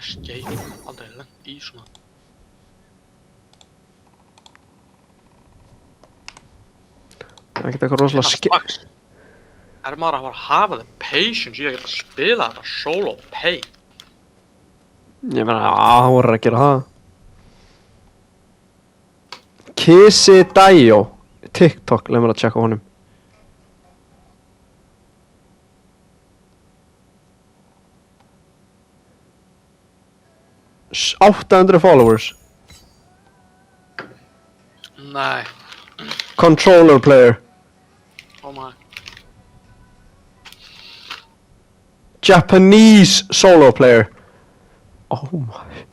Skeið, aldrei lent í svona. Ekkert eitthvað rosalega Strax. Maður að hafa the patience í að geta spila þetta solo pay. Ég meina, hann voru að gera það. Kissy Dio TikTok, leið mér að checka honum. S- 800 followers. Nei, Controller player. oh my. Japanese solo player. Oh my.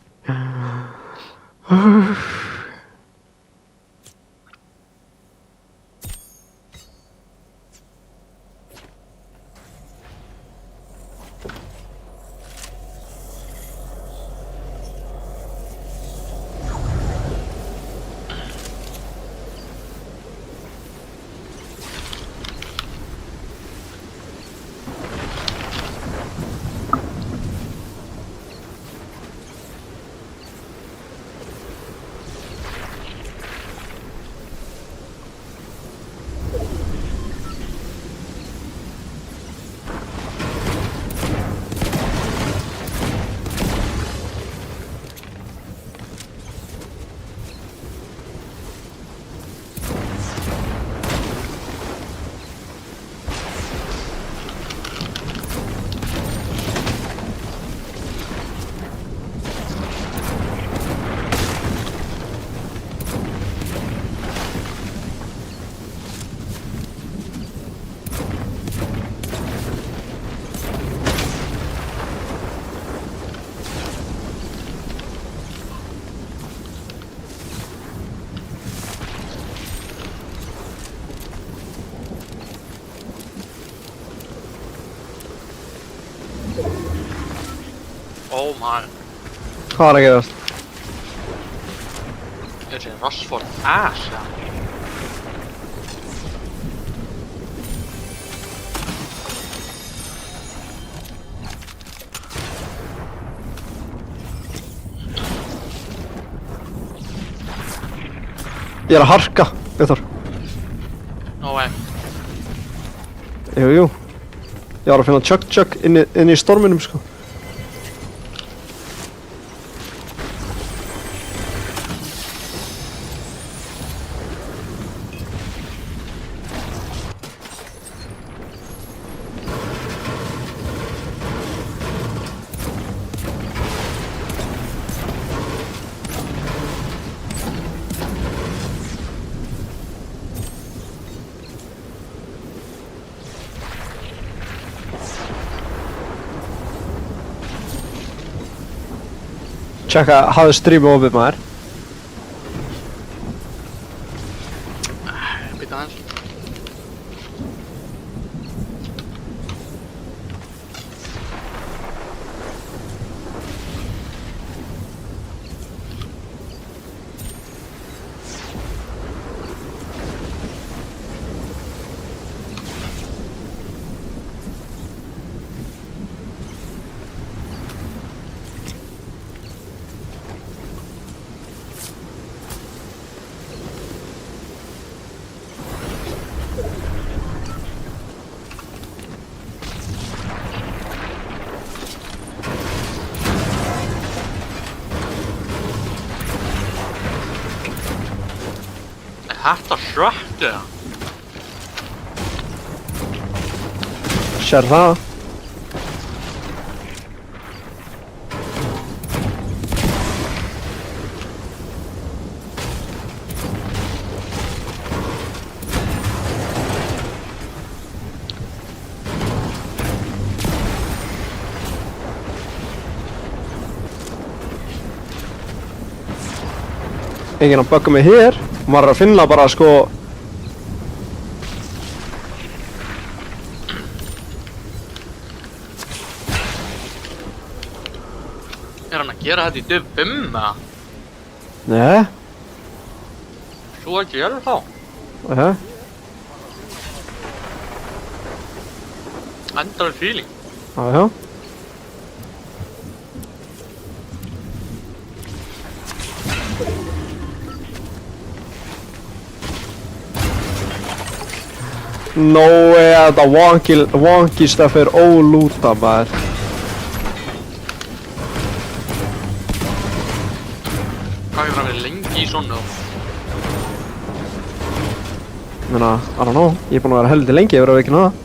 Oh my. Hvað er að gerast? Þessi Rashford ass, ja. Ég er að harka, Viktor. No way. Jú. Ég var að finna Chug inn í storminum, sko. Tjekka, hafðu streamu opið maður. Býta aðeins. Þetta shröktu það. Sér það. Enginn að bugga mig hér. Maður er að finna bara sko. Er hann að gera þetta í Div 5 eða? Nei. Svo að gera þá? Endar feeling. Já. No way, þetta wonky stuff er ólúta maður. Hvað hefur það verið lengi í svona? Menna, I don't know, ég er búinn að vera heldur lengi yfir að veikina það.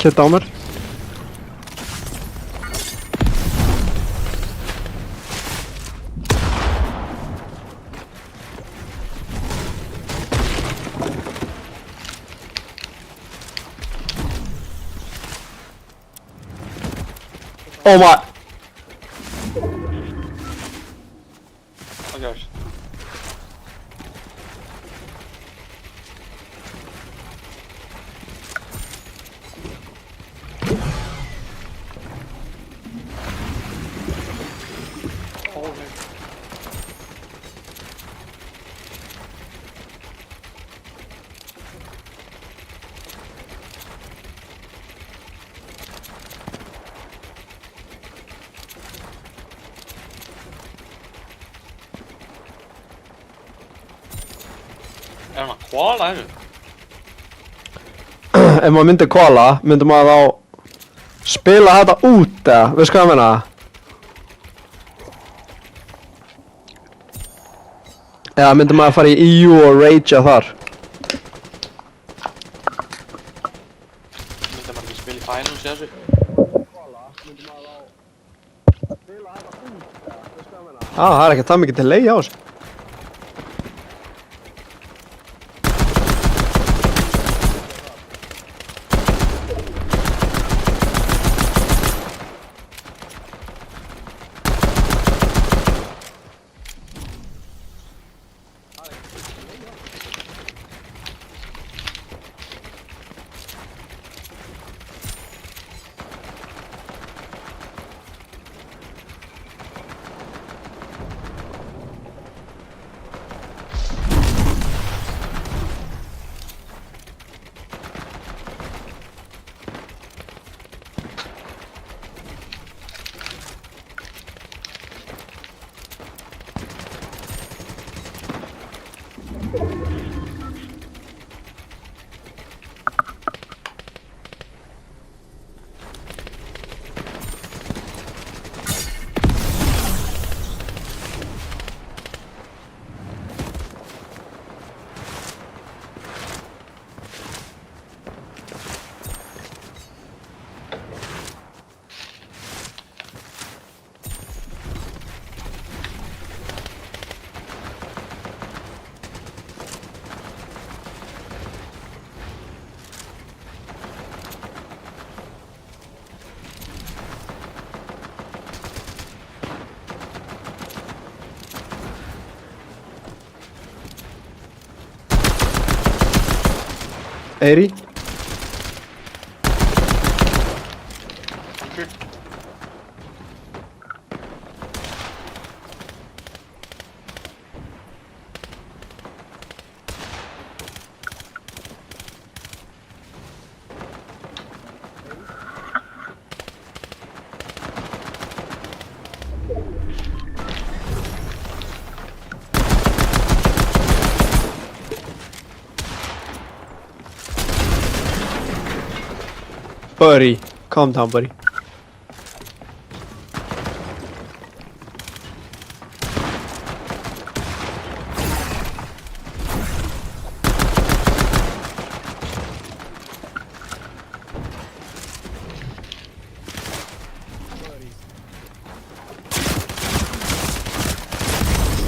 Kitt á mér. Oh my. Hvað gerðist? Er hann að kvala hennu? Ef maður myndi kvala, myndi maður þá spila þetta út eða, veist hvað ég meina? Eða myndi maður fara í EU og ragea þar? Myndi maður ekki spila í finals í þessu? Það er ekki það mikið til leið á þessu. Eyri. Thank you. Buddy, calm down, buddy.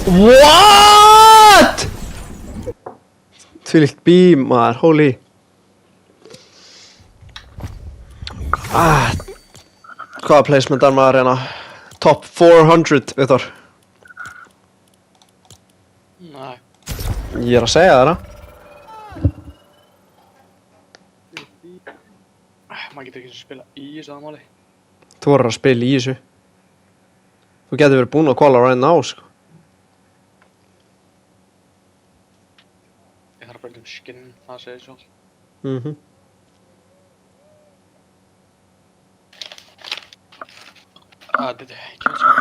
What? Tvílíkt beam, maður, holy. Hvaða placement er maður hérna? Top 400, Viktor. Nei. Ég er að segja þér það. Maður getur ekki að spila í þessu aðmáli. Þú voru að spila í þessu. Þú getur verið búinn að kvala right now, sko. Ég þarf að breyta skinn, það segir svo. Þetta er ekki eins og.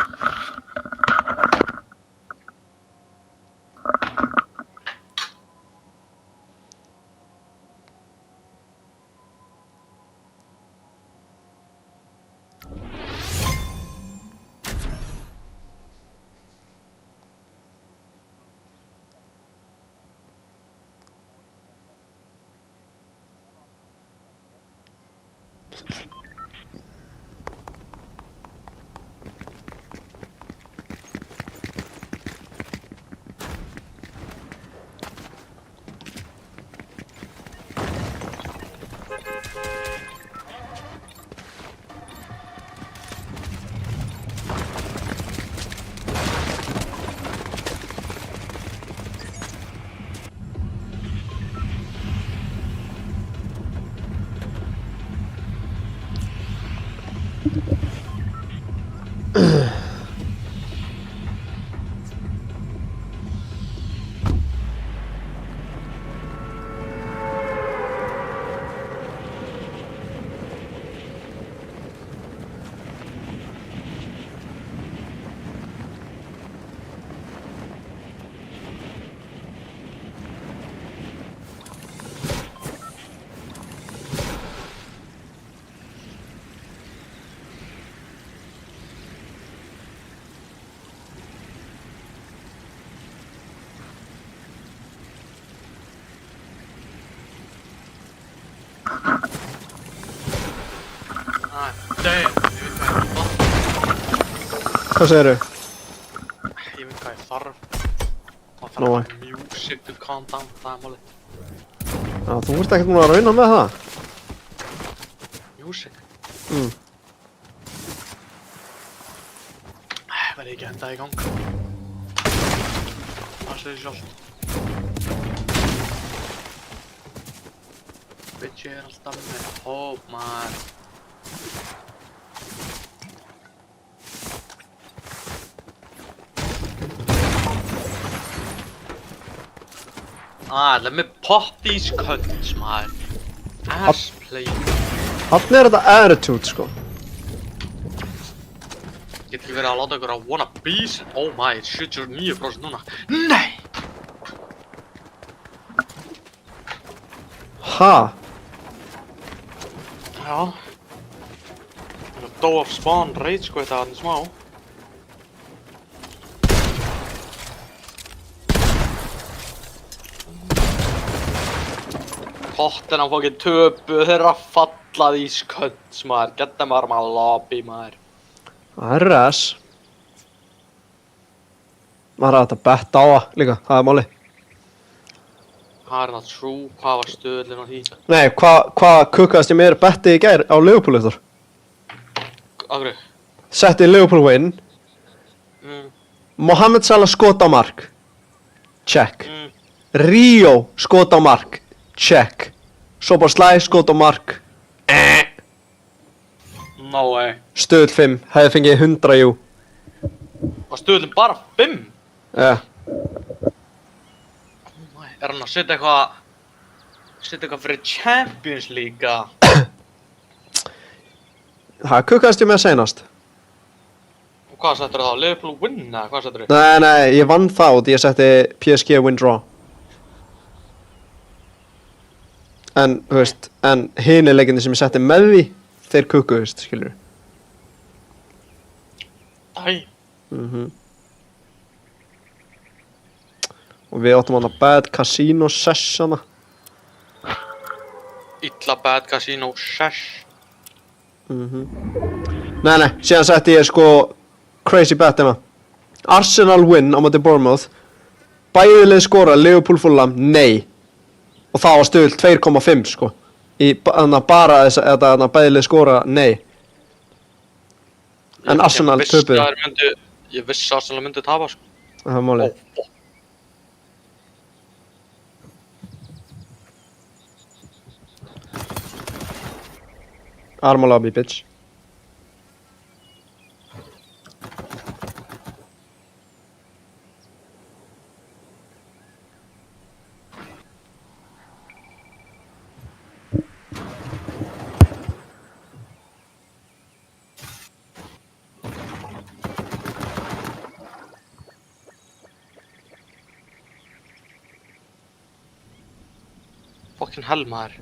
Damn, ég veit hvað ég þarf. Hvað segirðu? Ég veit hvað ég þarf. Það Nú, þarf music to calm down, það er málið. Já, þú ert ekkert múin að rauna með það? Music? Mm. Verði ekki að henda í gang. Það segir sjálf. Bitch, ég er alltaf með hóp, maður. Let me pop these cunts, maður. Ass play. Þarna er þetta attitude, sko. Get ekki verið að láta ykkur að wannabes. Oh my, 79% núna. Nei! Ha? Já. Það dó af spawn rage sko þetta aðeins smá. Pottina fokkin töpu þeirra falla these cunts, maður. Get them out of my lobby, maður. RS. Maður er að betta á það líka, það er máli. Það er það true, hvað var stöðlinn á því? Nei, hvað kukkaðist ég meira betti í gær á Liverpool eftir? Akkur? Setti Liverpool win. Mohamed Salah skot á mark. Check. Rio skot á mark. Check. Szoboszlai skot á mark. No way. Stöðl 5, hefði fengið 100 jú. Var stöðlinn bara 5? Ja. Er hann að setja eitthvað fyrir Champions League? Það kukkaðist ég með seinast. Og hvað settur það? Liverpool win eða hvað settur þið? Nei, ég vann þá því ég setti PSG win draw. En, þú veist, hini leikinni sem ég setti með því þeir kukkuðust, skilur. Æ, Og við áttum hana Bad Casino Sessana. illa bad casino sesh. Nei, síðan setti ég sko crazy bet hérna. Arsenal win á móti Bournemouth. Bæði lið skora, Liverpool Fulham, nei. Og það var stöðul 2,5 sko. Bara þess að bæði lið skora, nei. En Arsenal töpuðu. Ég vissi að Arsenal myndi tapa, sko. Það er málið. Arma lobby, bitch. Fucking hell, maður.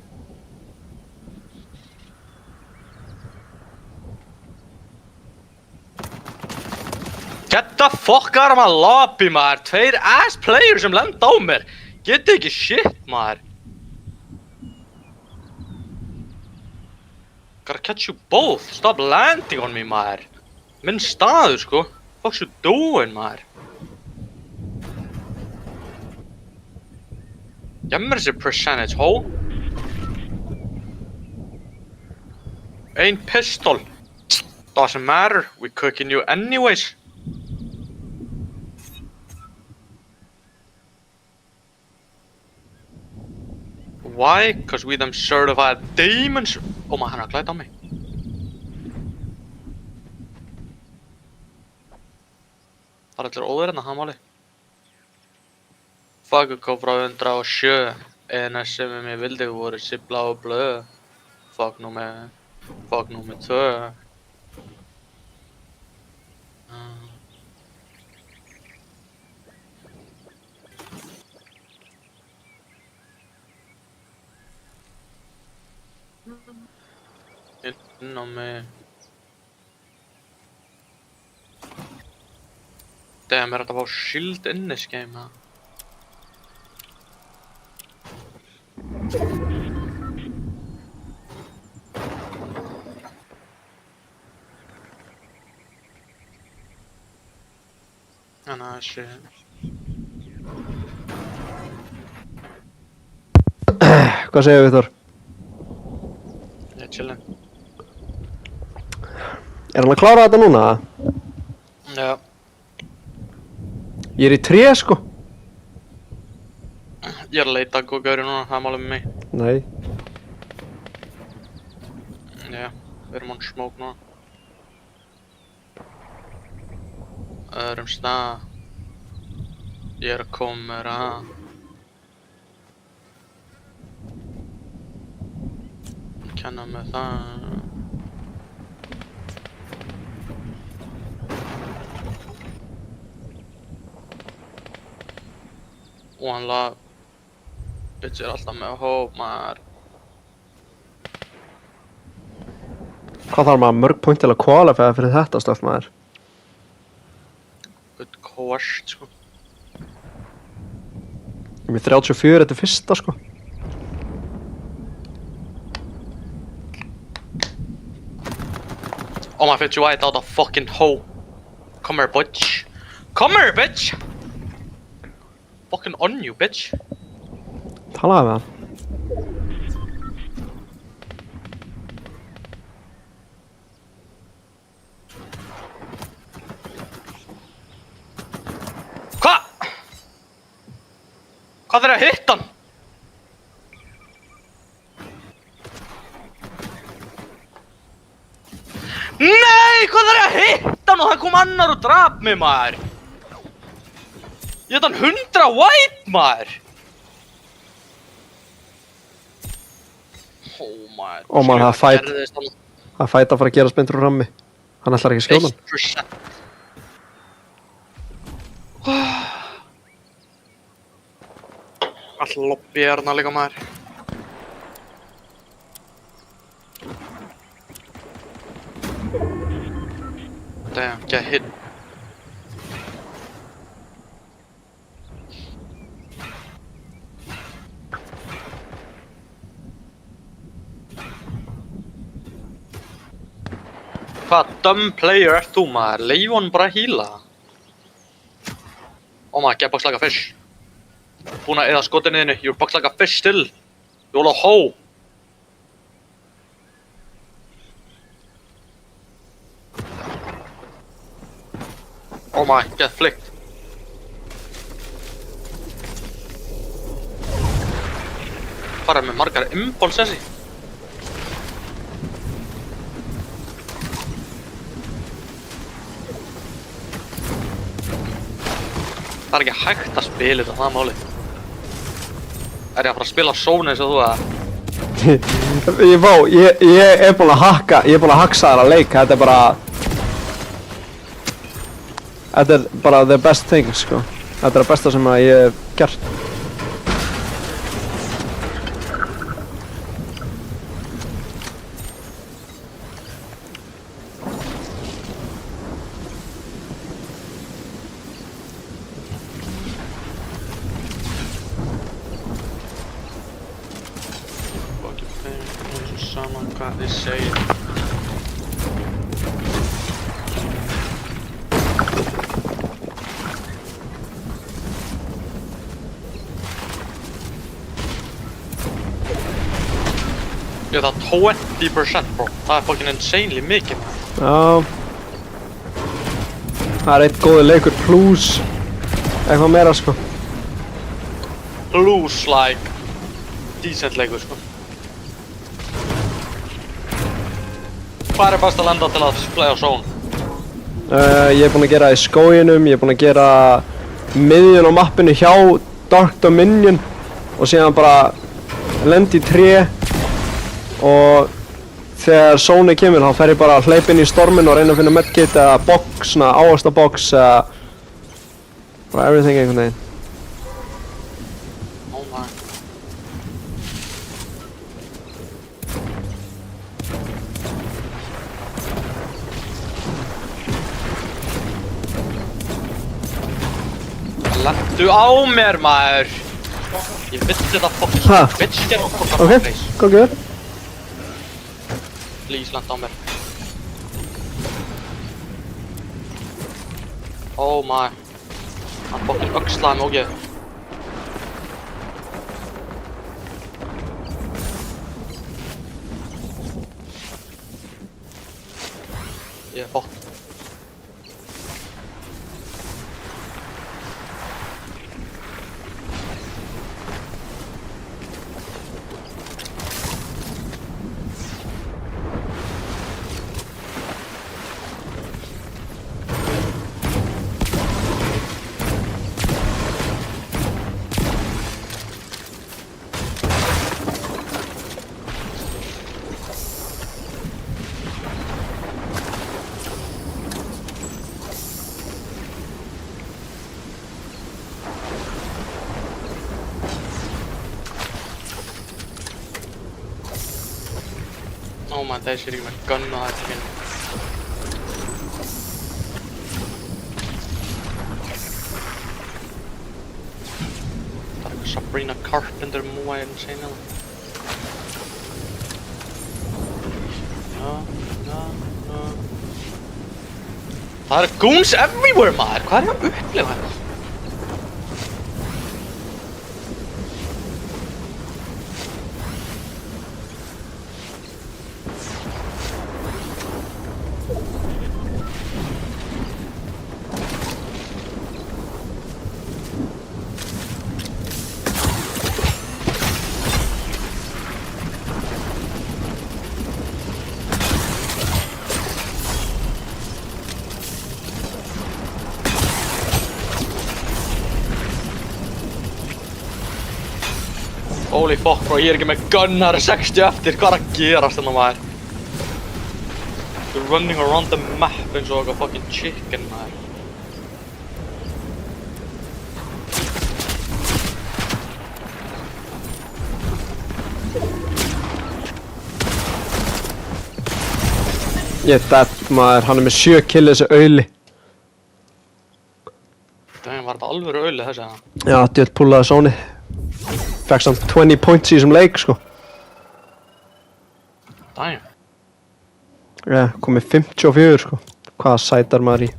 Get the fuck out of my lobby, maður. 2 ass players sem lenda á mér. Get ekki shit, maður. Gotta catch you both. Stop landing on me, maður. Minn staður, sko. Fuck's you doing, maður? Gef mér þessi percentage, ho. Ein pistol. Doesn't matter. We cooking you anyways. Why? Cause we them certified demons. Oh maður, hann er að glæta á mig. Það er allir óður hérna, það máli. Fuck kom frá 107. Eina sem ég vildi voru sibla og blöð. Fuck númer 2. Inn á mig. Damn, er þetta að fá shield in this game, ha? Nah, shit. Hvað segir við þar? Ég er chillin'. Er hann að klára þetta núna? Já. Ég er í 3 sko. Ég er að leita að góð gauri núna, það er málið með mig. Nei. Já, við erum on smoke núna. Öðrum stað. Ég er að koma mér að. Kenna mig það. One love. Bitch er alltaf með hóp, maður. Hvað þarf maður mörg point til að qualify fyrir þetta stöf maður? Good question, sko. Ég er með 34 þetta fyrsta sko. Oh my bitch, you white out a fucking hoe. Come here, bitch. Come here, bitch! Fucking on you, bitch. Talaði við hann. Hvað? Hvað er að hitta hann? Nei, hvað er að hitta hann og það kom annar og draf mig, maður. Ég heit hann 100 white, maður. Ó maður, það er fight. Það er fight að fara að gera spendur úr rammi. Hann ætlar ekki að skjóða hann. 100%. All lobby er hérna líka, maður. Damn, get hit. Hvað dumb player ert þú maður? Leif honum bara að heala. Oh my, get boxed like a fish. Búin að eyða skotinu þínu. You're boxed like a fish still. You little hoe. Oh my, get flicked. Hvað er með margar impulse þessi? Það er ekki hægt að spila þetta, það er málið. Er ég að fara að spila Sony eins og þú eða? Ég er búinn að hakka, ég er búinn að hacksa þarna leik, þetta er bara the best thing, sko. Þetta er það besta sem að ég hef gert. Saman hvað þið segir. Ég það 20% bro, það er fucking insanely mikið. Já. Það er eitt góður leikur plus eitthvað meira, sko. Plus like decent leikur sko. Hvað er best að landa til að playa Zone? Ég er búinn að gera í skóginum, ég er búinn að gera miðjun á mappinu hjá Dark Dominion og síðan bara lendi í tré og þegar Zone kemur þá fer ég bara að hleypa inn í stormin og reyna að finna medkit eða box, svona ávaxtabox og everything einhvern veginn. Oh my. Lentu á mér maður! Ég vissi þetta fucking bitch get off of my face. Hvað gjör? Please lenda á mér. Oh my. Hann fucking öxlaði mig ógeð. Ég er bot. Oh my, þessi er ekki með gunna það ekki minn. Það er eitthvað Sabrina Carpenter múa hérna seinna. No. Það eru goons everywhere maður, hvað er ég að upplifa hérna? Holy fuck bro, ég er ekki með gun, það eru 60 eftir, hvað er að gerast hérna maður? You're running around the map eins og eitthvað fucking chicken maður. Ég er dead maður, hann er með 7 kill þessi auðli. Það var þetta alvöru auðli þessi hana. Já, djöld púlaði Sóni. Fekk samt 20 points í þessum leik, sko. Damn. Já, komið 54, sko. Hvaða sætar maður í?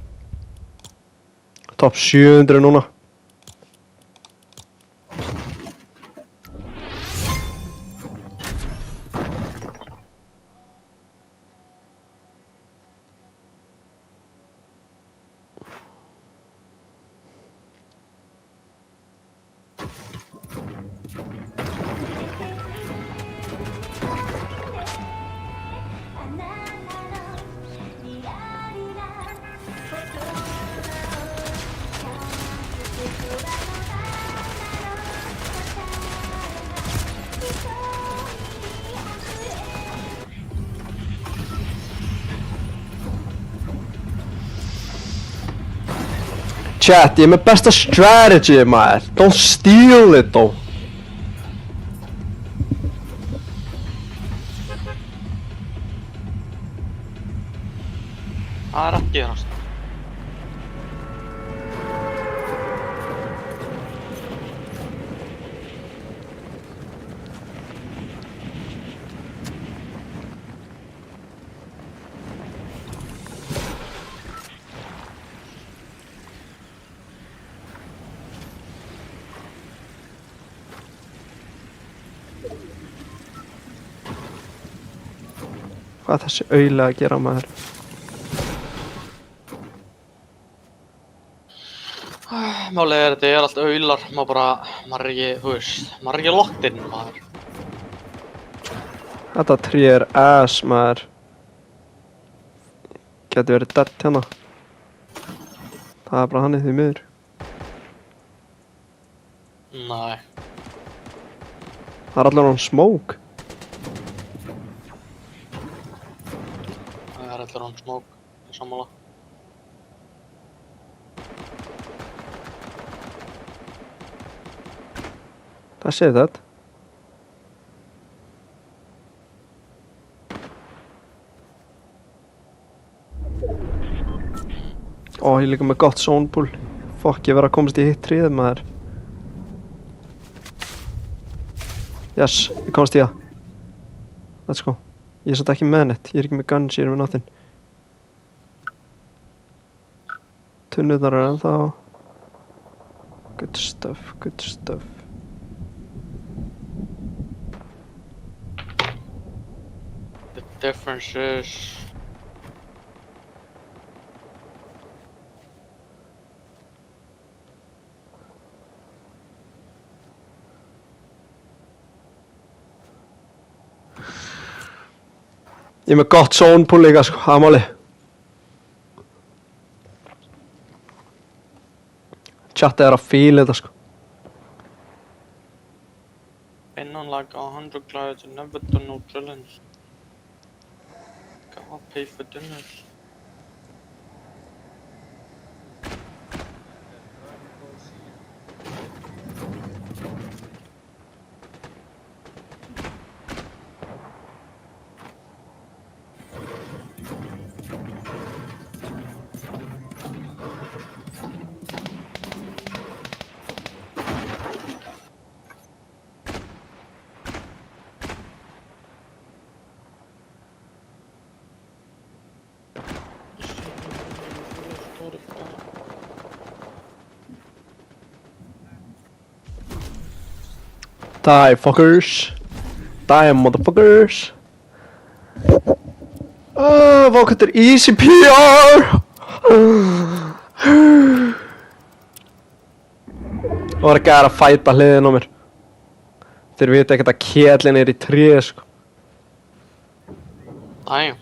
Top 700 núna. Chat, ég er með besta strategy, maður. Don't steal it, though. Það er ekki gerast. Hvað er þessi auðli að gera, maður? Málið er þetta er allt auðlar, maður er ekki, þú veist, maður er ekki locked in, maður. Þetta tré er ass, maður. Gæti verið dead hérna. Það er bara hann í því miður. Nei. Það er allir án smoke. Það er allir án smók, ég sammála. Þessi er þetta. Ó, ég er líka með gott zone pool. Fokk, ég verð að komast í hitt tríð, maður. Yes, ég komast í það. Let's go. Ég er satt ekki með neitt. Ég er ekki með guns, ég er með nothing. Tunnurnar er ennþá. Good stuff, good stuff. The difference is... Ég er með gott zone pool líka, sko, það er málið. Chatið er að fíla þetta, sko. Been on like 100 clients and never done no challenge. Gotta pay for dinners. Die, fuckers. Die, motherfuckers. Vá, hvað þetta er easy PR! Það var ekki að fæta hliðin á mér. Þeir vita ekkert að kjellin er í tríð, sko. Damn.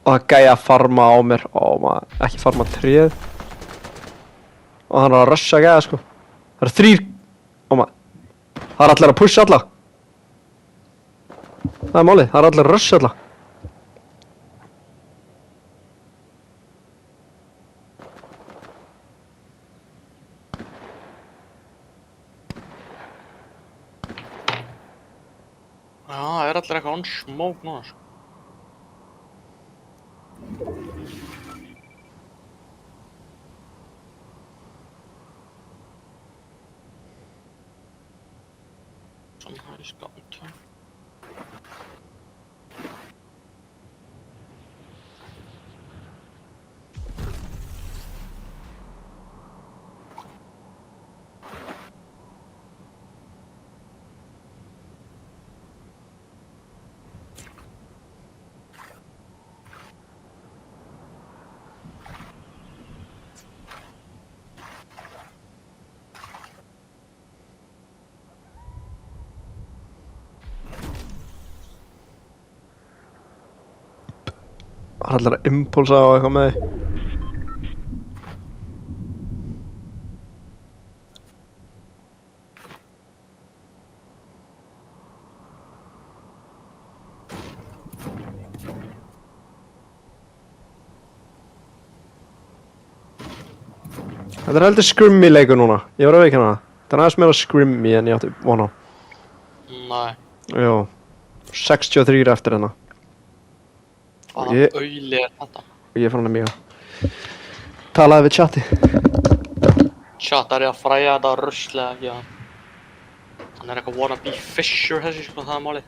Og það gæja að farma á mér. Ó, maður, ekki farma tríð. Og hann er að rusha gæja, sko. Það eru 3. Ó, maður. Það er allir að pusha alla. Það er málið, það er allir að rusha alla. Já, það er allir eitthvað on smoke núna, sko. He's got me too. Það er allir að impulsa á eitthvað með því. Þetta er heldur scrimmy leikur núna, ég var að veikina það. Þetta er aðeins meira scrimmy en ég átti von á. Nei. Jú, 63 eftir hérna. Hvaða Ég- auðli er þetta? Og ég er frá hann mjög. Talaði við chati. Chat er ég að fræja þetta ruslega ekki að hann er eitthvað wannabe fisher þessi sko, það er málið.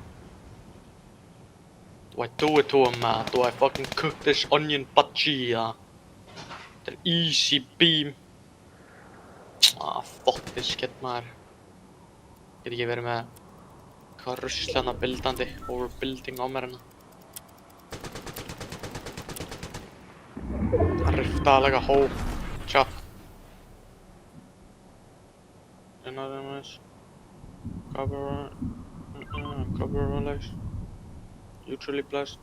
Do I do it to him, do I fucking cook this onion bhaji, Þetta er easy beam. Fuck this shit, maður. Get ekki verið með hvað ruslana bildandi, overbuilding á mér hérna. Hann riftaði like a hoe. Chat. Another nice. Cover release. Usually blessed.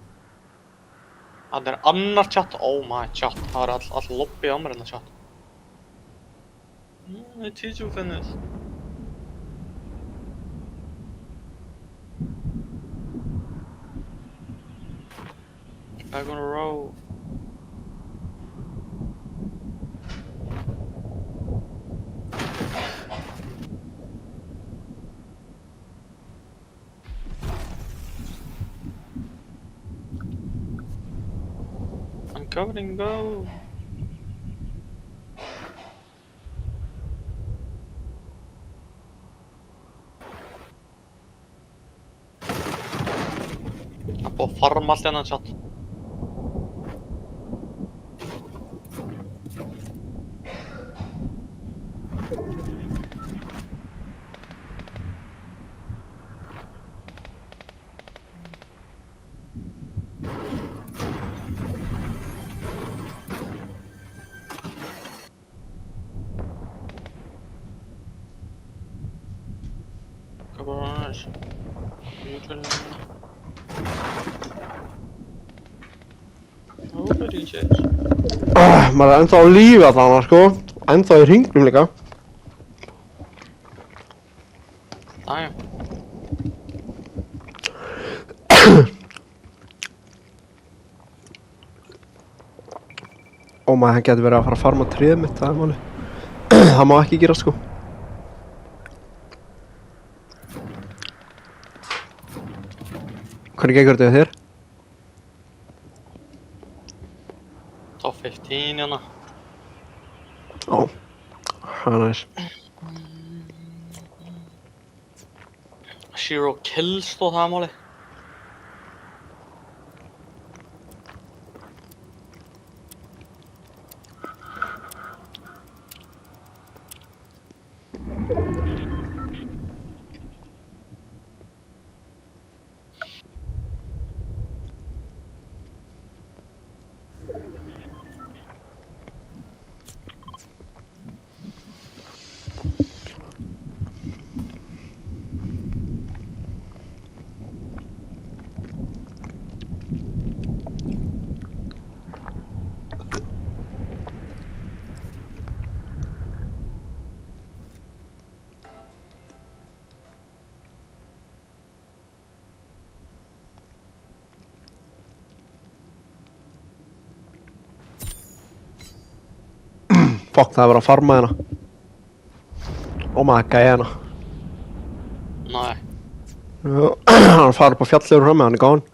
Það er annar chat. Oh my chat. Það er all lobby á mér hérna chat. I teach you finish. Back on a row. I'm covering go. Það er búið að farma allt hérna chat. Coverage. Usually. Nobody checks. Maður er ennþá á lífi þarna sko. Ennþá í hringnum líka. Damn. Ó maður, hann getur verið að fara að farma tréð mitt, það er máli. Það má ekki gera sko. Hvernig gengur þetta hjá þér? Top 15 hérna. Ó, það er næs. Zero kills þó, það er málið. Fokk, það er verið að farma hérna. Ó maður, gæja hérna. Nei. Hann fara upp á fjalllegur fram með hann er gáinn.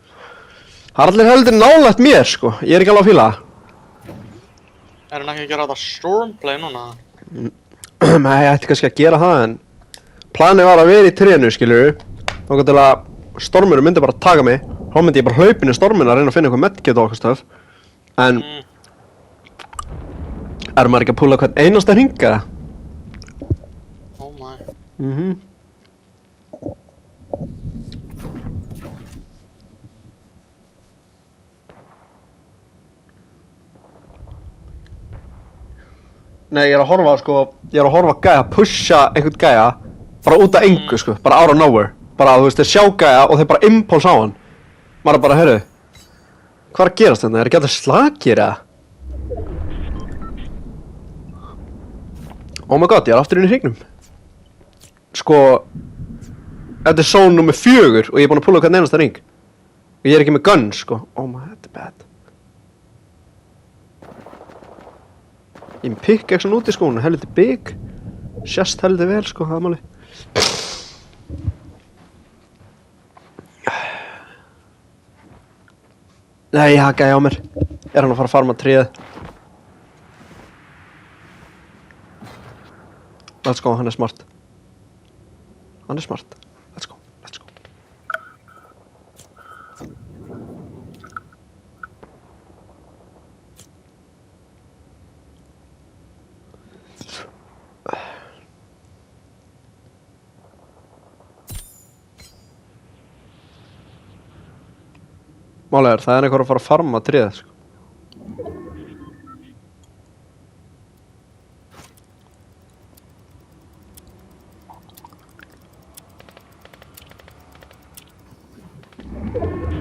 Það er allir heldur nálægt mér sko, ég er ekki alveg að fíla það. Er hann ekki að gera þetta stormplay núna? Nei, ég ætti kannski að gera það en planið var að vera í trénu, skilurðu. Þá til að stormurinn myndi bara taka mig. Þá myndi ég bara hlaupin í storminn að reyna að finna eitthvað medkit og okkur stöf. En er maður ekki að púla hvern einasta hring eða? Oh my. Nei, ég er að horfa gæja, pusha einhvern gæja bara út af engu sko, bara out of nowhere. Bara þú veist, þeir sjá gæja og þeir bara impulse á hann. Maður er bara, heyrðu, hvað er að gerast þetta? Er ekki allir slakir eða? Oh my god, ég er aftur inn í hringnum. Sko, þetta er zone nummer 4 og ég er búinn að púla hvern einasta hring. Og ég er ekki með gun sko, oh my, þetta er bad. Ég með pickaxe út í skónu, helviti big. Sést helviti vel sko, það er máli. Nei, ég hakaði á mér. Er hann að fara að farma tréð? Let's go, hann er smart. Hann er smart. Let's go, let's go. Málega það er einhver að fara að farma tréð sko.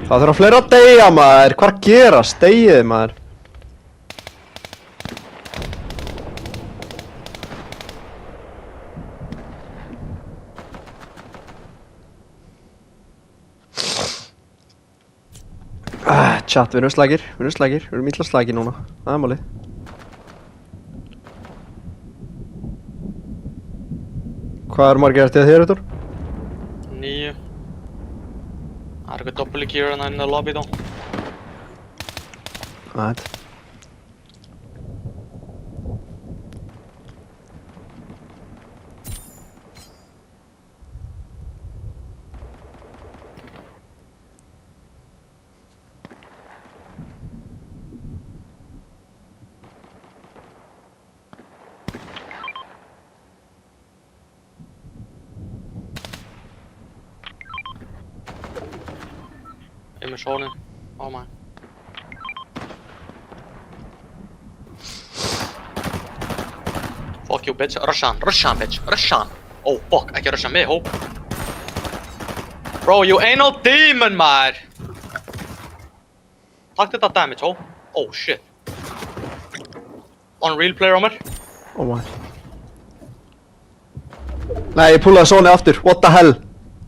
Það þurfa fleiri að deyja maður, hvað gerast, deyið maður. Chat, við erum slækir, við erum illa slækir núna, það er málið. Hvað er margir eftir þér, Heitor? 9. Það er eitthvað doppel í kýruna inn í lobby þá. Alright. Ég með sónin. Oh my. Fuck you bitch. Rush on bitch. Rush on. Oh fuck, ekki rusha mig, hó. Bro, you ain't no demon, maður. Takk þetta damage, hó. Oh shit. Unreal player á mér. Oh my. Nei, ég púlaði Sony aftur, what the hell?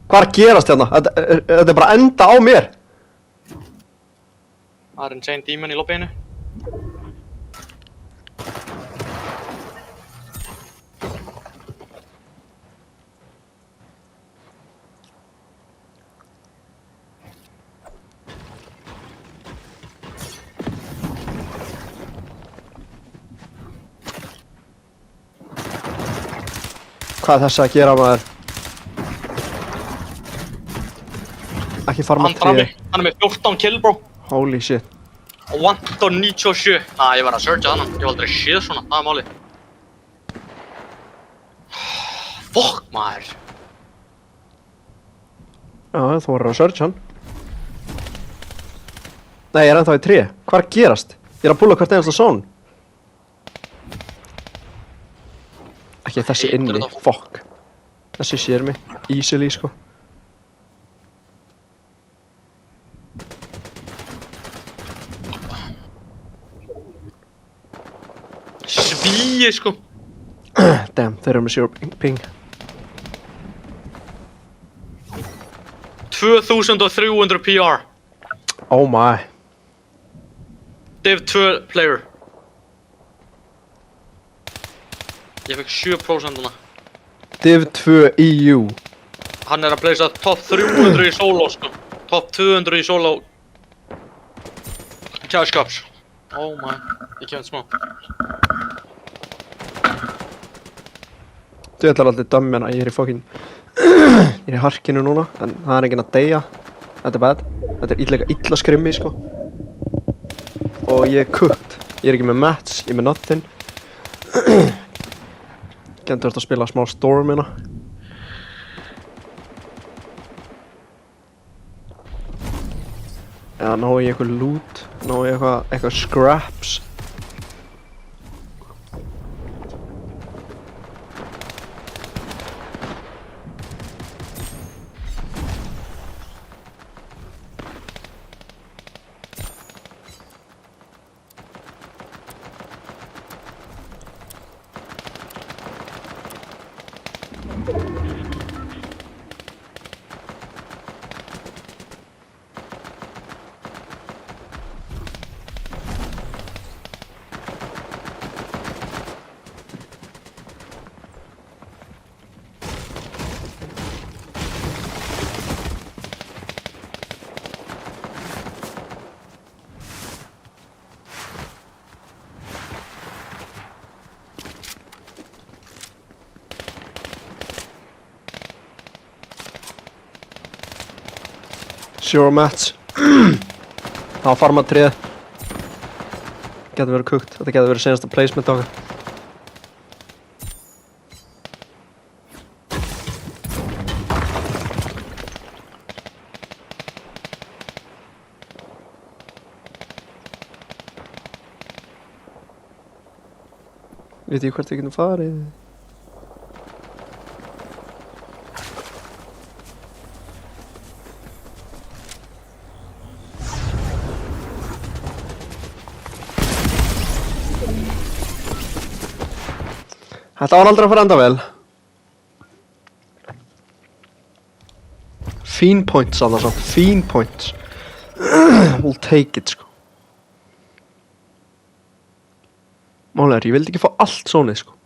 Hvað er að gerast hérna? Þetta er bara að enda á mér. Það er insane demon í lobbyinu. Hvað er þessi að gera maður? Ekki farma Hann er með 14 kill, bro. Holy shit. Og vantar 97. Ég var að searcha hann. Ég var aldrei séð svona, það er málið. Fuck, maður. Já, þú voru að searcha hann. Nei, ég er ennþá í 3. Hvað er að gerast? Ég er að púla hvert einasta zone. Ekki þessi inni, fuck. Þessi sér mig, easily sko. Svíi sko. Damn, þeir eru með 0 ping. 2300 PR. Oh my. Div 2 player. Ég fekk 7% núna. Div 2 EU. Hann er að pleysa top 300 í solo sko. Top 200 í solo. Cash cups. Oh my. Ég kemur smá. Þú ætlar aldrei dömmina, ég er í fucking Ég er í harkinu núna, en það er enginn að deyja. Þetta er bad. Þetta er illa skrimmi, sko. Og ég er cooked. Ég er ekki með mats, ég er með nothing. Gæti verið að spila smá storm hérna. Já, ná ég eitthvað loot, ná ég eitthvað scraps. Sure mats. Það var farmatrið. Gæti verið cooked. Þetta gæti verið senasta placement okkar. Veit ég hvert við getum farið? Þetta var aldrei að fara enda vel. Fín points annars samt, fín points. We'll take it, sko. Málega er, ég vildi ekki fá allt svonið, sko.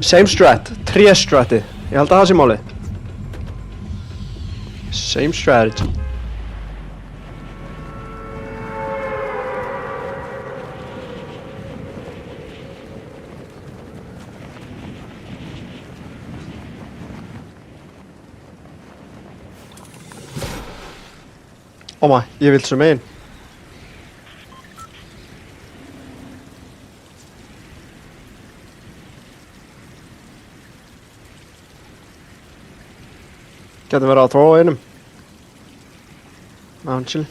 Same strat, tré-stratið. Ég held að það sé málið. Same strategy. Óma, ég vil svo megin. Gæti verið að þróa einum. Ná, chill.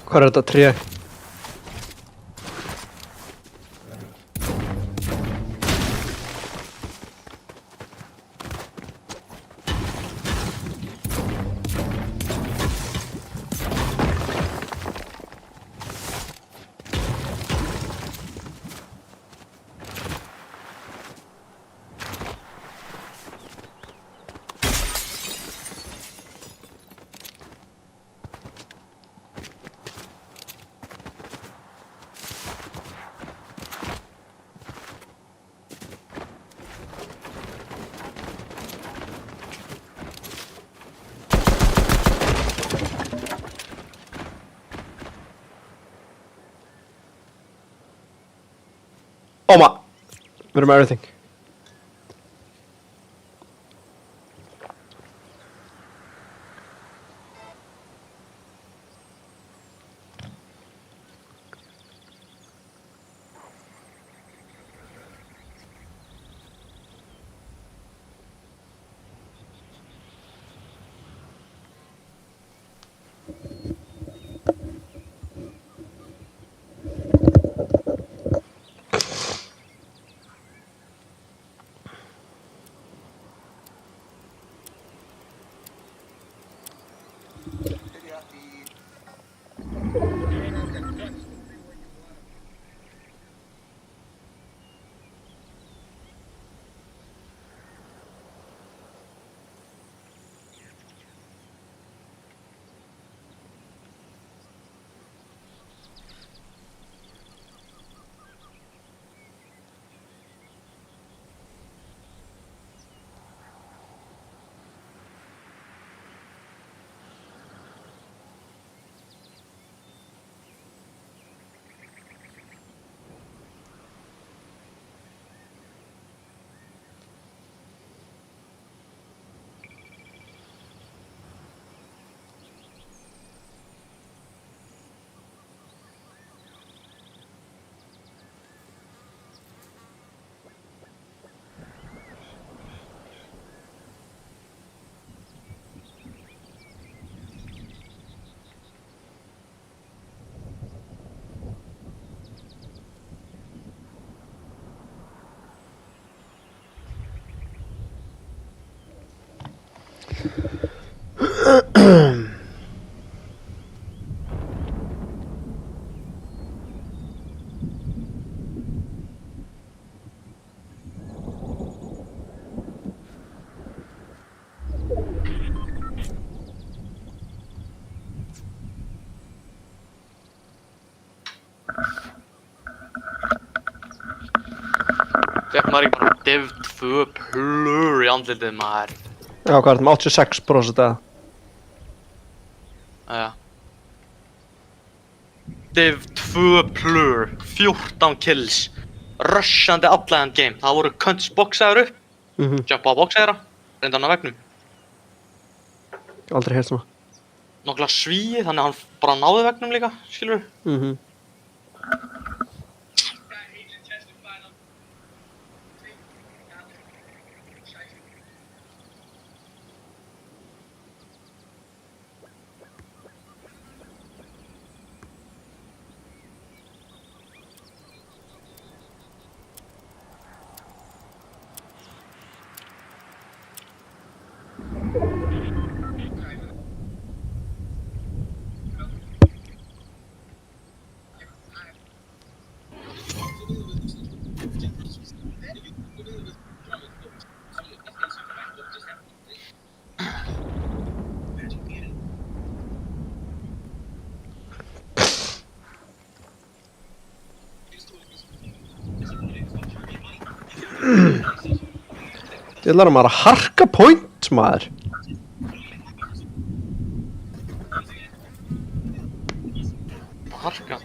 Hvað er þetta tré? Oma! Við erum everything. Fekk maður ekki bara Div 2 plur í andlitið maður. Já, hvað er þetta með 86% eða? Jæja. Div 2 plur, 14 kills, rushandi allan game. Það voru cunts boxaður upp, jumpa á boxaðira, reynda hann á vegnum. Aldrei heyrt svona. Nokkla svíi, þannig að hann bara náði vegnum líka, skilur við. Ég ætlar að maður að harka point, maður. Harka.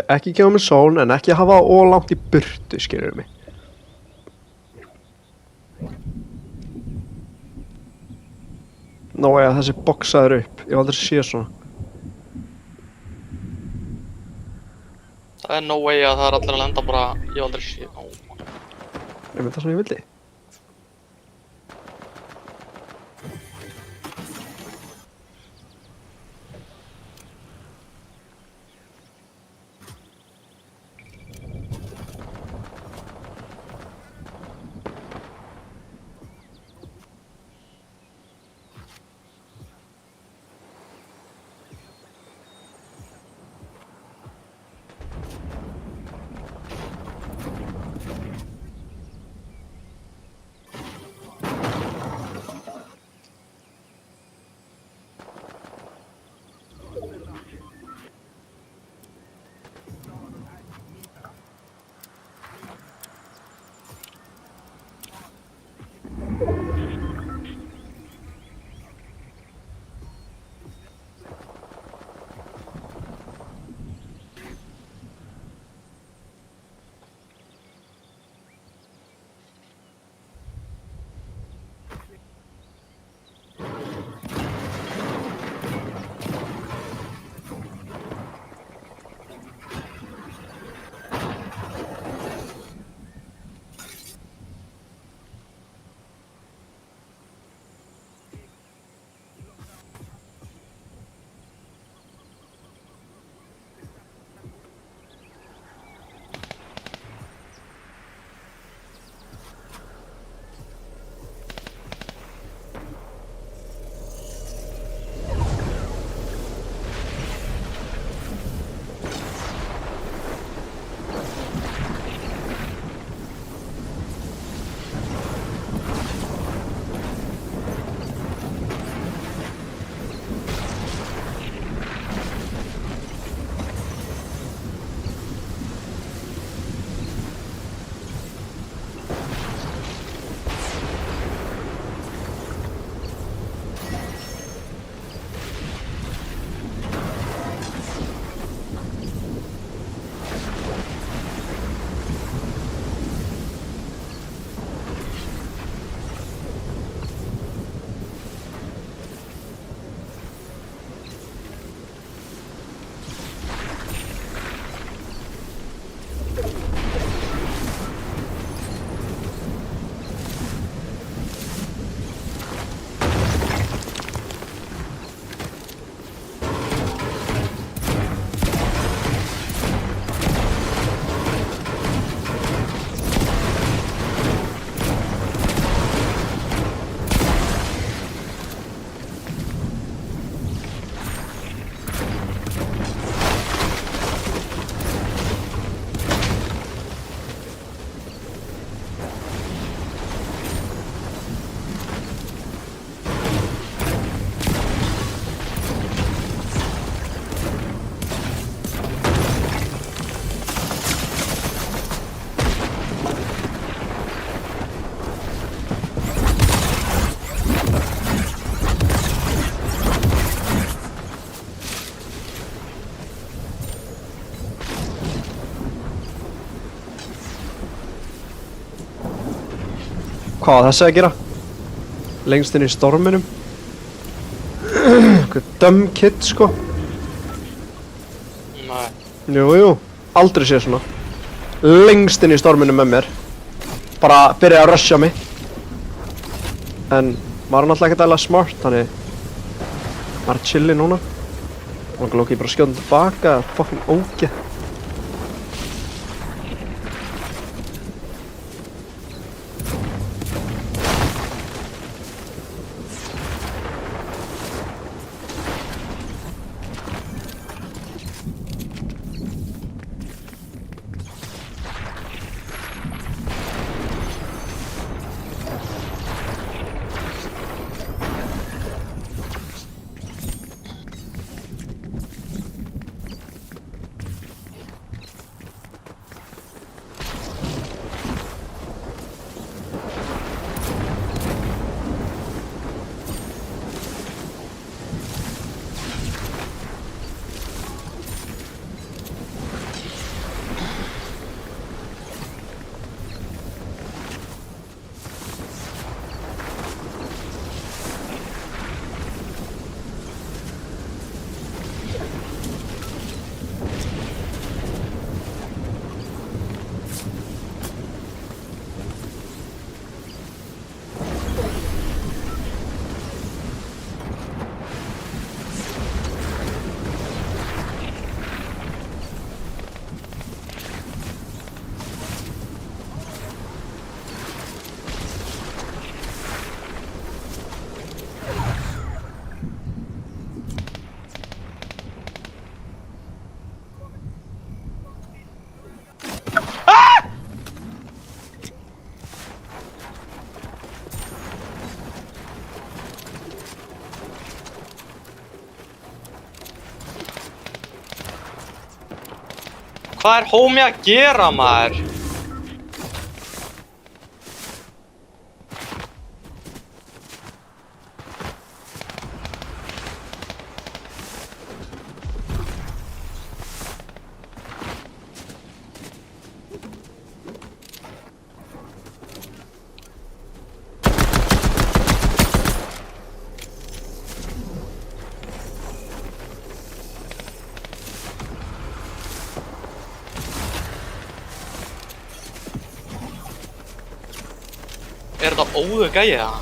ekki gefa mér sól en ekki hafa það ólangt í burtu, skilur mig. Nó, þessi boxaður upp, ég hef aldrei séð svona. Það no way að það allir að lenda bara, ég aldrei sé. Ég mynd það sem ég vildi. Hvað var þessi að gera? Lengst inn í storminum. Hvað dumb kid, sko. Nei. Jú, aldrei séð svona. Lengst inn í storminum með mér. Bara byrjaði að rusha mig. En maður er náttúrulega ekkert eðlilega smart, þannig maður er chilli núna. Og hann lóki bara skjóðum tilbaka, fucking ógeð. Hvað homie að gera, maður? Þetta óðu gæi, eða?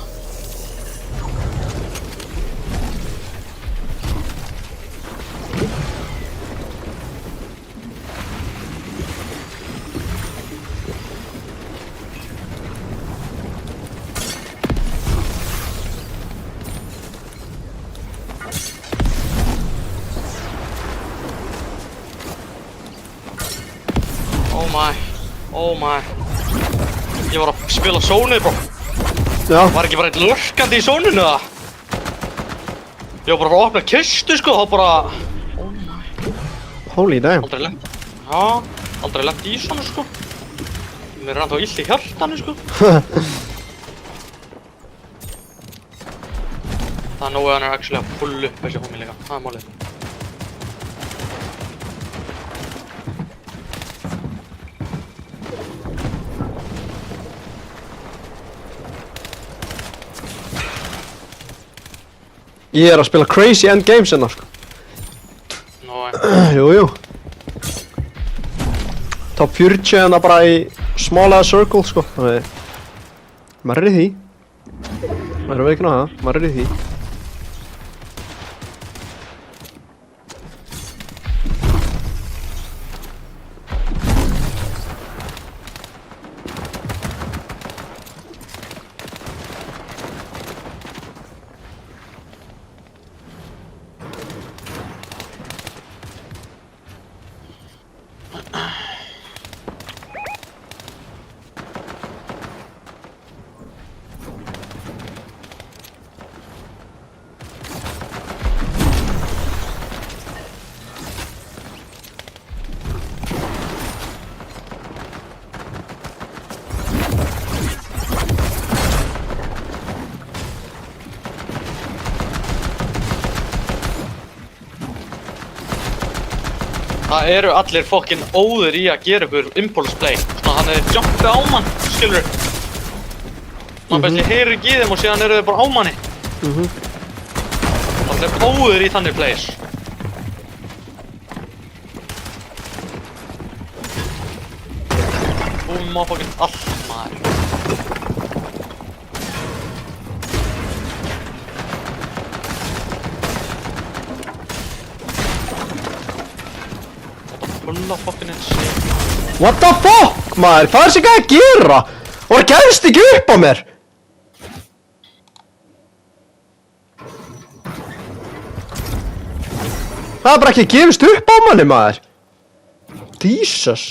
Oh my. Ég var að spila sónið, bro. Já. Var ekki bara eitt lurkandi í sóninu, eða? Ég var bara að opna kistu, sko, þá bara... Oh my. Holy damn. Aldrei lent. Já, aldrei lent í svona, sko. Mér ennþá illt í hjartanu, sko. Það nógu að hann actually að pull upp þessi homie líka. Það málið. Ég að spila crazy endgames hérna, sko. Jú. Top 40 hérna bara í small ass circle, sko. Þannig, maður í því. Maður ekki ná það, maður í því. Það eru allir fokkin óður í að gera ykkur impulse play. Svona hann jumpið á mann, skilur. Man bara heyrir ekki í þeim og síðan eru þeir bara á manni. Allir óður í þannig plays. Búum á fokkin allt, maður. Fulla fokkin insane. What the fuck, maður? Hvað er þessi gæi að gera? Og það gerist ekki upp á mér! Það er bara ekki gefist upp á manni, maður! Jesus!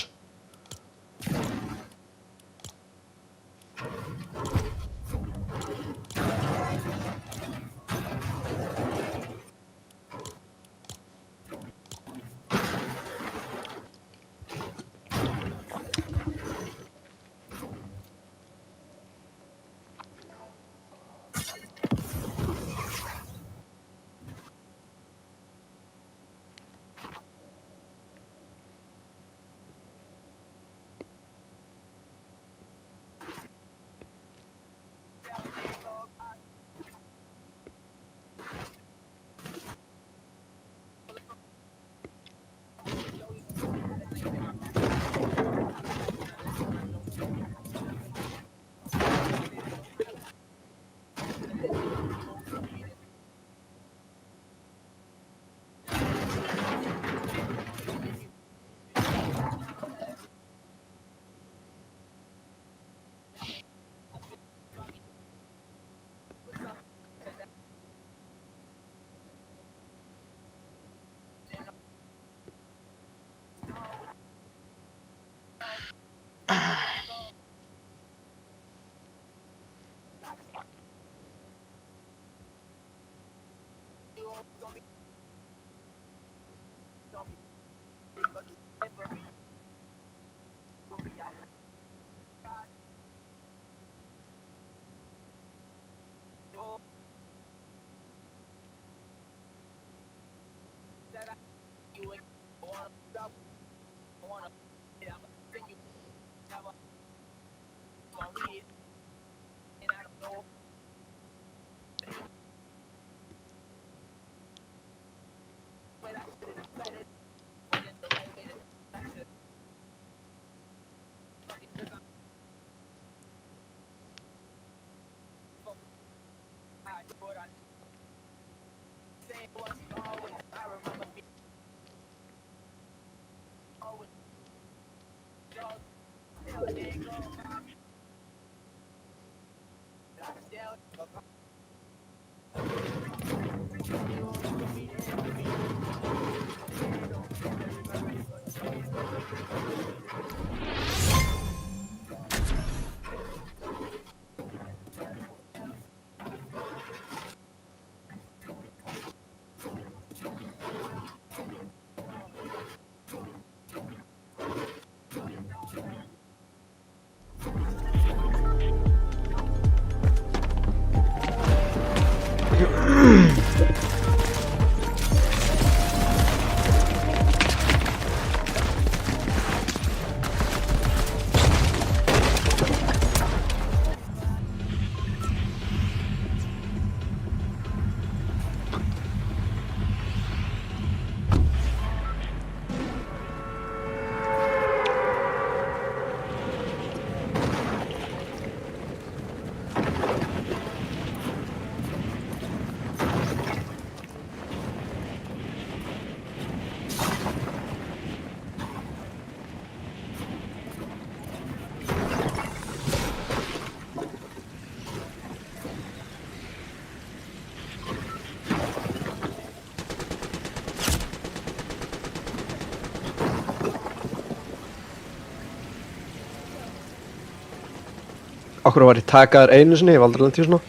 Akkur var ég takaður einu sinni, ég hef aldrei lent í svona.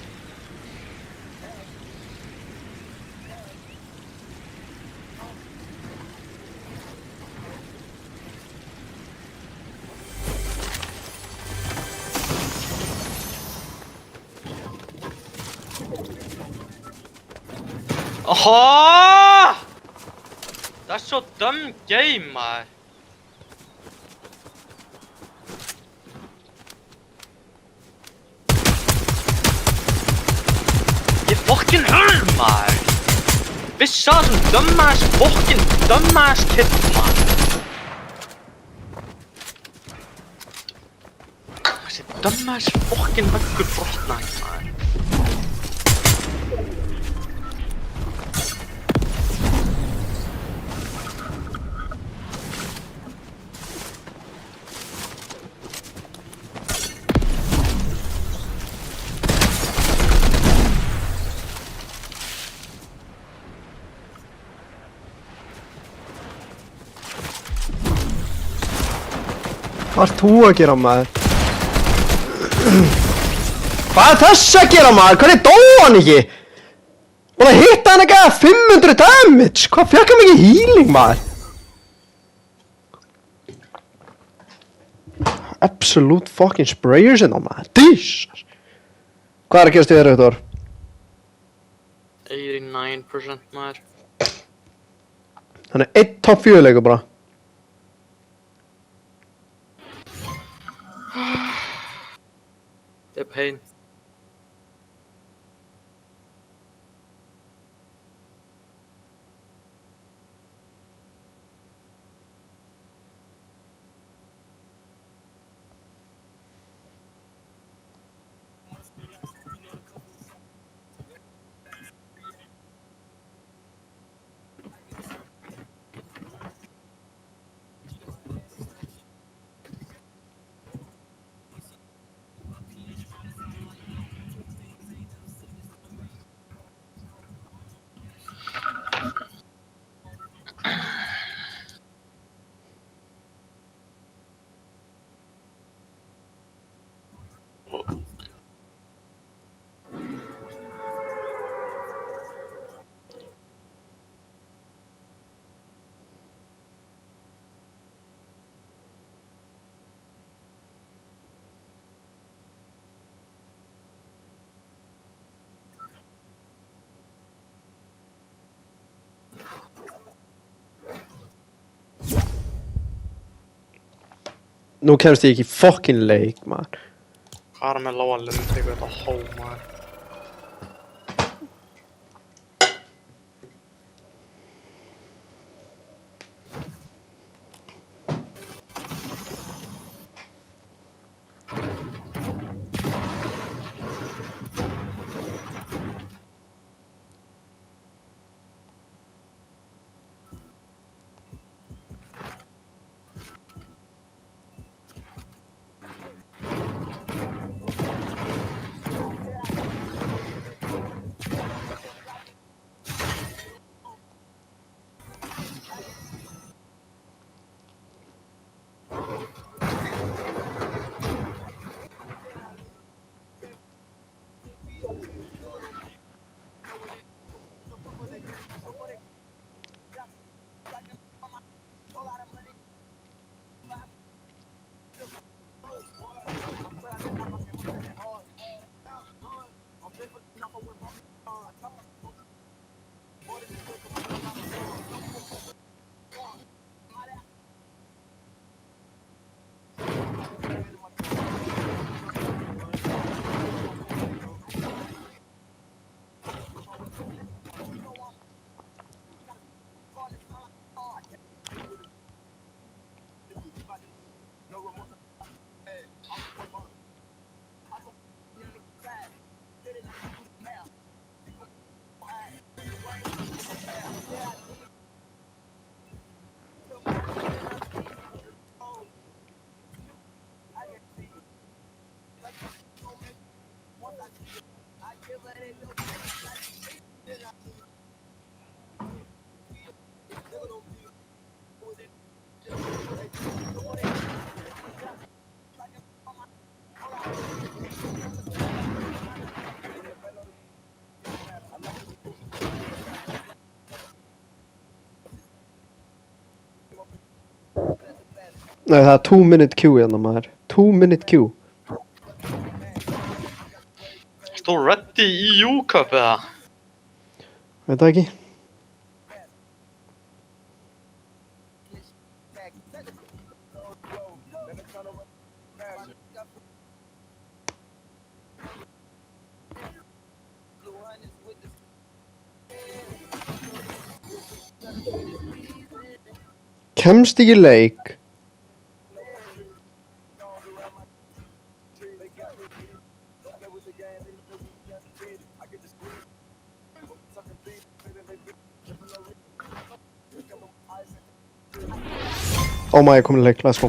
Aha! Det er så dumb game, maður. Ég fucking hörn, maður. Vissi það sem dumbass fucking dumbass kid, maður. Þessi dumbass fucking vöggur brotnaði, maður. Hvað ert þú að gera, maður? Hvað er þess að gera, maður? Hvernig dó hann ekki? Og það hitta hann ekki að 500 damage! Hvað fekk hann mikið healing, maður? Absolute fucking sprayers inná, maður. Jesus! Hvað er að gerast í þér, Viktor? 89%, maður. Hann er 1 top 4 leikur bara. Det er pain. Nú kemst ég ekki í fucking leik, maður. Karamell á alveg tekur þetta hó, maður. Nei, það er 2-minute queue hérna, maður. 2-minute queue. Stóð ready í U-Cup eða? Veit það ekki. Kemst ekki í leik. Oh my, ég kom í leik, let's go.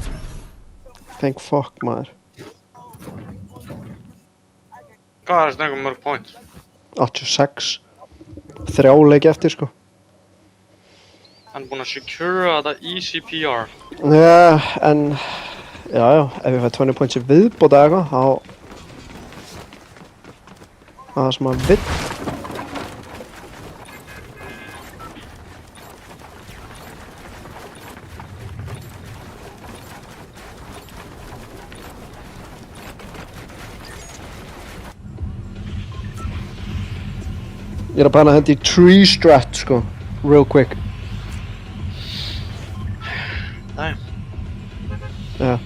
Thank fuck, maður. Hvað er þetta einhver mörg point? 86. 3 leiki eftir, sko. Hann er búinn að secura þetta easy PR. Já, en... Já, ef ég fæ 20 points í viðbót eða eitthvað, þá... Það er sem að vill. Ég er að bæna hendi í tree strat, sko. Real quick. Nei. Já.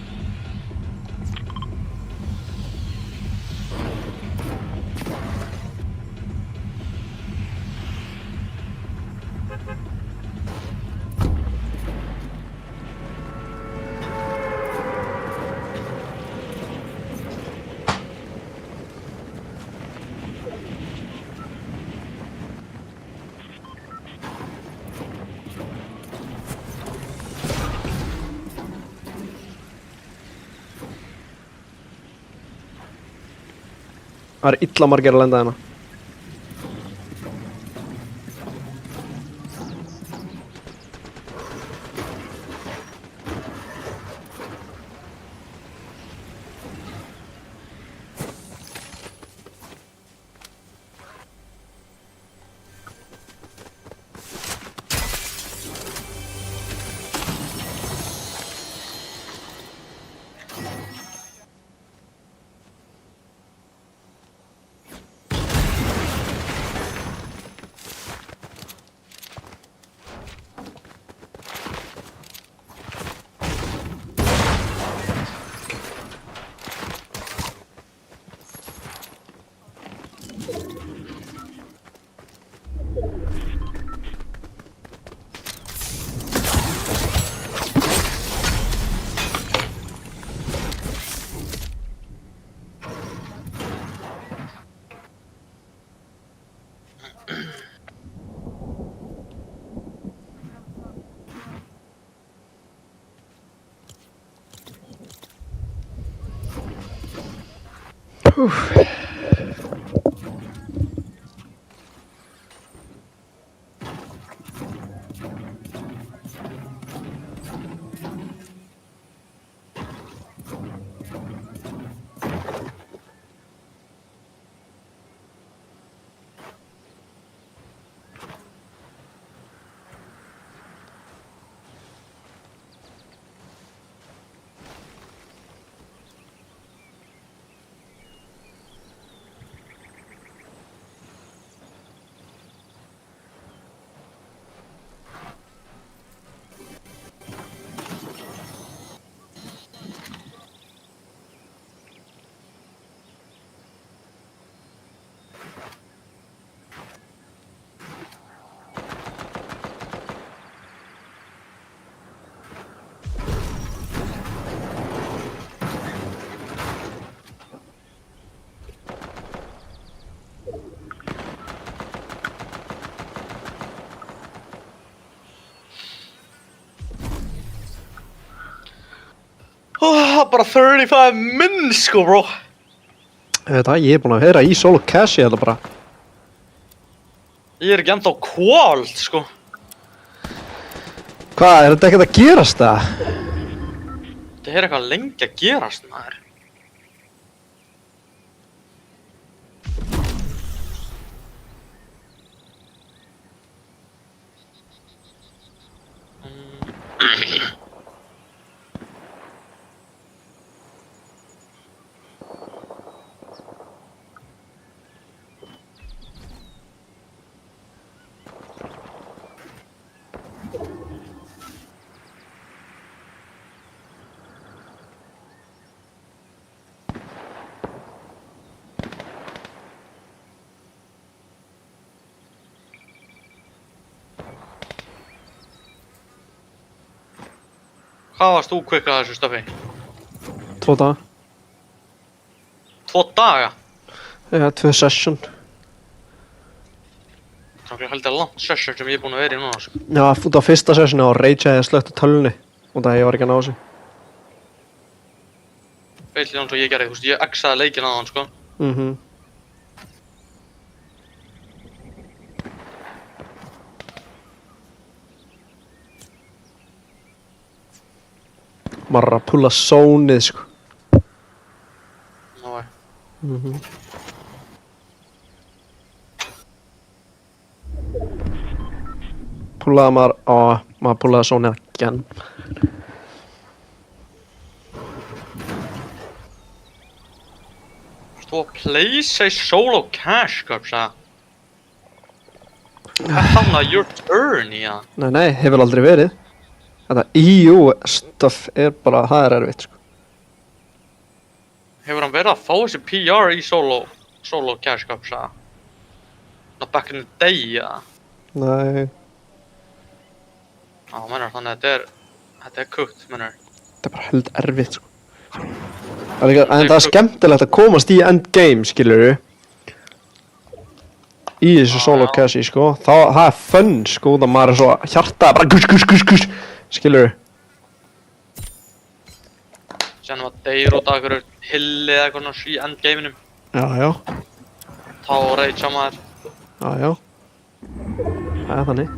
Það er illa margir að lenda hérna. Bara 35 minn sko bro. Ég er búinn að heyra í solo cashi þetta bara. Ég er ekki ennþá kvalt sko. Hvað, er þetta ekkert að gerast það? Þetta er eitthvað lengi að gerast maður. Hvað varst þú quick að þessu stöfi? 2 daga. 2 daga? Já, 2 session. Það er heldur langt session sem ég er búinn að vera í núna sko. Já, út á fyrsta sessioni og rageaði ég slögt á tölunni. Út af að ég var ekki að ná þessu. Veitlega eins og ég gerði, þú veist, ég exaði leikinn á hann sko. Maður er að pulla zónið sko. Ná vei. Pullaði maður pullaði zónið again. Þú að place a solo cash cup, sagði. Þetta er your turn í það. Nei, hefur aldrei verið. Þetta EU stuff er bara, það er erfitt sko. Hefur hann verið að fá þessi PR í solo cash cup, sagði? Not back in the day, ja. Nei, Já, mennur, þannig að þetta er kukt, mennur. þetta er bara held erfitt sko. En það er skemmtilegt að komast í endgame, skilurðu. Í þessu solo cashi sko. Það er fun sko, það maður er svo hjartað bara kuss, skilurðu. Sennum að deyr út af einhverju hilli eða eitthvað í endgame'inum. Já. Þá reitsa maður. Já. Það er þannig.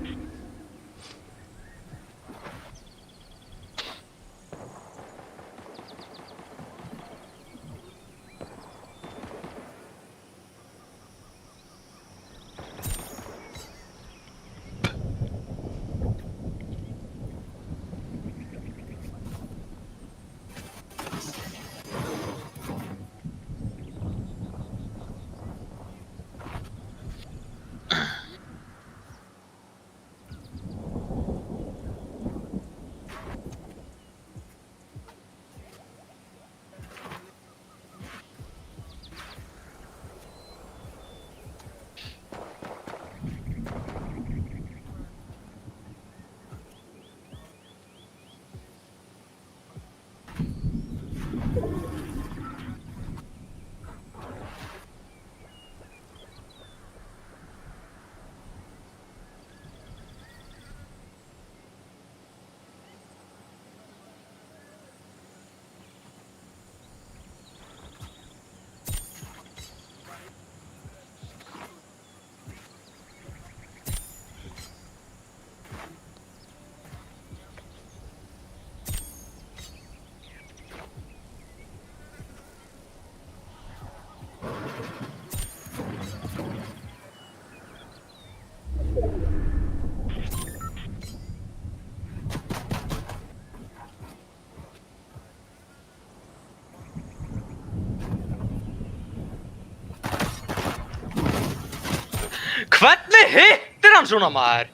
Hvernig hittir hann svona maður?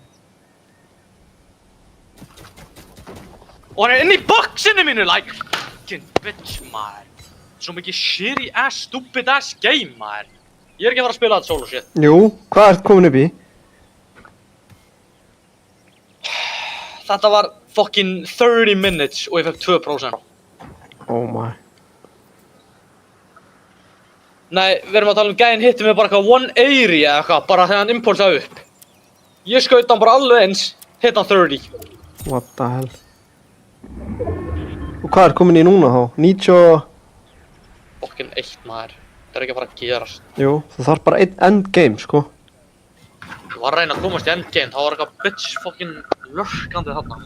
Og hann inni í boxinu mínu, like fucking bitch maður. Svo mikið shitty ass, stupid ass game maður. Ég ekki að fara að spila þetta solo shit. Jú, hvað ert komin upp í? Þetta var fucking 30 minutes og ég fekk 2%. Oh my. Nei, við erum að tala gæinn hitti mig bara eitthvað 180 eða eitthvað, bara þegar hann impulsaði upp. Ég skaut hann bara alveg eins, hitt hann 30. What the hell? Og hvað ert komin í núna þá? 90 og... Fucking 1 maður. Þetta ekki að fara að gerast. Jú, það þarf bara einn endgame, sko. Ég var að reyna að komast í endgame, þá var eitthvað bitch fucking lurkandi þarna.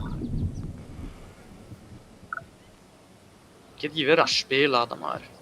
Get ekki verið að spila þetta maður.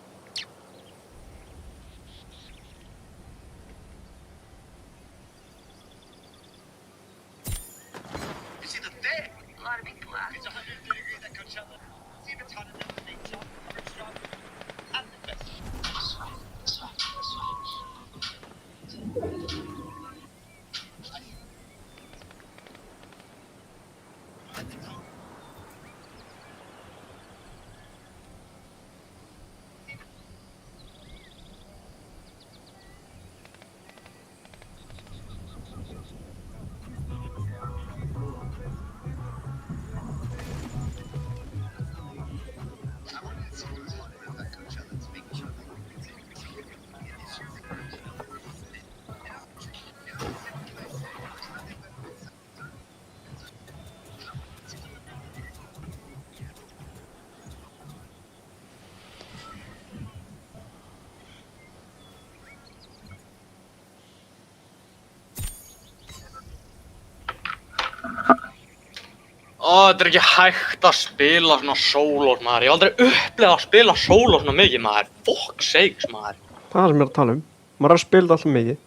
Þetta ekki hægt að spila svona sólós maður. Ég hef aldrei upplegað að spila sólós svona mikið maður. Fuck sakes maður. Það sem ég er að tala um. Maður er að spila þetta alltaf mikið.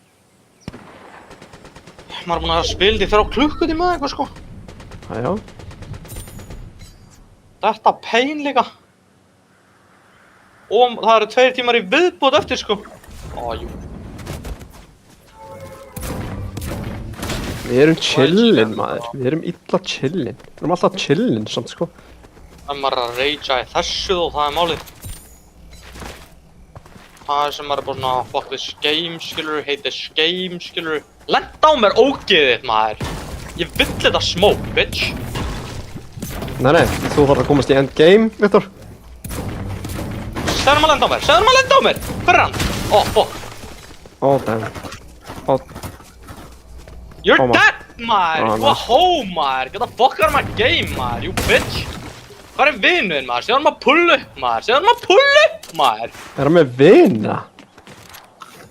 Maður er búinn að spila þetta í 3 klukkutíma eða eitthvað sko. Jæja. Þetta pain líka. Og það eru 2 tímar í viðbót eftir sko. Jú. Við erum chillin maður. Við erum illa chillin. Við erum alltaf chillin samt sko. Það maður að ragea í þessu og það er málið. Það sem maður er bara svona fuck this game skilur, hate this game skilur. Lenda á mér ógeðið maður. Ég vill þetta smoke bitch. Nei, þú þarf að komast í endgame, Viktor. Segðu hann að lenda á mér, segðu hann að lenda á mér. Hver er hann? Fuck. Damn. You're Oh, dead, maður! Oh, You a hoe, maður! Get the fuck out of my game, maður! You bitch! Hvað er vinuðinn, maður? Segðu hann að pull upp, maður! Segðu hann að pull upp, maður! Er hann með vina?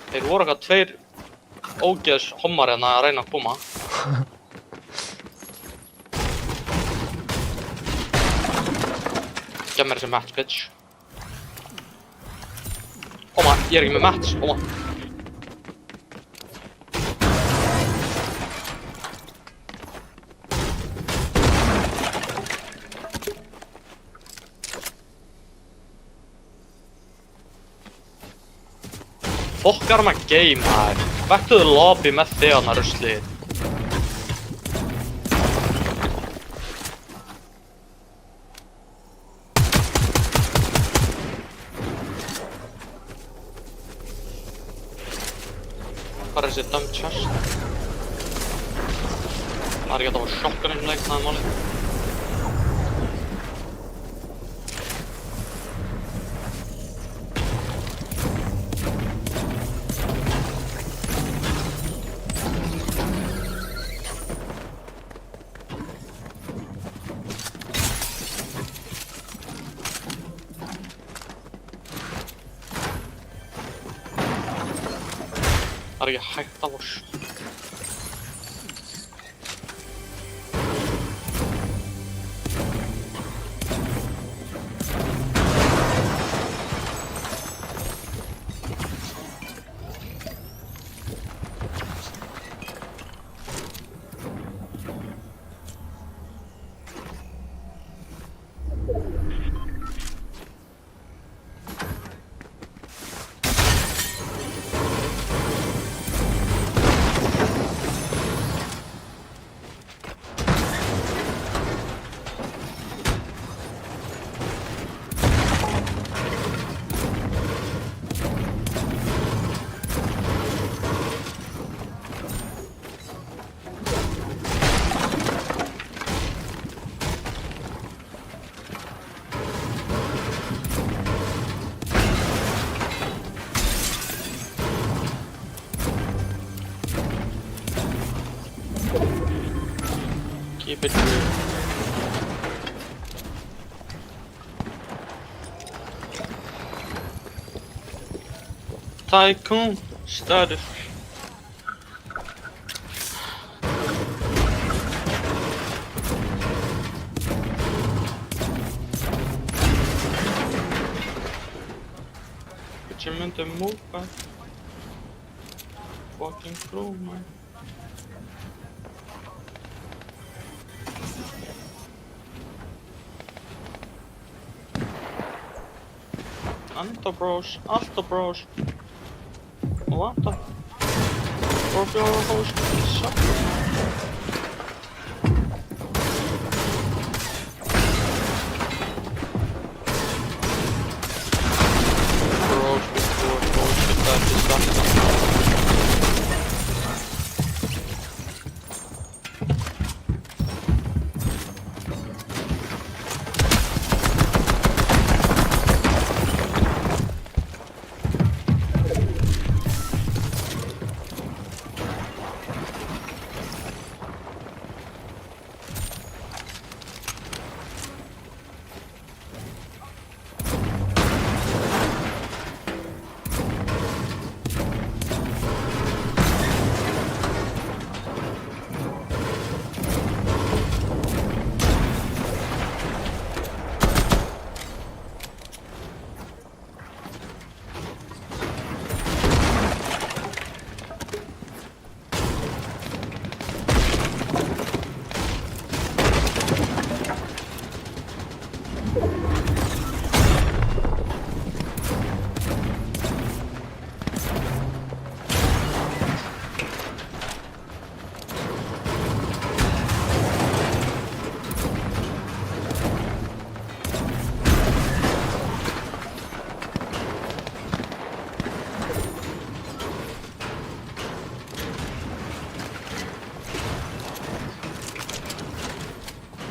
Þeir voru eitthvað 2 ógeðs hommar hérna að reyna að koma. Gef mér þessi match, bitch. Maður, ég er ekki með match, maður. Fokkar maður game maður. Back to the lobby með þig þarna ruslið. Hvað er þessi dumb chest? Það er ekki að það var shotgun leik, það er málið. Það er ekki hægt af oss. Keep it real. Tycoon status. Ég myndi múka fucking crew, man. Alltaf bros. Og vanta. Og bjóða hos. Bros before bullshit that is done.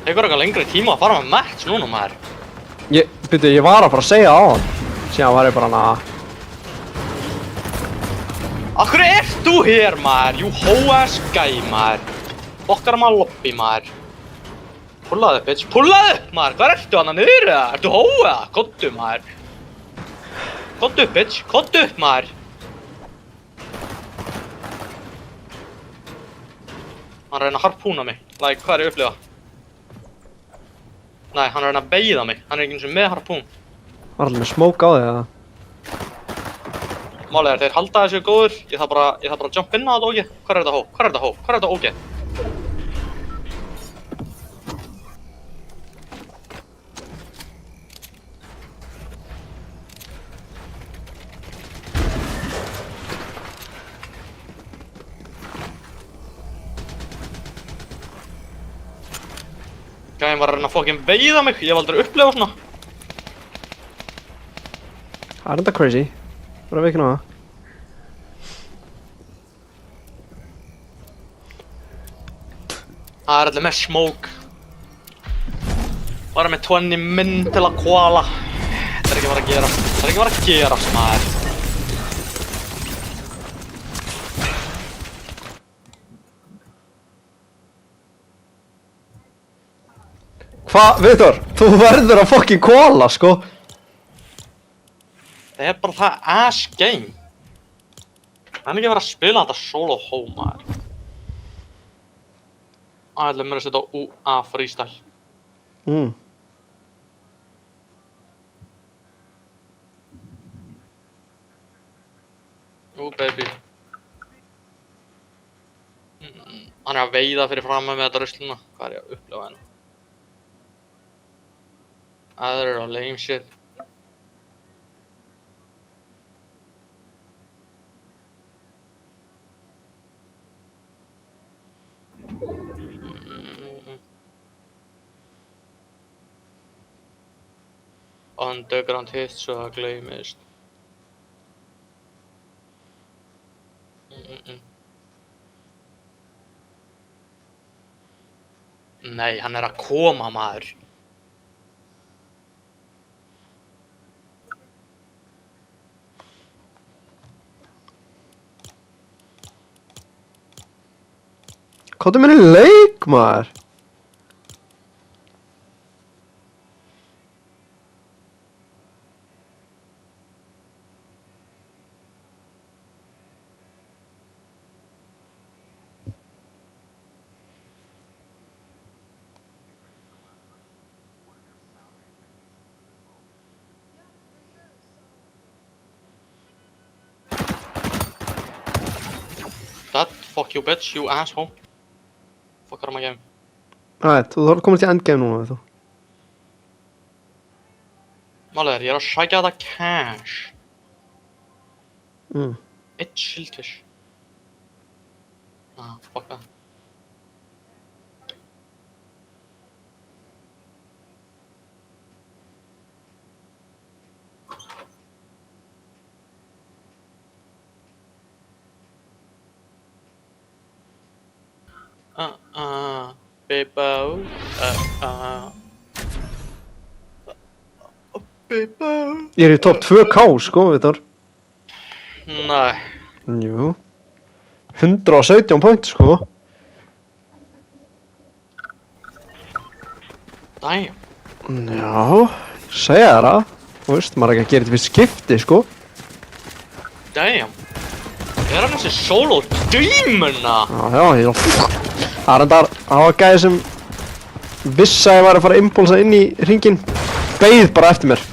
Tekur eitthvað lengri tíma að fara með match núna, maður. Ég var að fara að segja á hann. Síðan var ég bara hana... Akkur ert þú hér, maður? You hoe-ass guy, maður. Bokkar maður lobby, maður. Pullaðu, bitch. Pullaðu, maður. Hvað ertu hana niður, eða? Ertu hoe? Kottu, maður. Kottu upp, bitch. Kottu upp, maður. Hann reyna að harpúna mig. Like, hvað er ég að upplifa? Nei, hann er að beigða mig. Hann er ekki eins og með harpún. Var allir með smók á þig, eða? Málið er, þeir halda þessu góður. Ég þarf bara að jump inn á þetta ógeð. Hvar er þetta hó? Hvar er þetta hó? Hvar er þetta ógeð? Gæinn var að reyna að fucking veiða mig, ég hef aldrei upplifað svona. Það er enda crazy. Bara vikna á það. Það er allir með smoke. Bara með 20 minn til að koala. Þetta er ekki að fara að gera. Það er ekki að fara að gera, maður. Hvað, Viktor? Þú verður að fucking koala, sko. Það er bara það ass game. Það er ekki að vera að spila þetta solo home, maður. Ætlaði mér að setja á UA freestyle. Baby. Hann er að veiða fyrir fram með þetta rusluna. Hvað er ég að upplifa henni? Það er á lame shit. Underground hits svo það gleymist. Nei, hann er að koma, maður. Hvað er mér í leik, maður? Fuck you bitch, you asshole. Fuckar my game. Æt, þú þarf að komast í endgame núna, þú. Málið ég að sækja þetta cash. Mm. Eitt shieldfish. Fuck það. Bebo. Bebo. Ég er í top 2K, sko, Vitor. Nei. Jú. 117 point, sko. Damn. Já, segja þér það. Þú veist, maður er ekki að gera þetta fyrir skipti, sko. Damn. Er hann þessi solo demona? Já, ég er það er endar, það var gæði sem vissi að ég var að fara að impulsa inn í hringinn, beið bara eftir mér.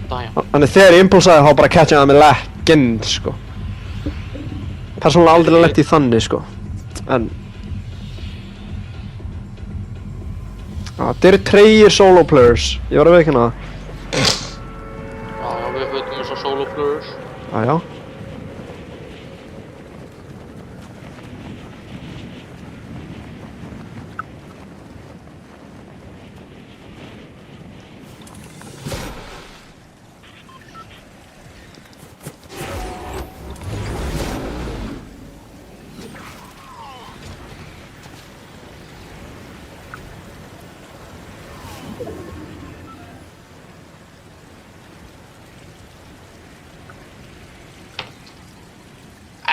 Damn. Þannig þegar ég impulsaði þá bara catchaði það með legginn, sko. Persónulega aldrei lent í þannig, sko. En þetta eru tregir solo players, ég var að veikina það. Já, við höfum þess að solo players. Já.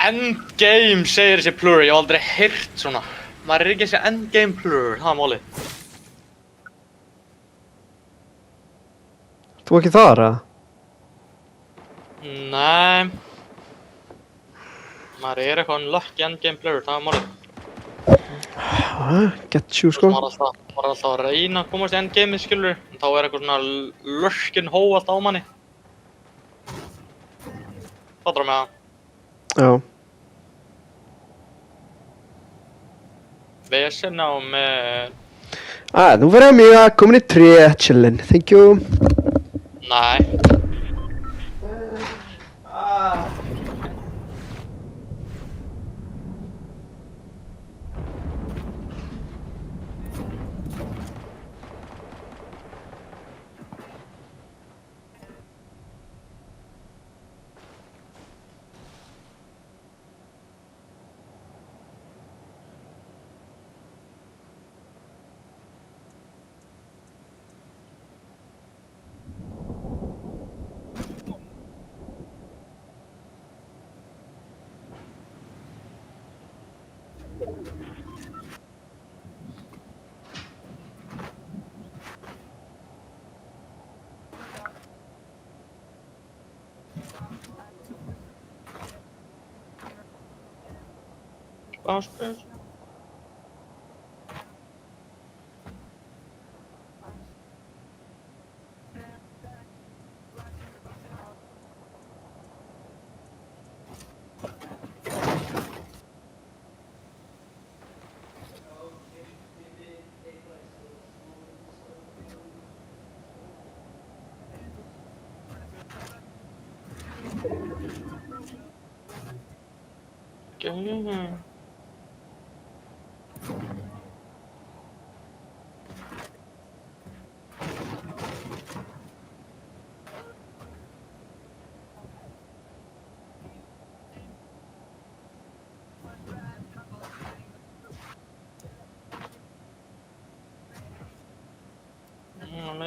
Endgame segir þessi plur, ég hef aldrei heyrt svona. Maður er ekki þessi endgame plur, það er málið. Þú ekki þar, eða? Nei. Maður er eitthvað lucky endgame plur, það er málið. Get you, sko. Maður er alltaf að reyna að komast í endgameið, skilur. En þá er eitthvað svona lurkin hó allt á manni. Fattar mig það? Já. Vesen á með... Nú verður ég mjög komin í 3, chillin. Thank you. Nei. Hvað spyr?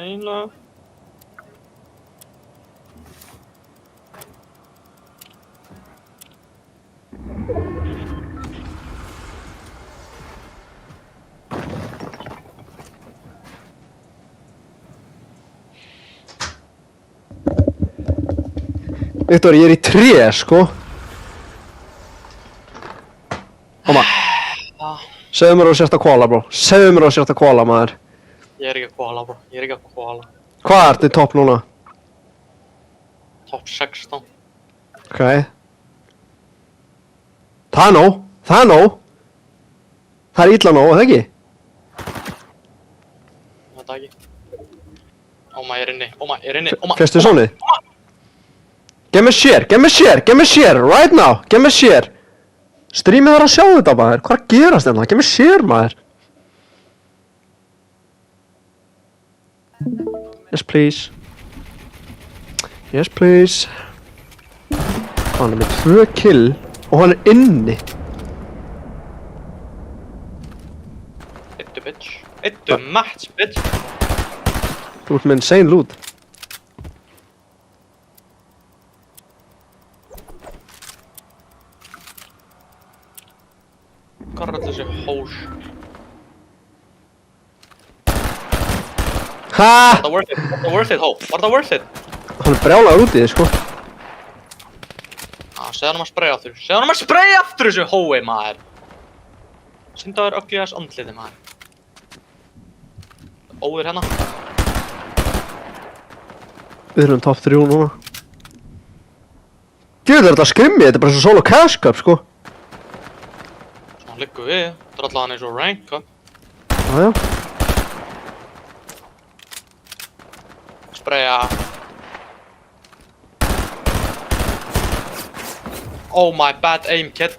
Eiginlega. Viktor, ég er í 3, sko. Koma. Segðu mér að þú sért að kvala, bro. Segðu mér að þú sért að kvala, maður. Ég er ekki að kvala, bro. Ég er ekki að kvala. Hvað ertu í topp núna? Top 16. Ok. Það er nóg. Það er nóg. Það er illa nóg, er það ekki? Þetta ekki. Óma, ég er inni. Óma, ég er inni. Óma. Festu svonið? Give me share, give me share, give me share, right now, give me share. Streamið þarf að sjá þetta maður, hvað er að gerast hérna? Give me share maður. Yes please. Yes please. Hann er með 2 kill og hann er inni. Eittu, bitch. Eittu, match, bitch. Þú ert með insane loot. Hvað er allir þessi hós? Ha! Var það worth it? Var það worth it, hó? Var það worth it? Hann er brjálaður út í þið sko. Segðu hann að spraya aftur. Segðu hann að spraya aftur þessu hói, maður. Syndaður ögljast andliði, maður. Óður hérna. Við erum top 3 núna. Gjöld er þetta skrimmi, þetta er bara svo solo cash cup sko. Svona liggum við. Þetta er allavega eins og ranka. Jájá. Spraya. Oh my bad aim, kid.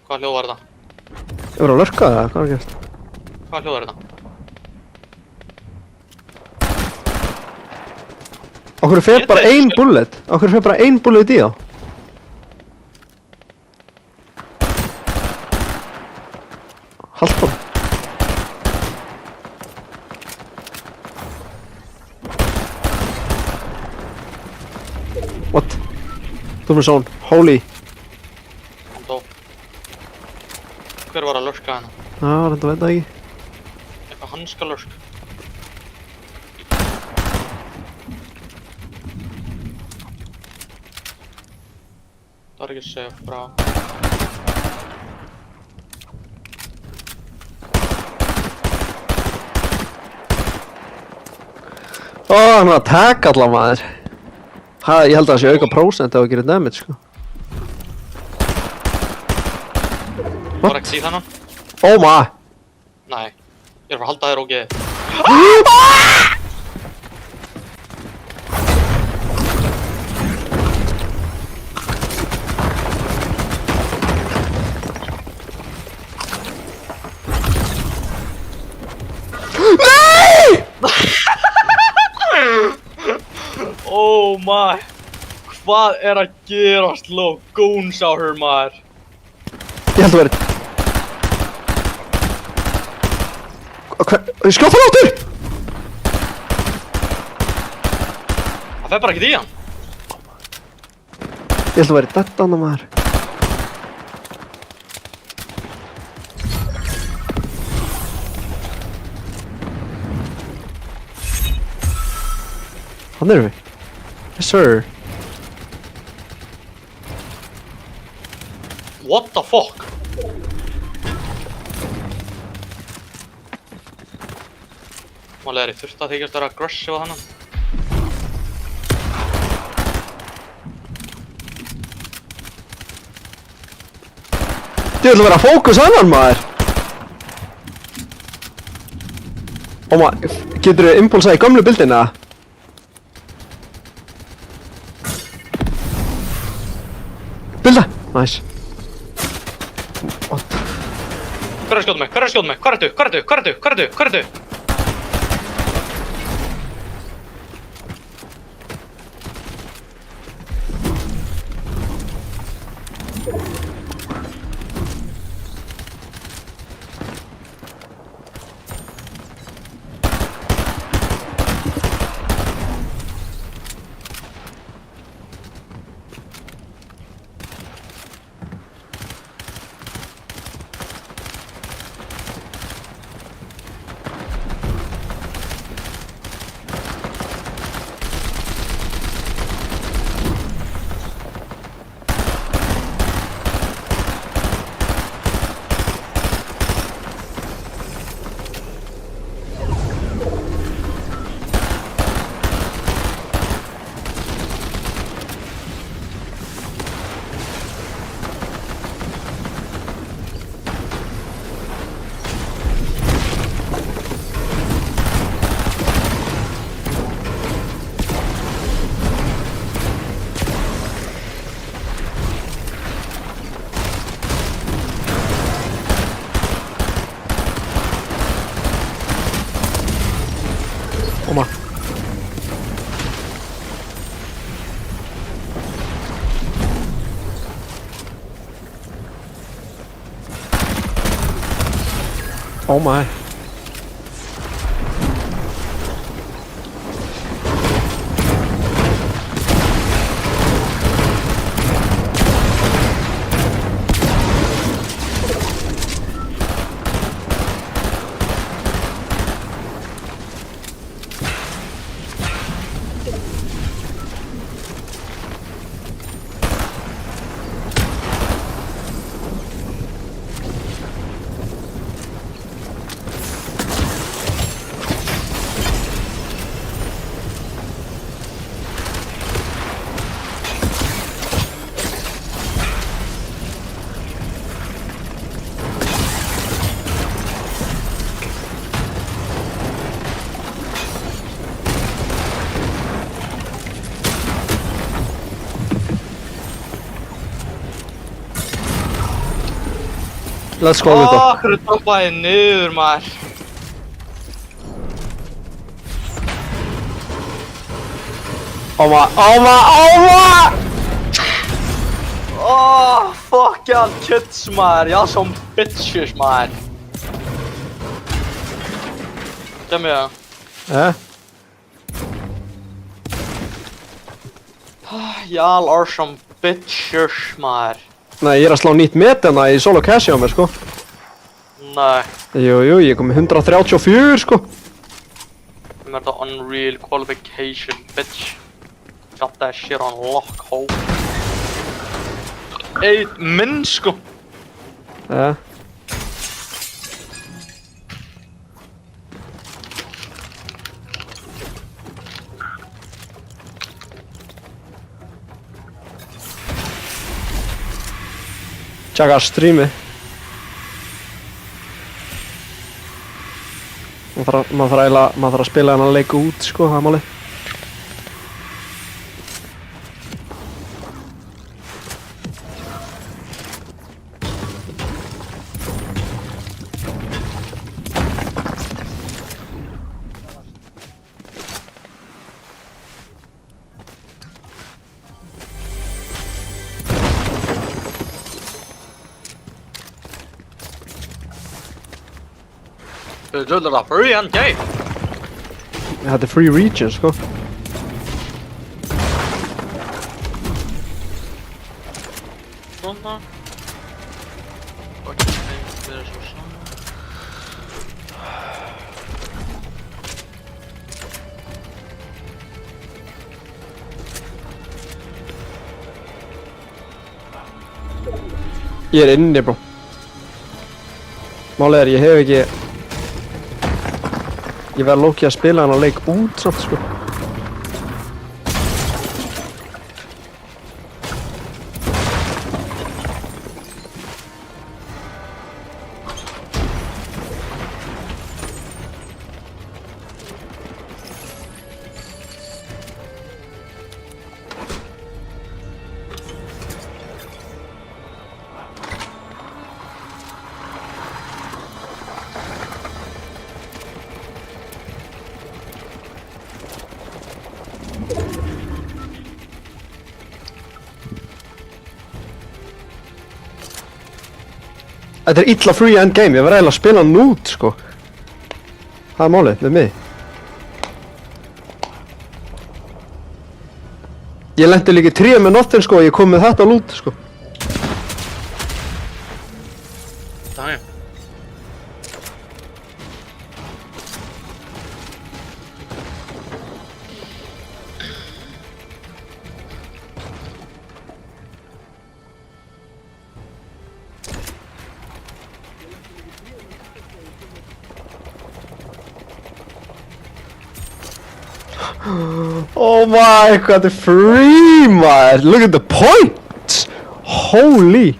Hvað hljóð var þetta? Ég var að lurka það, hvað er að gerast? Hvað hljóð var þetta? Okkur fer bara ein bullet. Okkur fer bara ein bullet í þá. Halt bara. What? Þú með són, holy. Hann dó. Hver var að lurka hérna? Já, þetta veit það ekki. Eitthvað hanska lurk. Það er ekki safe, brá. Hann er að taka allan maður. Ég held að það sé auka prósent ef að gera damage sko. Var ekki síð hennan? Oh my! Nei. Ég er að fara að halda þér ógeði. Oh my. Hvað er að gerast, ló? Goons á her, maður. Ég held að verið. Skjótt hann áttur! Það fer bara ekkert í hann. Ég held að verið þetta annað maður. Hann erum við. Yes sir. What the fuck? Málega er ég þurft að þykjast vera aggressive á þannan. Þið ætlum að vera að fókus annan maður. Oh my, getur þið impulsað í gömlu bildina? Bilda! Nice. What? Hver er að skjóta mig? Hver er að skjóta mig? Hvar ertu? Hvar ertu? Hvar ertu? Hvar ertu? Hvar ertu? Oh my. Let's go with it. Hverju droppaði niður maður? Oh my, oh my, oh my! Fuck y'all kids maður, y'all some bitches maður. Kom ég. Y'all are some bitches maður. Nei, ég að slá nýtt met hérna í solo cash á mér, sko. Nei. Jú, ég kom með 134, sko. Ég með þetta Unreal Qualification, bitch. Got that shit on lock, ho. Minn, sko. Tjaka streami. Maður þarf að spila hennar leik út, sko, það er málið. Þetta er free and gay. Þetta er free region, sko. Svona. Fucking þetta er svo svona. Ég er inni, bro. Málið er, ég hef ekki... Ég verð lókið að spila hennar leik út samt, sko. Þetta er illa free endgame, ég verð eiginlega að spila hann út, sko. Það er málið, með mig. Ég lenti líka í 3 með nothing, sko, og ég kom með þetta loot, sko. Damn. Oh my, hvað þetta er free, maður! Look at the points! Holy!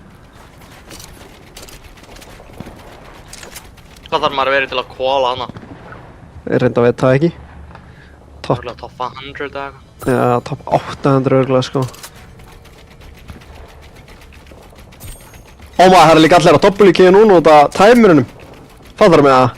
Hvað þarf maður að vera til að kvala hana? Ég reynda að veit það ekki. Top, Örgulega top 100 eða eitthvað. ja, top 800 örgulega, sko. Oh my, það er líka allir að doppelíkja núna út af timerunum. Fattar mig það?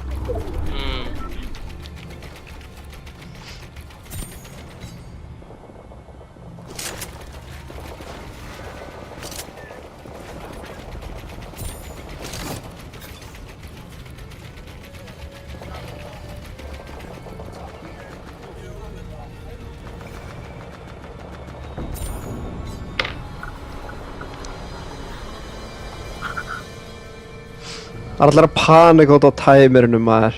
Það er allir að panika út á tæmirinu maður.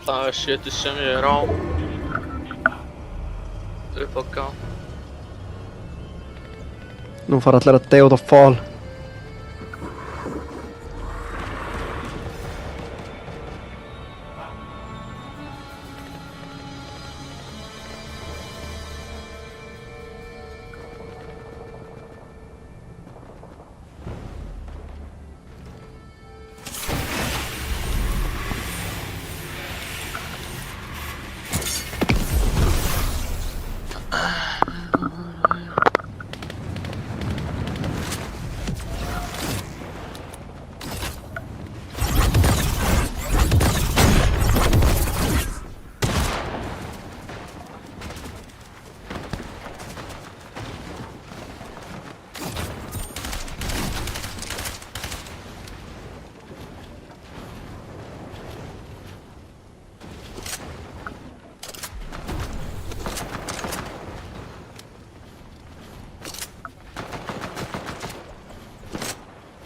Það shitið sem ég á. Upp á gá. Nú fara allir að deyja út á fall.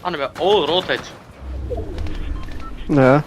Hann er með all rotate. Ja.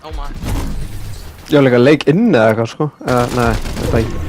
Oh my. Ég var líka að leik inni eða eitthvað sko. Nei, þetta ekki.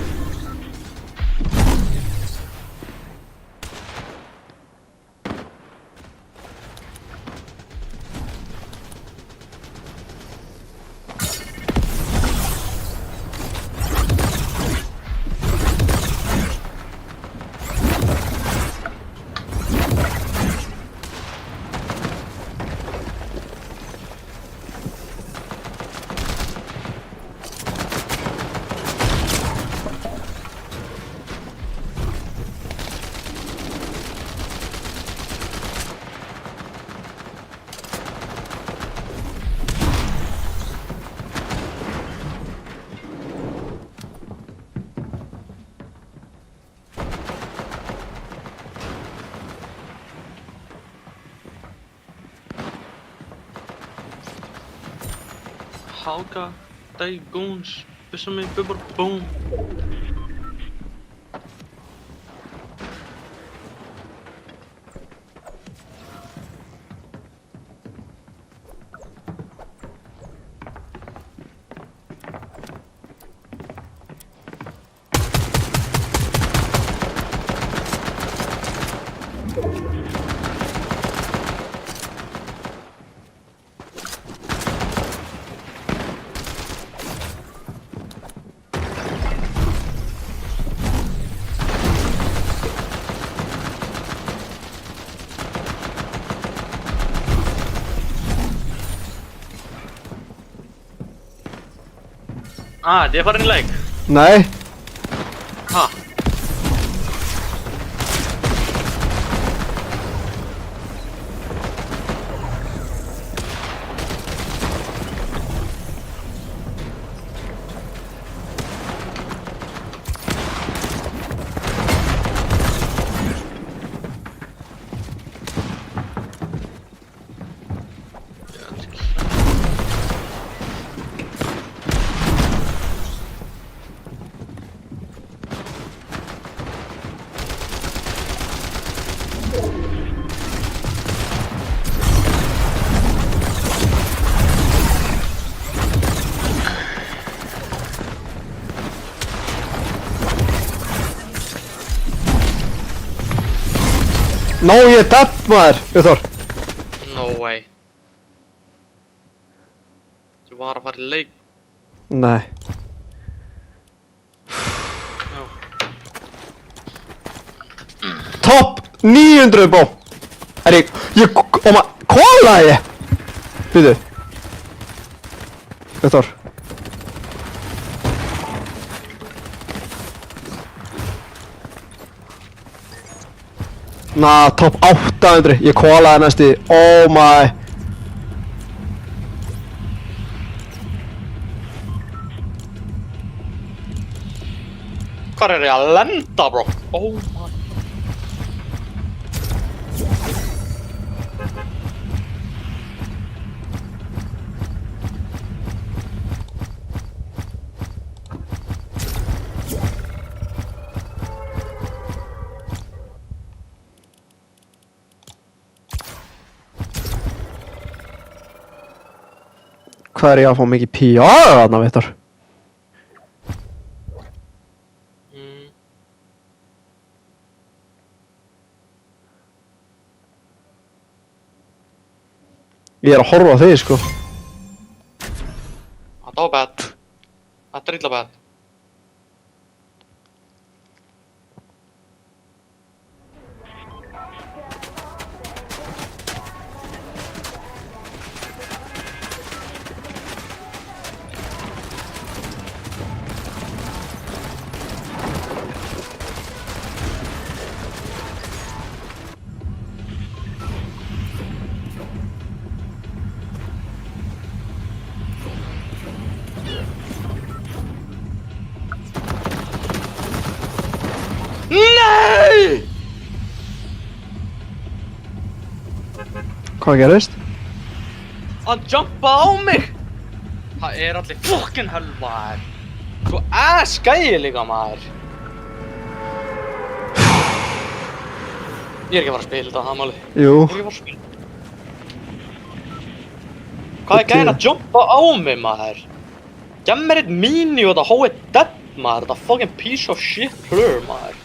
Halka, die goons. Tussen mijn bubberboom. Ah, det var en leg. Nei. Ha. Ná ég er dead maður, Uthor. No way. Ég var að fara í leik. Nei. Já. Top 900 bó. Kólaði ég. Býtu. Uthor. Top 800, ég kólaði næstu, oh my. Hvar ég að lenda, bro? Oh my. Hvað ég að fá mikið PR þarna, Viktor? Ég að horfa á þig, sko. Þetta var bad. Þetta illa bad. Nei! Hvað gerðist? Hann jumpaði á mig! Það allir fucking hölvaðir. Svo skæði líka, maður. Ég ekki að fara að spila þetta, það máli. Jú. Ég ekki að fara að spila. Hvað gæðin að jumpa á mig, maður? Gef mér eitt mini og þetta hóið dead, maður. Þetta fucking piece of shit player, maður.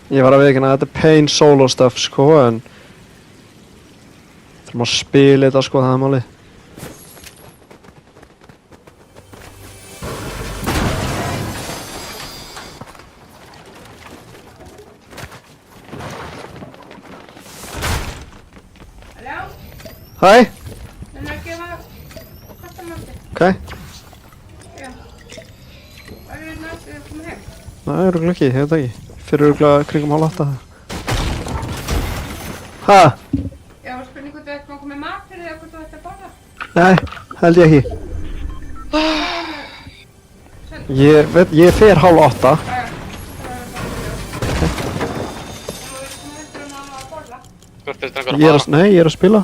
Ég var að viðurkenna að þetta er pain solo stuff, sko, en þurfum að spila þetta, sko, það er málið. Halló? Hæ? Þannig að gefa kastamátti. Ok. Já. Var það næstu að koma heim? Það er örugglega ekki, ég veit það ekki. Fyrir örugglega kringum 7:30. Hæ? Já, var spurning hvort þú ætti að koma með mat fyrir þig og hvort þú ætti að borða. Nei, held ég ekki. Ég fer 7:30. Já, það var bara mjög. Og við sem heldur að borða. Hvort þetta einhver að fara? Nei, ég er að spila.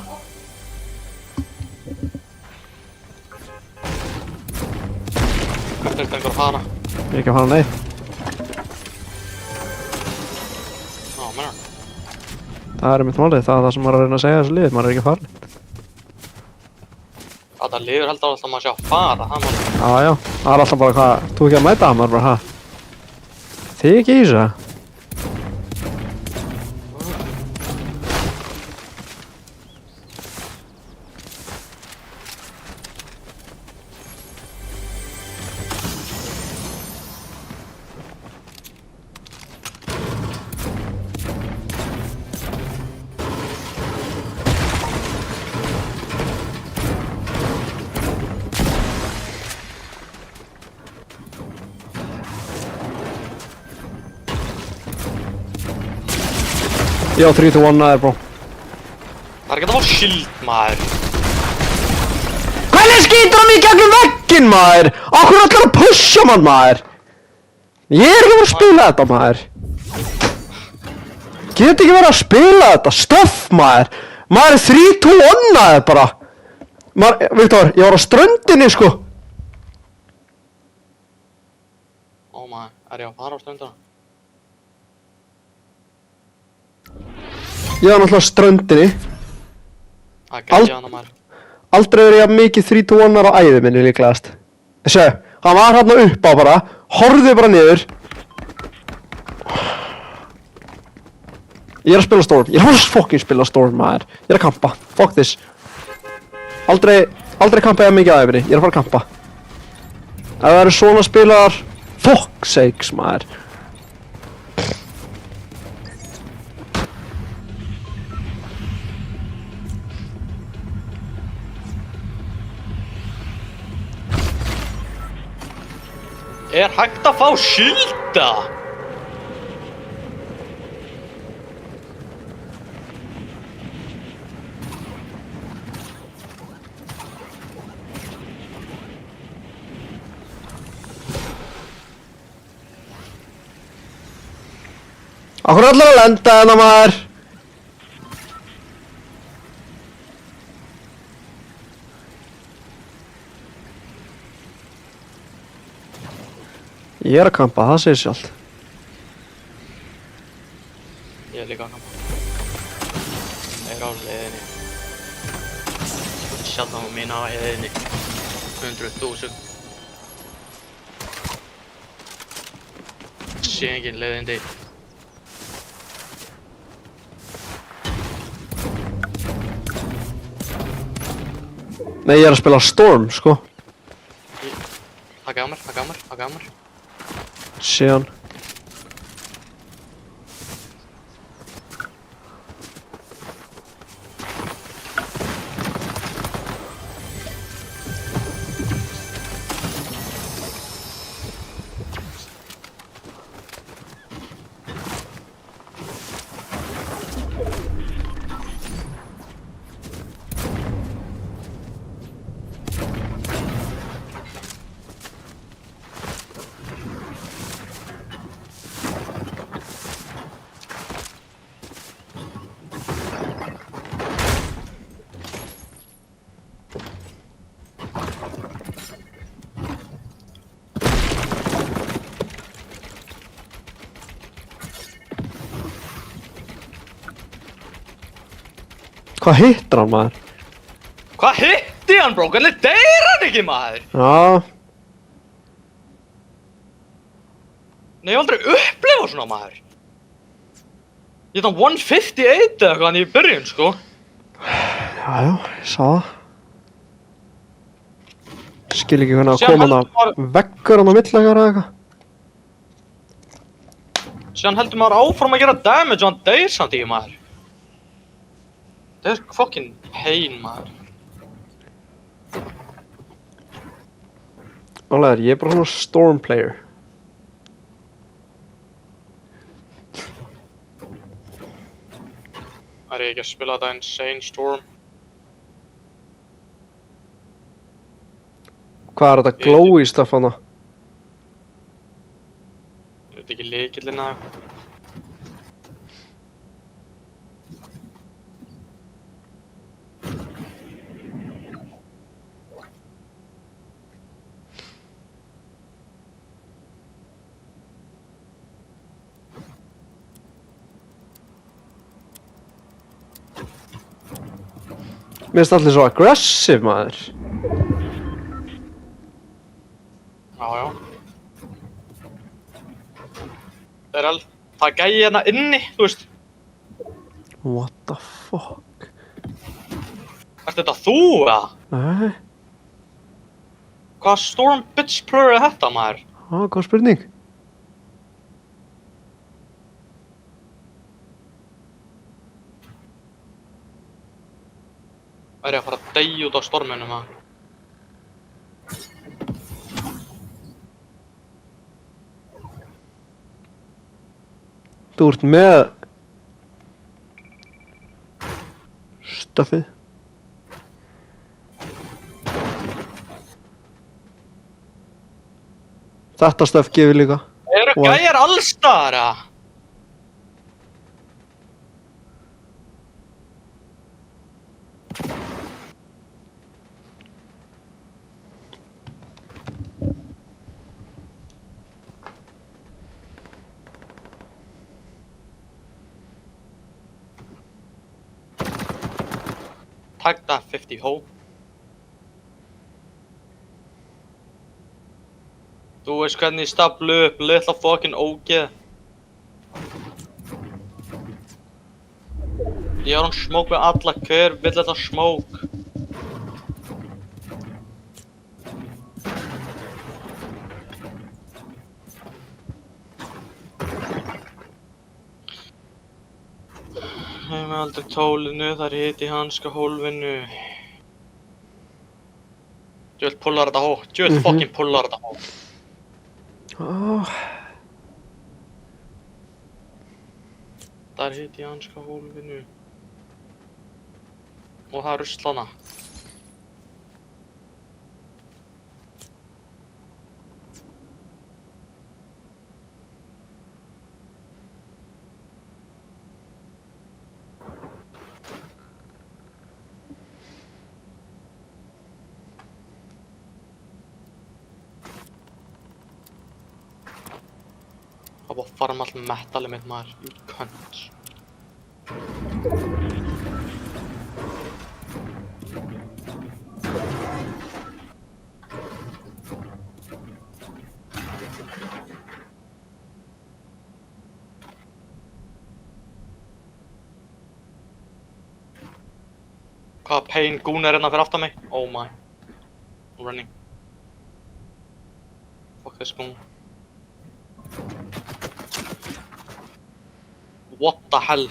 Hvort þetta einhver að fara? Ég er ekki að fara neitt. Það er mitt málið, það er það sem maður er að reyna að segja þessu lið, maður er ekki að fara neitt. Þetta liður heldur alltaf maður sé að fara, það máli. Já, það er alltaf bara hvað, þú ekki að mæta það, maður bara, þið ekki í þessu, það? Já, 3-1 aðeir, bró. Það er ekki að fá shield, maður. Hvernig skýtur hann í gegnum vegginn, maður? Akkur ætlar að pusha mann, maður? Ég er ekki að vera að spila þetta, maður. Get ekki verið að spila þetta, stöff, maður. Maður er 3-1 aðeir, bara. Viktor, ég var á ströndinni, sko. Ó, maður, er ég að fara á stundina? Ég var náttúrulega á ströndinni. Það gæti hana, maður. Aldrei verið jafn mikið 3-1 á æði minni líklegast. Sjö, hann var hérna upp á bara, horfði bara niður. Ég er að spila Storm, ég er að fucking spila Storm, maður. Ég er að kampa, fuck this. Aldrei kampa ég mikið á æði minni, ég er að fara að kampa. Ef það eru svona spilar, fuck sakes, maður. Er hægt að fá skilda? Akkur allar að lenda hérna maður. Ég er að kampa, það segir sjálft. Ég er líka að kampa. Ég er á leiðinni. Sjaldan mín á leiðinni. 100.000. Sé engin leiðindi. Nei, ég er að spila Storm, sko. Taka á mér. Sé hann. Hvað hittir hann maður? Hvað hitti hann, bro? Hvernig deyr hann ekki, maður? Já. Nei, ég hef aldrei upplifað svona, maður. Ég er þann 158 eða eitthvað hann í byrjun, sko. Já, ég sá það. Skil ekki hvernig að Síðan koma heldur hann veggur hann á millægar eða eitthvað. Síðan heldur maður áfram að gera damage og hann deyr samt ekki, maður. Það er fucking pain, maður. Alveg, ég er bara svona Storm player. Það er ekki að spila þetta Insane Storm. Hvað er þetta glowy stuff hana? Ég veit ekki lykillinn eða eitthvað. Mér finnst allir svo aggressive maður. Já. Það er gæi hérna inni, þú veist. What the fuck? Ertu þetta þú, eða? Nei, Hvaða Storm bitch plur er þetta, maður? góð spurning. Það er að fara að deyja út á storminu, maður. Þú ert með stuffið. Þetta stuff gefur líka. Eru What? gæjar allsstaðar, eða? Takk það 50 hó. Þú veist hvernig ég staflu upp litla fucking ógeð. Ég har hann smók með alla, hver vill þetta smók? Ég með aldrei tólinu, það er hit í hanska hólfinu. Djöld pullar þetta hó, djöld fucking pullar þetta hó. Där hitt í hanska hólfinu. Og það er ruslana. Það var farm allt með metali mitt maður, you cunt. Hvaða pain goon er hérna fyrir aftan mig? Oh my. I'm running. Fuck this goon. What the hell?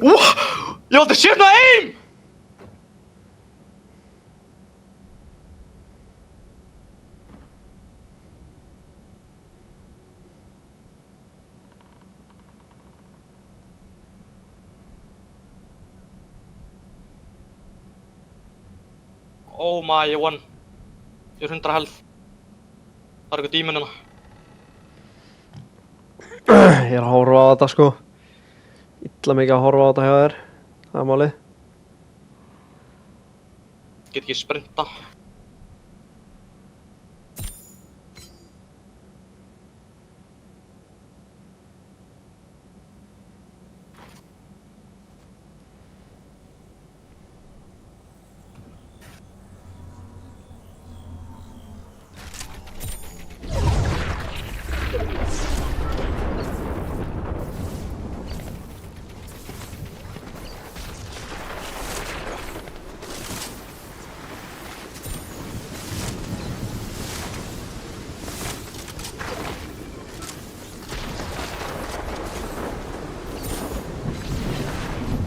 What? Yo, the shit not aim! Oh my, ég won. Ég er 100 health. Það er eitthvað dímun hérna. Ég er að horfa á þetta sko. Illa mikið að horfa á þetta hjá þér. Það er málið. Get ekki sprinta.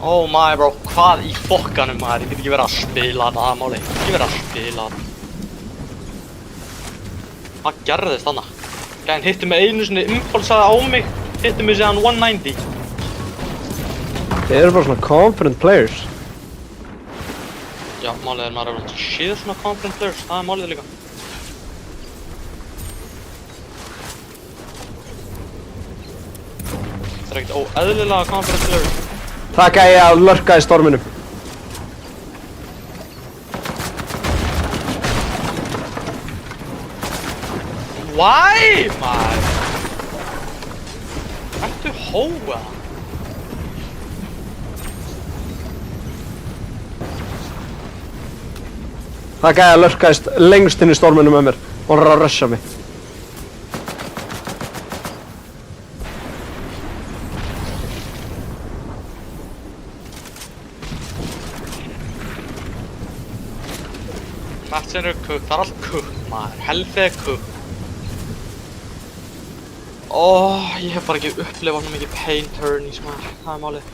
Oh my bro, hvað í fokkanum maður, ég get ekki verið að spila þetta, það er málið, ég get ekki verið að spila þetta. Hvað gerðist þarna? Gæðin hitti mig einu sinni, impulsaði á mig, hitti mig síðan 190. Þeir eru bara svona confident players. Já, málið er maður að séð svona confident players, það er málið líka. Það er ekkert óeðlilega confident players. Það gæði að lurka í storminum. Why, maður? Ertu hóa? Það gæði að lurka lengst inn í storminum með mér. Og hann er að rusha mig. Matsin eru cooked, það er allt cooked maður, health er cooked. Ég hef bara ekki upplifað svona mikið pain turnies maður, það er málið.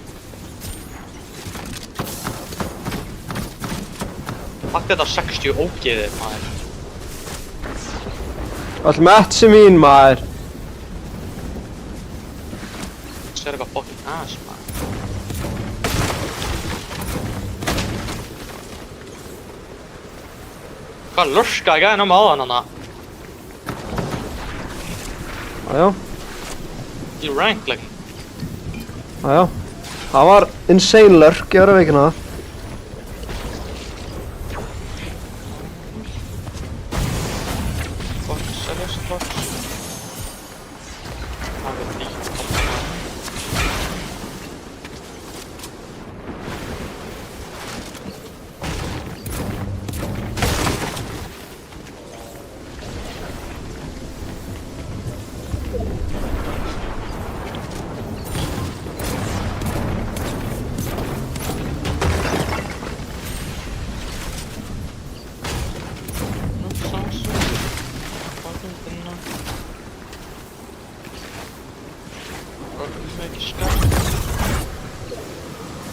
Takk þetta 60 ógeðið maður. All matchi mín maður. Sér eitthvað fucking ass maður. Hvað lurskaði gæðin á mig áðan hana? Jájá. Í rank like. Jájá. Það var insane lurk, ég verður að veikina það. Fuck, serious fuck. Það er dýrt.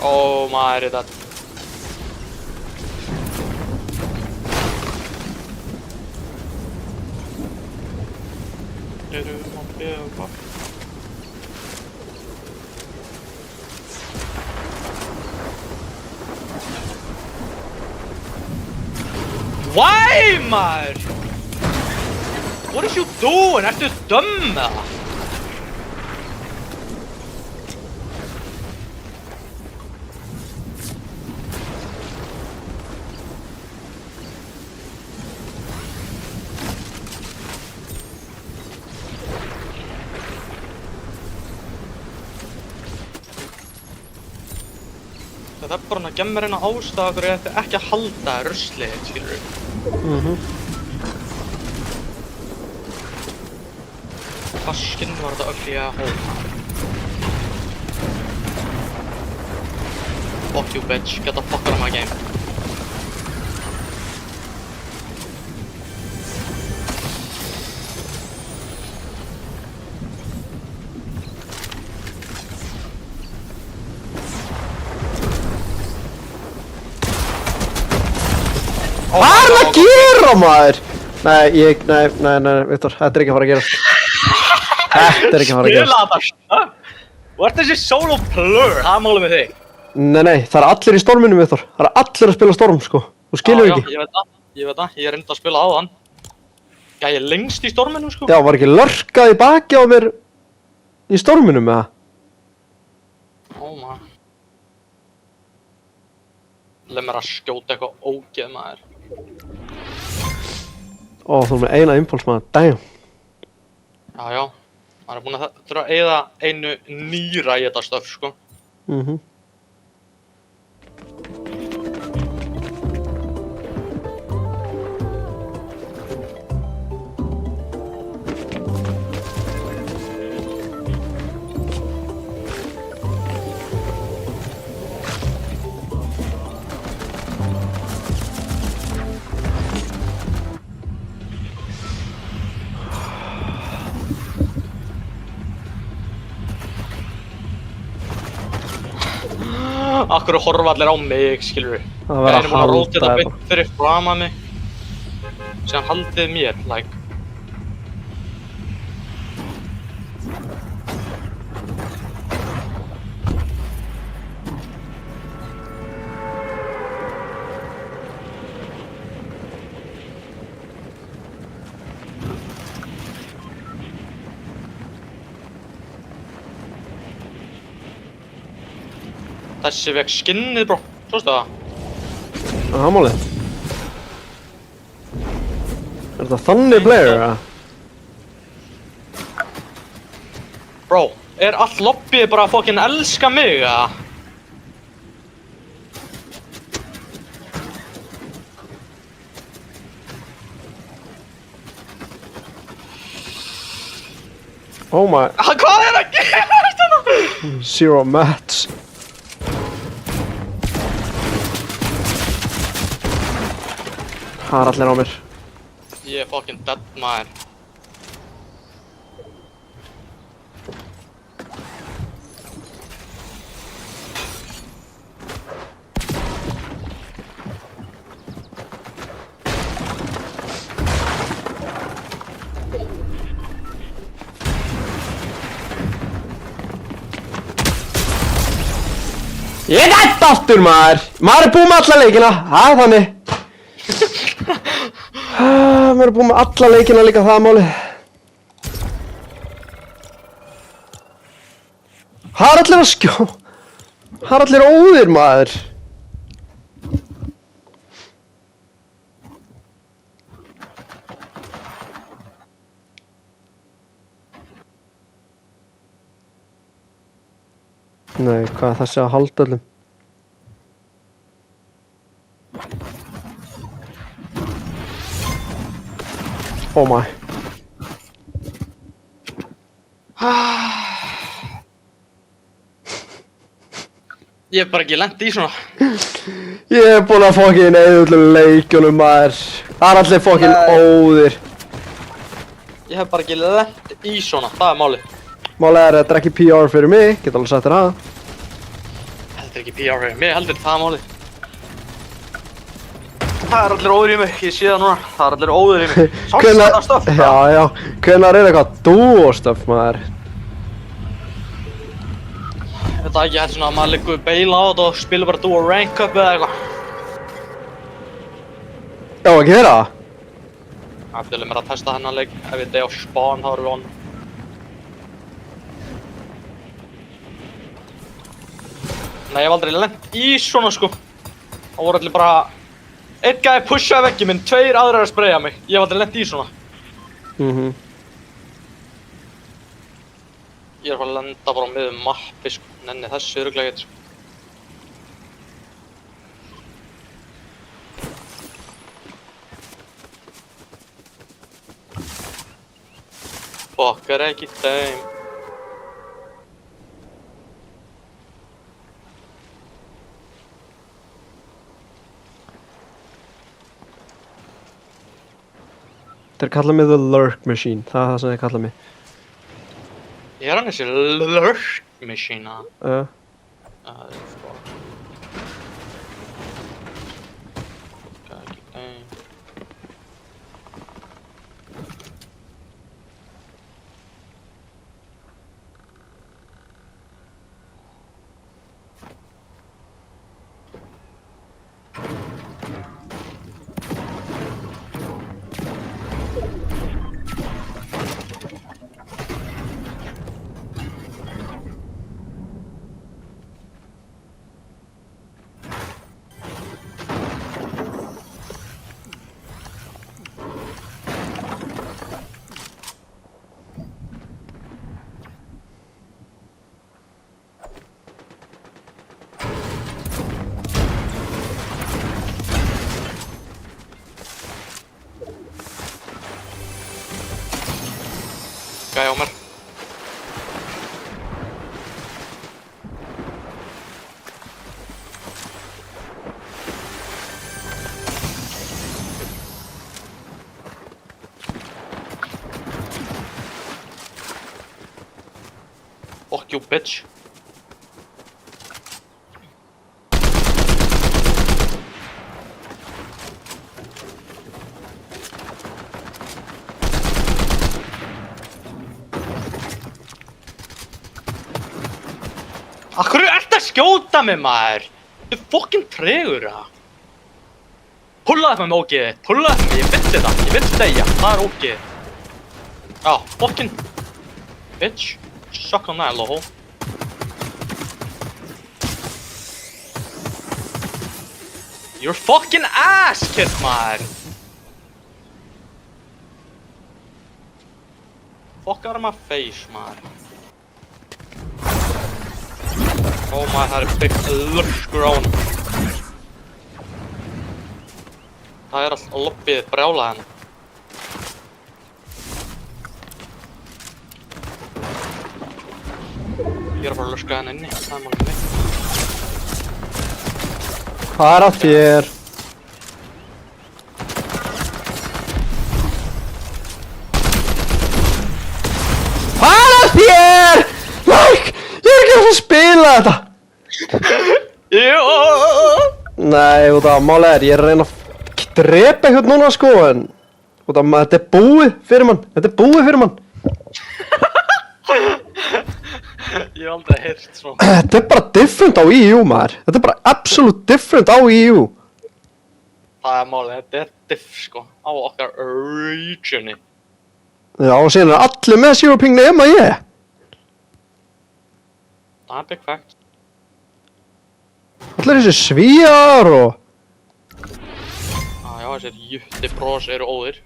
Oh my god. Why, maður? What is you doing? Ertu dömm eða? Það er bara hann að gemma mér eina ástæða fyrir að þið ekki að halda ruslið, skilurðu. Hvað skinn var þetta öll í að hóla? Fuck you bitch, get the fuck out of my game. Hvað er það að gera, maður? Nei, Viktor, þetta er ekki að fara að gerast. Þetta er ekki að fara að gerast. Spila þetta, Þú ert þessi solo plur, það er málið með þig. Nei, það er allir í storminum, Viktor. Það er allir að spila storm, sko. Þú skilur ekki. Já, ég veit það, ég reyndi að spila á þann. Gæði lengst í storminum, sko. Já, var ekki lörkað í baki á mér í storminum, eða? Ó, maður. Leð mér að skjóta eitthvað ógeð, maður. Ó, þú er með eina impuls, maður. Damn. Já. Maður er búinn að þurfa að eyða einu nýra í þetta stöf, sko. Akkur horfa allir á mig, skilurðu. Það var að Ég er búinn að róta þetta halda beint fyrir fram að mig. Síðan haldið mér, like. Þessi vekk skinnið, bro. Sástu það? Það er málið. Er þetta þannig player, eða? Bro, er allt lobbyið bara að fucking elska mig, eða? Oh my. Hvað er að gerast hérna? Zero match. Það er allir á mér. Ég er fucking dead, maður. Ég er dætt aftur, maður! Maður er búinn með alla leikina, það er þannig. Maður er búinn með alla leikina líka, það er málið. Það er allir að skjó. Það er allir óðir, maður. Nei, hvað er þessi að halda öllum? Oh my. Ég hef bara ekki lent í svona. Ég er búinn að fokkin eyða öllum leikjunum, maður. Það er allir fokkin óðir. Ég hef bara ekki lent í svona, það er málið. Málið er að þetta er ekki PR fyrir mig, get alveg sagt þér það. Heldur ekki PR fyrir mig, heldur það er málið. Það er allir óður í mig, ég sé það núna. Það er allir óður í mig. Sástu Hvenær- þetta stöff? Já, hvenær er eitthvað dúostöf, maður? Þetta er ekki hægt svona að maður liggur beila á þetta og spila bara duo rank up eða eitthvað. Já, ekki þeirra það? Það byrjuði mér að testa hennar leik. Ef ég dey á spawn þá erum við on. Nei, ég hef aldrei lent í svona sko. Það voru allir bara... Einn gæði pushaði veggið minn, 2 aðrir að spraya mig. Ég hef aldrei lent í svona. Ég er að fara að lenda bara á miðum mappi sko. Nenni þessu örugglega ekki sko. Fokkar ekki þeim. Þeir kalla mig The Lurk Machine, það er það sem þeir kalla mig. Ég er hann þessi lurk machine. Það er fokk. Fokkar ekki þeim. Gæja á mér. Fuck you, bitch. Akkur ert að skjóta mig maður? Þú er fokkin tregur það. Pullaði með ógeðið þitt, pullaði með, ég vill þetta, ég vill deyja, það er ógeðið. Já, fokkin bitch, suck on that loho. You're fucking ass kid maður. Fuck out of my face maður. Oh maður, það er byggt lurkur á hann. Það er allt lobbið brjálað henni. Ég er að fara að lurka henni inni, það er málið mig. Hvað er að þér? Hvað er að þér? Like, ég er ekki að spila þetta. Jú! Nei, út af málið er, ég er að reyna að drepa eitthvað núna sko, en út af þetta er búið fyrir mann, þetta er búið fyrir mann. Ég hef aldrei heyrt svona. Þetta er bara different á EU maður, þetta er bara absolute different á EU. Það er málið, þetta er diff sko, á okkar regioni. Já, og síðan er allir með zero ping nema ég. Það er big fact. Allir þessi svíjar og... Já, þessir jutti bros eru óðir.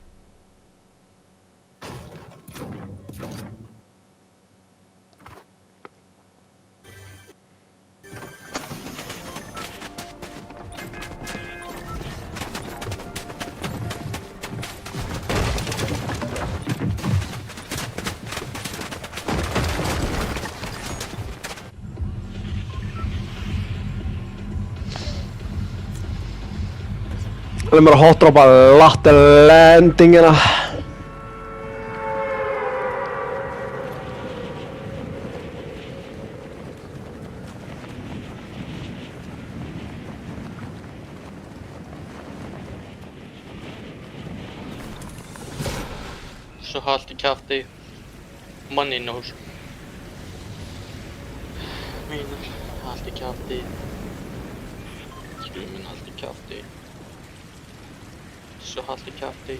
Það er mér að hotdropa latte landingina. Svo haltu kjafti. Mann inne hús. Mínur, haltu kjafti. Skrumin, haltu kjafti. Svo haltu kjafti.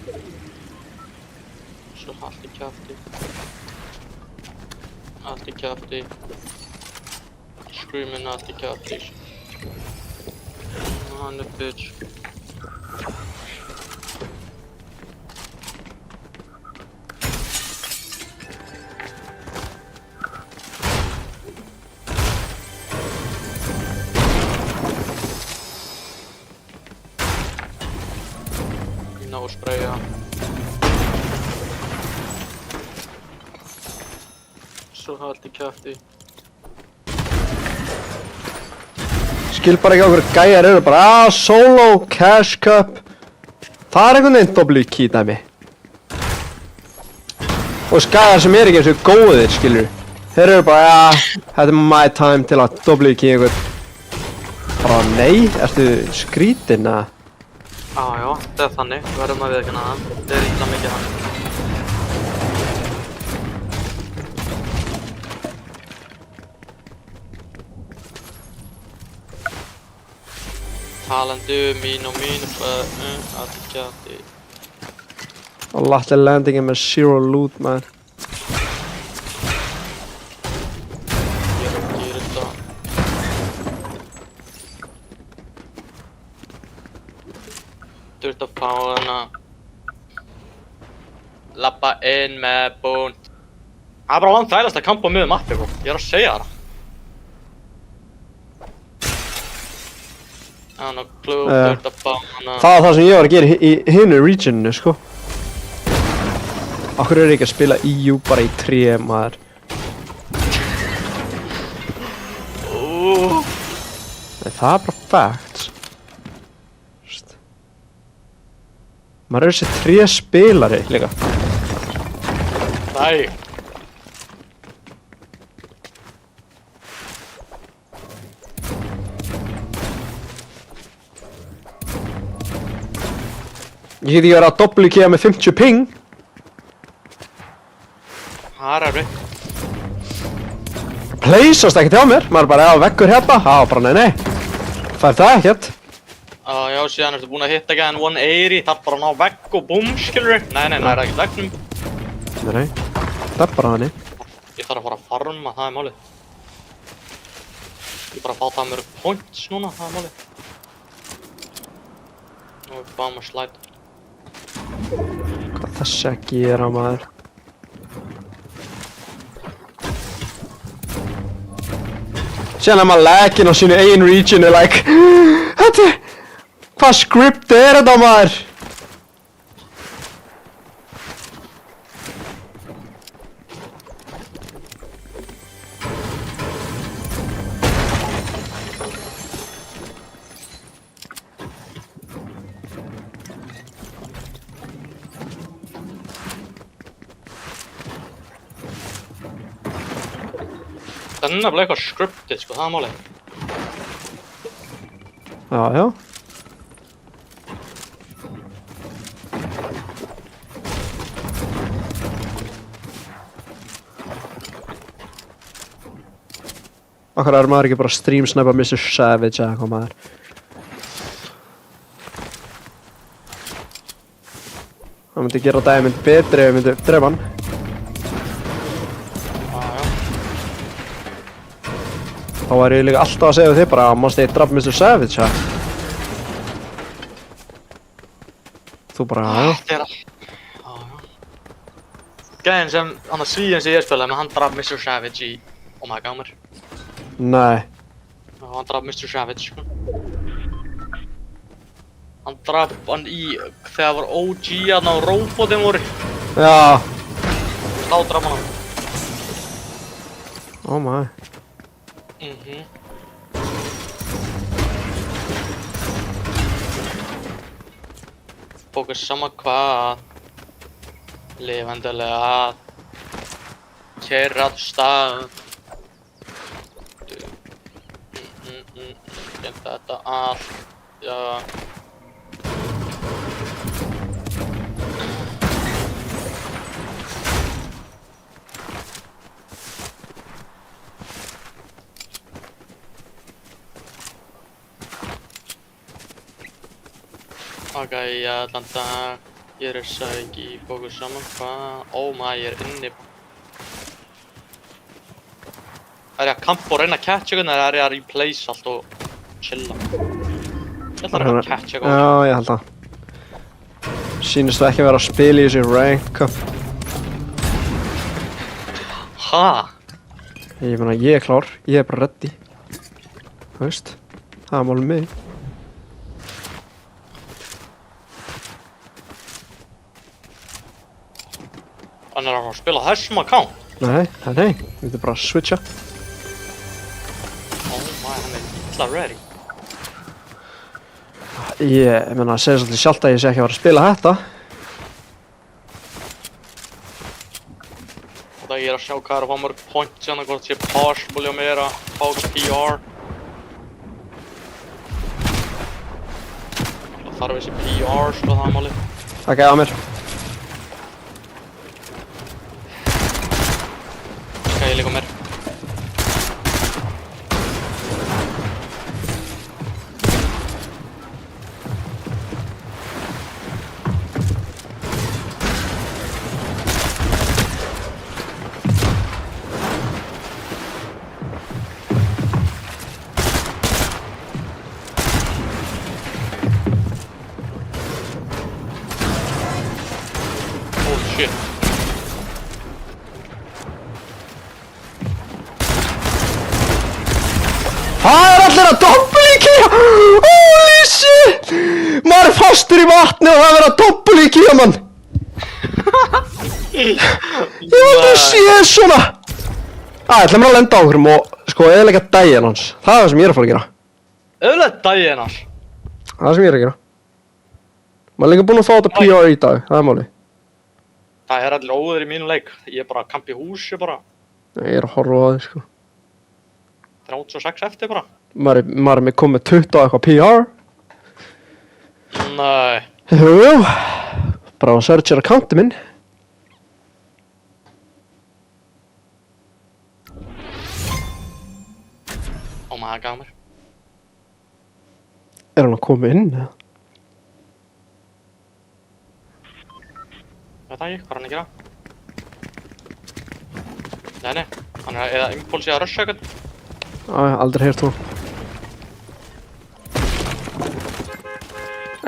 Svo haltu kjafti. Haltu kjafti. Skrumin, haltu kjafti. Han är bitch. No spraya. Så halt i kjafti. Skil bara ekki okkur gæjar eru bara solo, cash cup. Það er einhvern veginn double key dæmi. Og gæjar sem er ekki eins og góðir, skilur. Þeir eru bara, þetta er my time til að double key einhvern. Bara nei, ertu skrítinn eða? Já, það er þannig. Verðum að viðurkenna það. Það er illa mikið þannig. Talandi mín og allt í kjafti. Og Latti landingin með zero loot, man. Gerir þetta. Þurft að fá hana. Lappa inn með búnt. Það er bara langt þælast að kampa með mappi, bro. Ég er að segja það. Hann og klúb, þurft að fá hana. Það var það sem ég var að gera í hinu regioninu, sko. Akkur eru ekki að spila EU bara í 3, maður. Nei, það er bara facts. Maður er þessi 3 spilari líka. Nei. Ég get ekki verið að doppelkeyja með 50 ping. Það er erfitt. Pleysast ekkert hjá mér. Maður bara, já, veggur hérna. Já, bara nei. Það er það ekkert. Já, síðan ertu búinn að hitta ekki enn 180, þarf bara að ná vegg og búm, skilurðu? Nei, það er ekkert veggnum. Nei. Það er bara þannig. Ég þarf að fara að farma, það er málið. Ég bara að fá það mörg points núna, það er málið. Nú er bara að slæta. Hvað þessi að gera, maður? Síðan er maður laginn á sínu eigin regionu, like, þetta er, hvað script er þetta, maður? Það er nefnilega eitthvað scriptið, sko, það er málið. Já. Akkur er maður ekki bara að streamsnæpa Mr. Savage eða hvað maður? Það myndi gera daginn betri ef við myndum drepa hann. Þá var ég líka alltaf að segja við þig bara að mást ég drapa Mr. Savage, ha? Þú bara, já. Þetta er Gæðin sem, hann að svíðin sem ég spilaði með, hann draf Mr. Savage í Omega á mér. Nei. Já, hann draf Mr. Savage, sko. Hann draf hann í, þegar var OG hann á robotin voru. Já. Þá draf hann. Oh my. Fókus sama hvað, lifandilega, keyra á stað. Þetta allt, já. Ok, allan dag. Ég er sæki í fókus saman. Hvað? Oh my, ég er inni. Er ég að kampa og reyna að catcha ykkur, eða er ég að replace allt og chilla? Ég ætla að reyna að catcha ykkur. Já, ég held það. Sýnist það ekki að vera að spila í þessu rank up. Ha? Ég meina, ég er klár. Ég er bara ready. Þú veist, það er málum mig. Hann er að spila þessum account? Nei. Við getum bara að switcha. Oh my, hann er illa ready. Ég meina, segir svolítið sjálft að ég sé ekki að vera að spila þetta. Og það ég er að sjá hvað er að fá mörg points hérna, hvort sé possible hjá mér að fá eitthvað PR. Það þarf þessi PR, sko, það er málið. Það gæði á mér. Skal ég líka mér? Oh shit. Það er allir að doppelíkja! Holy shit! Maður er fastur í vatni og það er verið að doppelíkja mann! Ég hef aldrei séð svona! Ég ætla mér að lenda á okkurum og sko eðilega daginn hans. Það er það sem ég er að fara að gera. Auðvitað daginn hans. Það er það sem ég er að gera. Maður er líka búinn að fá þetta PR í dag, það er málið. Það er allir óður í mínu leik. Ég er bara að kampa í húsi bara. Ég er að horfa á þig sko. 36 eftir bara. Maður er með komið 20 á eitthvað PR. Nei. Jú, bara að searcha accounti minn. Oh my god, mér. Er hann að koma inn eða? Veit það ekki, hvað er hann að gera? Nei, hann er eða impulsið að rusha eitthvað. Aldrei heyrt hún.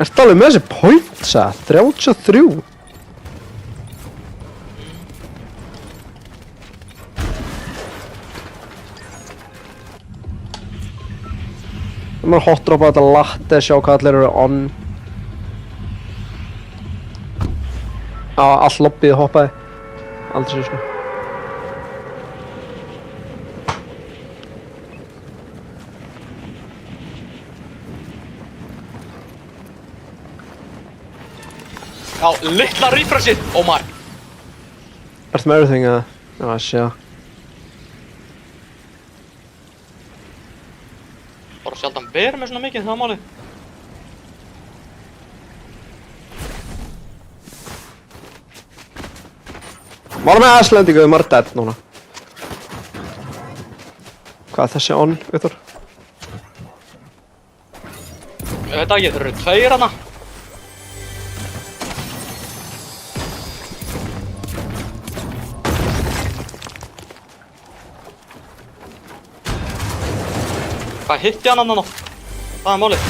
Ertu alveg með þessi pointsa? 33? Það maður hotdropa þetta latte, sjá hvað allir eru on. Allt lobbyið hoppaði. Aldrei sér sko. Já, litla refreshið, oh my. Ertu með everything eða? Já, sjá. Bara sjaldan verið með svona mikið, það er málið. Mála með Icelandingu, maður er dead núna. Hvað er þessi on, Viktor? Ég veit ekki, þeir eru tveir hana. Hvað hitti hann annan á? Það er málið.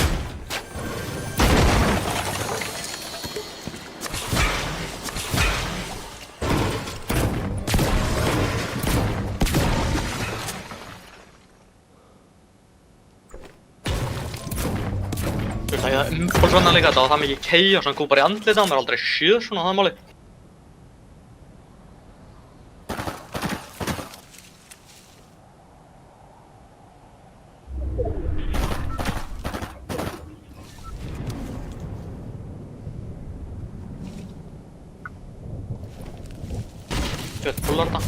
Þú veist að ég umbúl svona líka, þetta var það mikið kei og svona kúpar í andlita og mér er aldrei sjöð svona, það er málið. Þú veit, pullar þetta.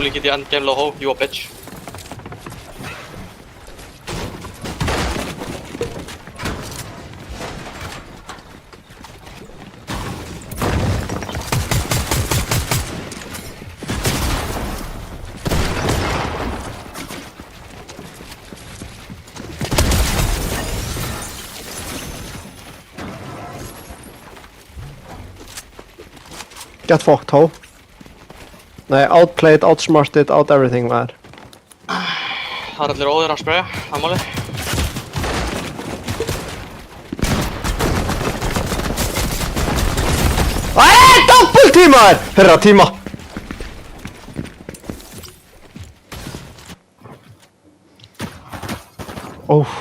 fully get the end game low, you a bitch. Get fucked, ho. Nei, outplayed, outsmarted, out everything, maður. Það er allir óður að spraya, það er málið. Double team, maður! Herra, tíma! Óf.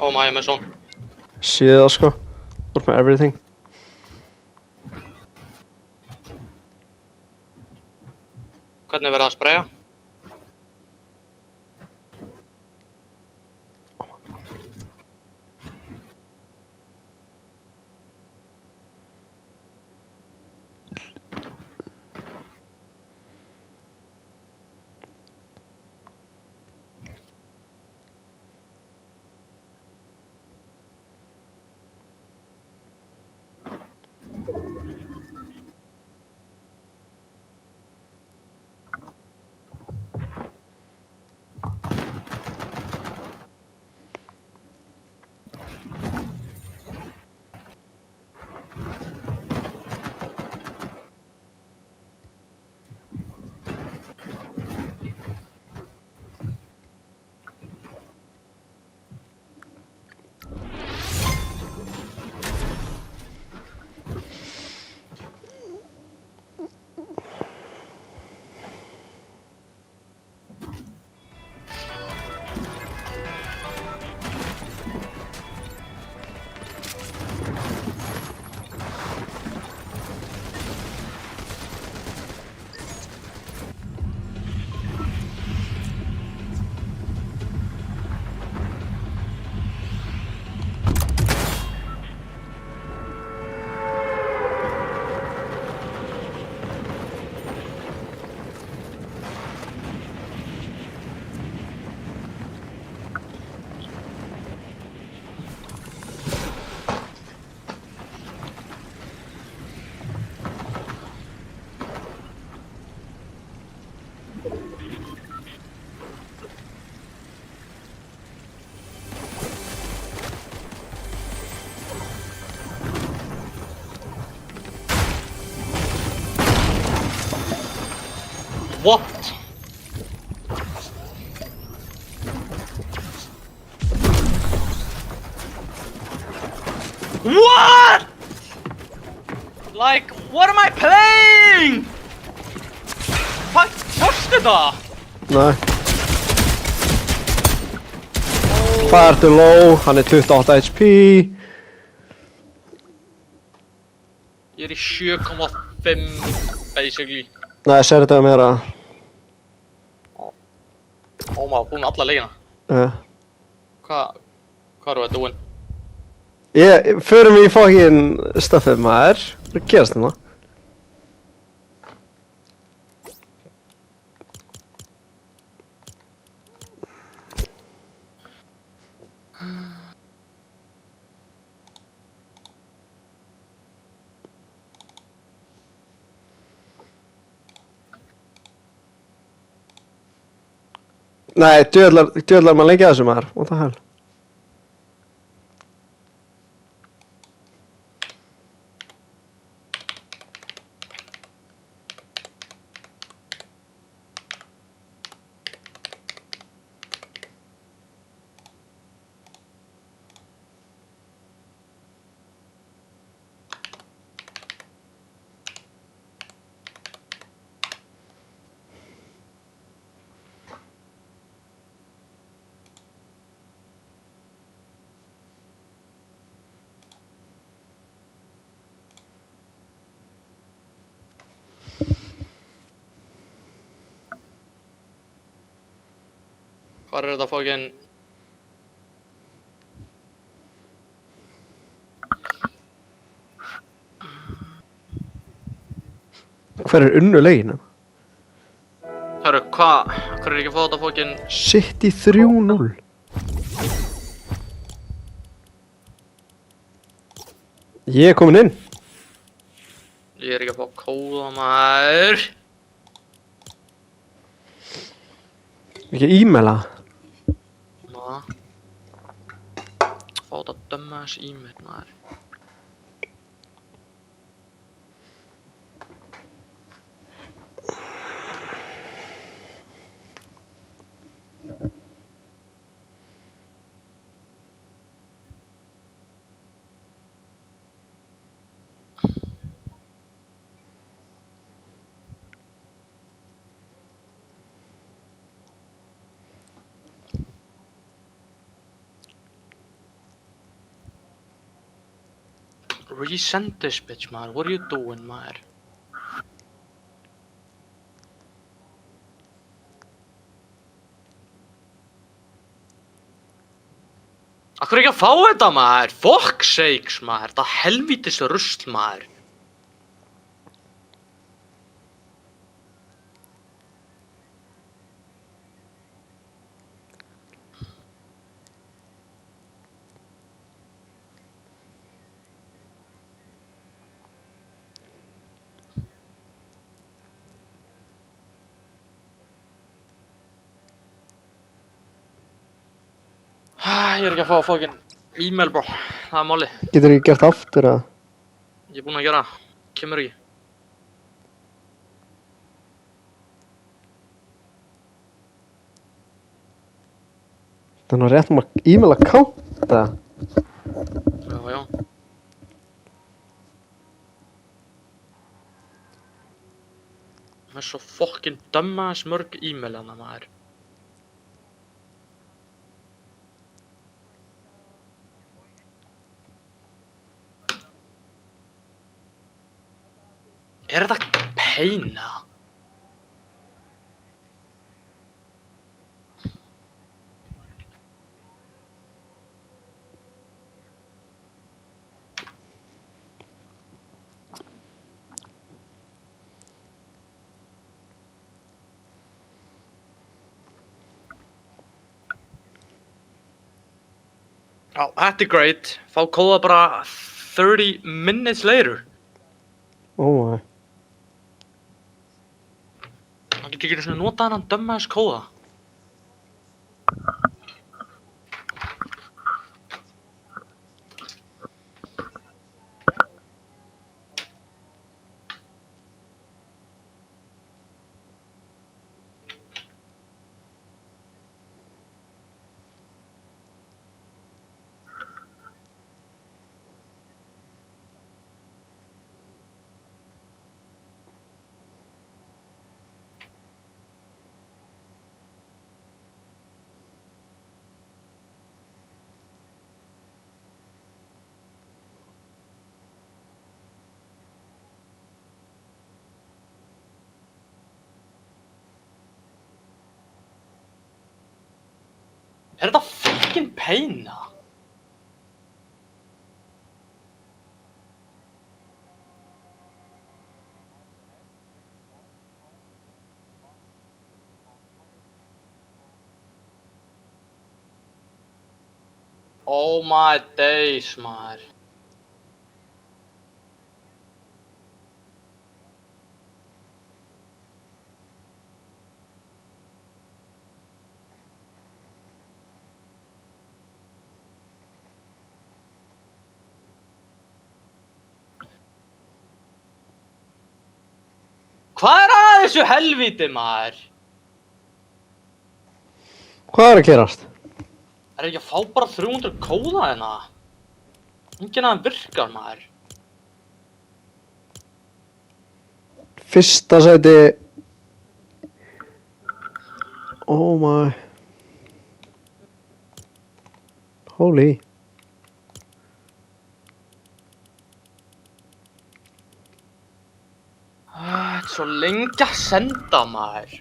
Oh my, með svon. Síða, sko. Búrt með everything. Hvernig verður það að spraya? What? What? Like, what am I playing? Hvað fórstu það? Nei. Hvað ertu low? Hann er 28 HP. Ég er í 7,5 basically. Nei, sér þetta meira. Ó maður, búinn alla leikina. Hvað eru þetta búinn? Förum í fucking stuffið, maður. Hvað er að gerast þarna? Nei, djöðlar maður lengi að þessu, maður. What the hell? Hvað er þetta fucking... Hver unnu leikina? Hörru, hvað er ekki að fá þetta fókin? City 3-0. Ég er komin inn. Ég er ekki að fá kóða maður. Ekki e-maila. Ná. Fá þetta dömma þess e-mail maður. Resend this bitch maður, what are you doing maður? Akkur ekki að fá þetta maður? Fuck sakes maður, þetta helvítis rusl maður. Ég er ekki að fá fókin e-mail bro, það er máli. Getur ekki gert aftur að... Ég er búinn að gera, kemur ekki. Þannig að rétt e-mail account eða? Já. Það er svo fokkin dumbass mörg e-mail hana maður. Er þetta peina? Já, þetta er great. Fá kóða bara 30 minutes later. Oh my. Það getur ekki svona notað hann dumbass kóða. Er þetta fucking peina? Oh my days, maður. Hvað er að þessu helvíti, maður? Hvað er að gerast? Er ekki að fá bara 300 kóða hérna? Enginn að þeim virkar, maður. Fyrsta sæti... Oh my... Holy... Þetta er svo lengi að senda, maður.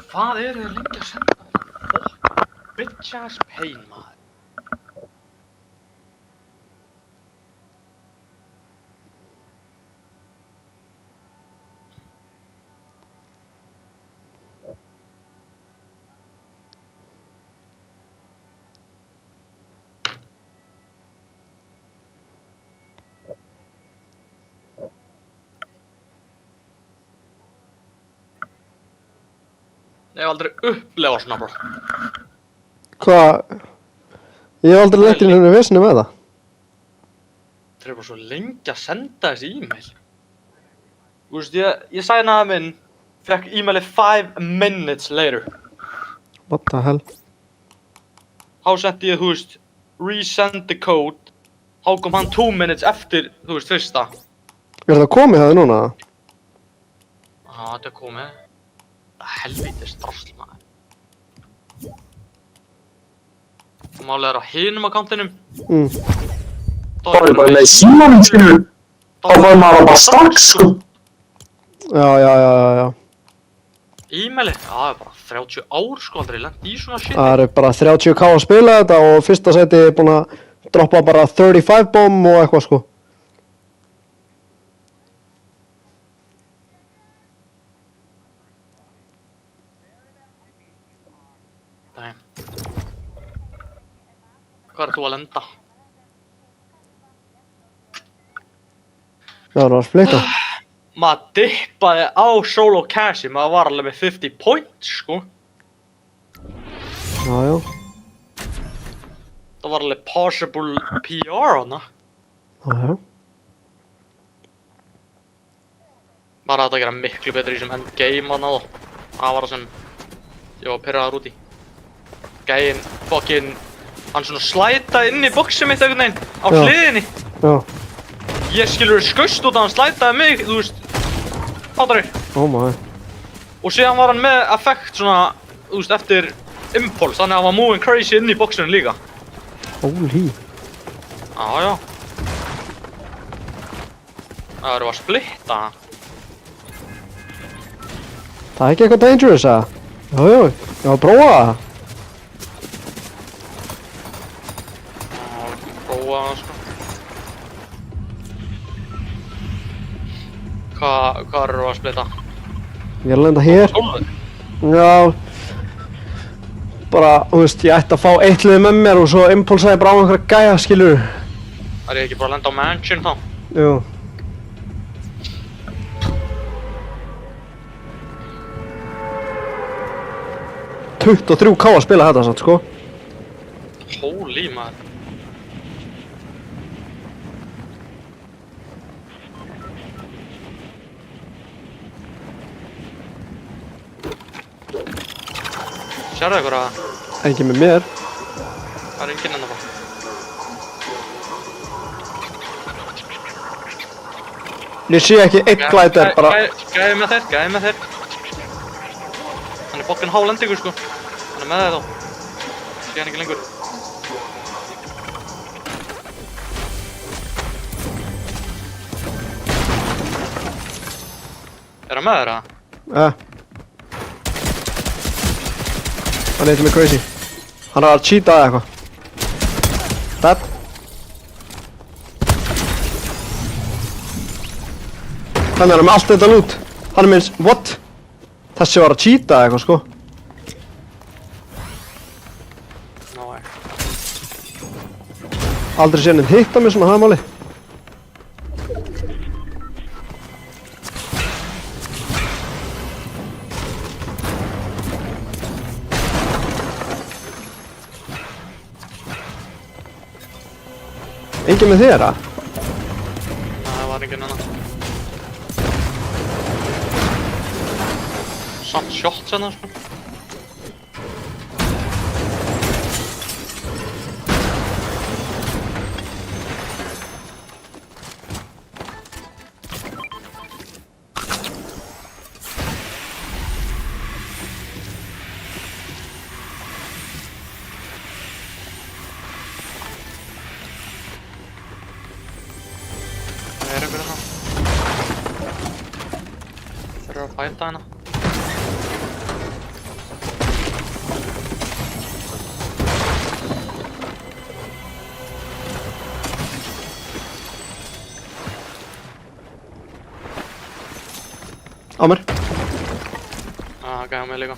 Hvað eru þið lengi að senda? Bitch ass pain, maður. Ég hef aldrei upplefað svona bara. Hvað? Ég hef aldrei lent í henni vesinu með það. Það er bara svo lengi að senda þessi e-mail. Þú veist, ég sænaði minn, fekk e-mailið 5 minutes later. What the hell? Þá sendi ég, þú veist, resend the code. Þá kom hann 2 minutes eftir, þú veist, fyrsta. Er það komið það núna? Já, þetta er komið. Helvítis drasl, maður. Málið er á hinum akkántinum. Það er bara með símanum, skilur. Þá var maður bara strax, sko. Já. E-mailið? Já, það er bara 30 ár, sko, aldrei lent í svona shit. Það eru bara 30k að spila þetta og fyrsta sæti er búin að droppa bara 35 bomb og eitthvað, sko. Nei. Hvað er þú að lenda? Já, það var splitta. Maður dippaði á solo cashi, maður var alveg með 50 points, sko. Já. Það var alveg possible PR hana. Já. Maður hafði að gera miklu betur í sem endgame hana þá. Það var það sem ég var pirraður út í. Gæinn, fucking, hann svona slætaði inn í boxið mitt einhvern veginn á hliðinni. Já. Ég skilur skaust út að hann slætaði mig, þú veist, fattar þig? Oh my. Og síðan var hann með effekt svona, þú veist, eftir impulse, þannig að hann var moving crazy inn í boxinu líka. Holy. Já. Það eru að splitta. Það er ekki eitthvað dangerous, eða? Já, ég var að prófa það. Prófa það, sko. Hvað eru að splitta? Ég er að lenda hér. Skólfið? Já. Bara, þú veist, ég ætti að fá eitt lið með mér og svo impulsaði bara á einhverja gæja, skilur. Er ég ekki bara að lenda á mansion þá? Jú. $23k að spila þetta samt, sko. Holy maður. Sérðu ykkur að Ekki með mér. það er enginn ennþá? Ég sé ekki einn glæder, bara. Gæði með þér. Hann er fokkinn hálendingur, sko. Hann er með þér þá. Sé hann ekki lengur. Er hann með þér, eða? Hann heitir mig crazy. Hann er að cheata eða eitthvað. Dead. Þannig er hann með allt þetta loot. Hann er minnst, what? Þessi var að cheata eða eitthvað, sko. Aldrei séð neitt hitta mig svona, það er máli. Engin með þér, að? Nei, það var enginn annan. Samt shots hérna, sko. Það er einhver hérna. Þeir eru að fæta hérna. gæja mig líka.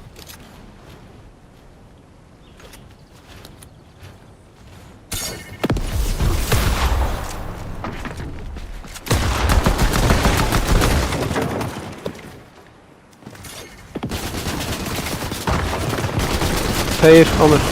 Tveir á mér.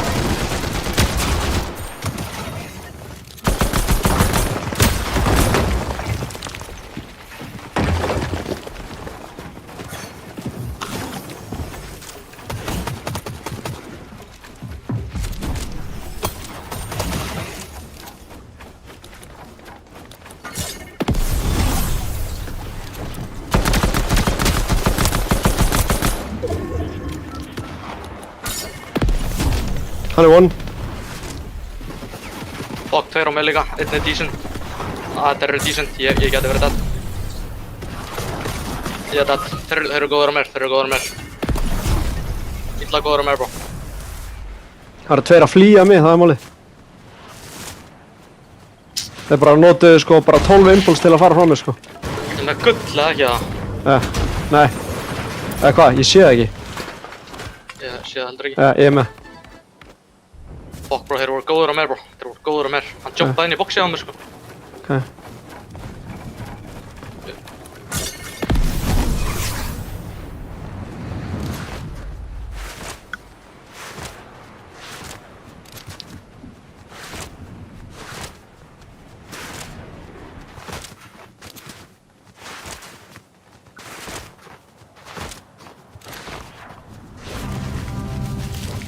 Hann er one. Fuck, tveir á mig líka. Einn er decent. Þetta eru decent. Ég geti verið dead. Ég er dead. Þeir eru góður á mér. Illa góður á mér, bro. Það eru tveir að flýja mig, það er málið. Þeir bara notuðu sko bara 12 impuls til að fara frá mér sko. En það er gull, eða ekki það? Nei. Eða hvað, ég sé það ekki. Ég sé það heldur ekki. Ég er með. Fuck, bro, þeir voru góður á mér, bro. Hann jumpaði inn í boxið á mér, sko. Ok.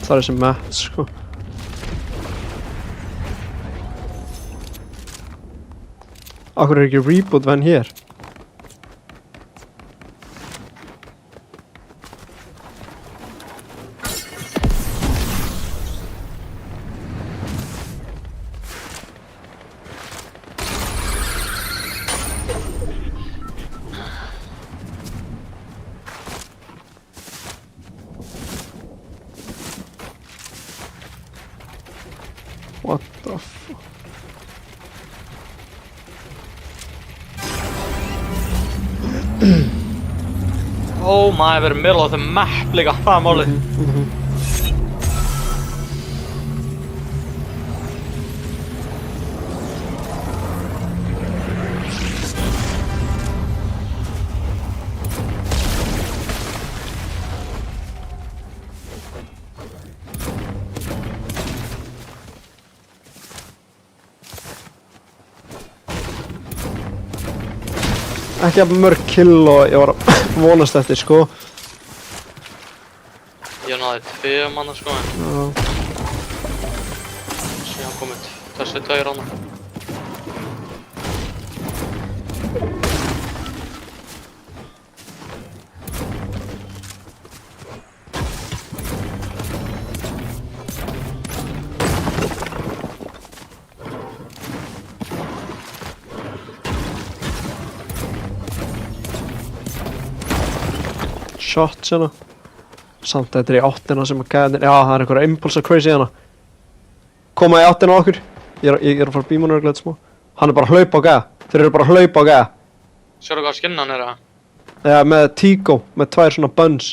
Það er þessi mat, sko. Akkur er ekki reboot venn hér? What the fuck? Oh my, we're in the middle of the map líka, það er málið. Ekki að mörg kill og ég var að vonast eftir, sko. Ég náði 2 manna, sko, en Já. síðan komið þessi 2 rána. Shot hérna. Samt þetta er í áttina sem að gæðin. Já, það er einhverja impulsa crazy hérna. Koma í áttina á okkur. Ég er að fara að bíma nörglega smá. Hann er bara að hlaupa á gæða. Þeir eru bara að hlaupa á gæða. Sérðu hvað skinnan er, eða? Já, með Tigo, með 2 svona buns.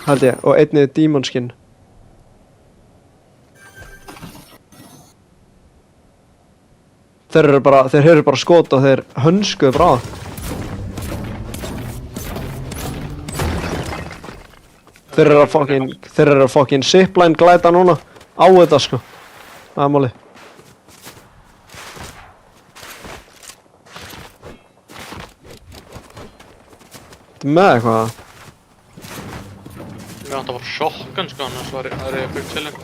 Held ég, og einnig er demon skin. Þeir eru bara skot og þeir hönskuðu frá það. Þeir eru að fucking zipline glæta núna á þetta, sko. Það er málið. Þetta með eitthvað? Mér átti að fara shotgun, sko, annars var ég fyrir chillin.